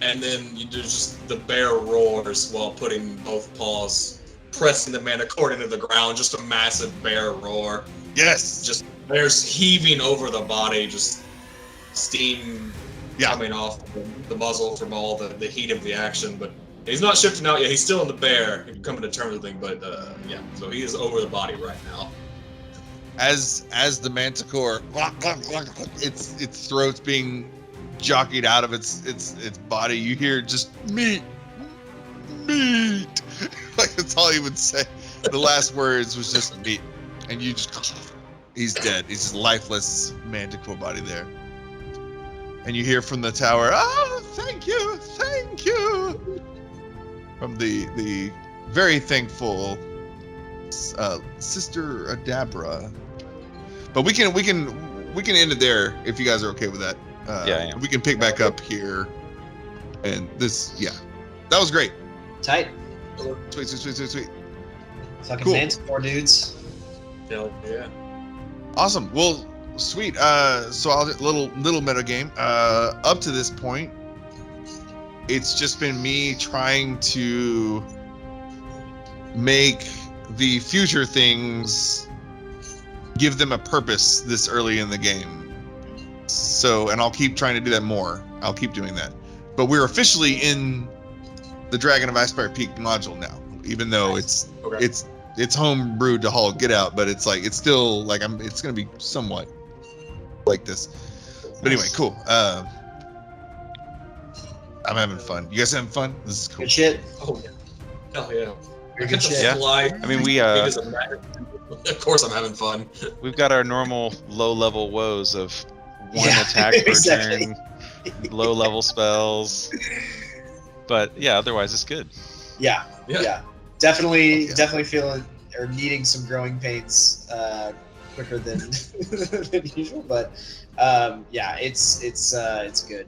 and then you do just the bear roars while putting both paws, pressing the manticore into the ground. Just a massive bear roar. Yes. Just bears heaving over the body, just steam coming off the muzzle from all the heat of the action. But he's not shifting out yet. He's still in the bear, coming to terms with things. But yeah, so he is over the body right now. As the Manticore, its throat's being jockeyed out of its body, you hear just meat. That's all he would say. The last words was just meat, and you just he's dead. He's just lifeless Manticore body there. And you hear from the tower, "Oh, thank you, from the very thankful Sister Adabra. But we can end it there if you guys are okay with that. Yeah. We can pick back up here, and this, yeah, that was great. Tight. Sweet. Fucking Cool. Manticore dudes. Hell yeah. Awesome. Well, sweet. So I'll little meta game. Up to this point, it's just been me trying to make the future things give them a purpose this early in the game. So, and I'll keep trying to do that more. I'll keep doing that. But we're officially in the Dragon of Icespire Peak module now, even though it's homebrewed to haul get out, but it's like it's still like it's gonna be somewhat like this. But anyway, cool. I'm having fun. You guys having fun? This is cool. Good shit. Oh yeah. Hell yeah. Very I good get to shit. Yeah. fly. I mean, we Of course, I'm having fun. we've got our normal low-level woes of one Yeah, attack per exactly. turn, low-level spells. But yeah, otherwise it's good. Yeah. Yeah. Definitely, Okay. definitely feeling or needing some growing pains quicker than than usual, but yeah, it's good.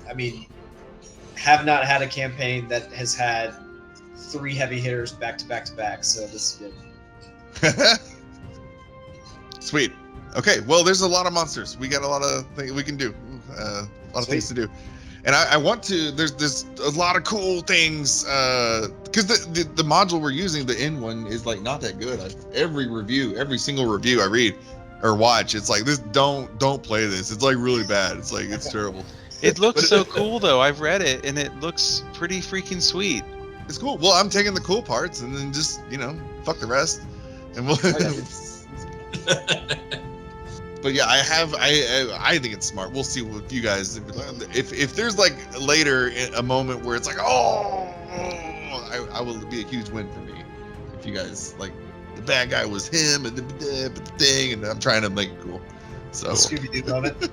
I mean, have not had a campaign that has had 3 heavy hitters back to back to back, so this is good. Sweet. Okay. Well, there's a lot of monsters. We got a lot of things we can do. A lot of things to do. And I want to. There's a lot of cool things because the module we're using, the N one, is like not that good. Every single review I read or watch, it's like this. Don't play this. It's like really bad. It's like it's terrible. It looks so cool though. I've read it and it looks pretty freaking sweet. It's cool. Well, I'm taking the cool parts and then just fuck the rest. And we'll. But yeah, I think it's smart. We'll see with you guys if there's like later a moment where it's like I will be a huge win for me if you guys like the bad guy was him and the thing and I'm trying to make it cool. So Scooby-Doo moment. but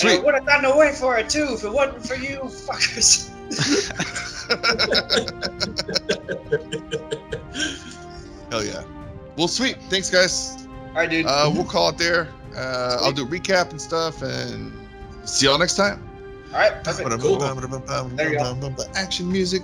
And I sweet. would have gotten away for it too if it wasn't for you fuckers. Hell yeah. Well, sweet. Thanks, guys. All right, dude. We'll call it there. I'll do a recap and stuff, and see y'all next time. All right, perfect. Action music.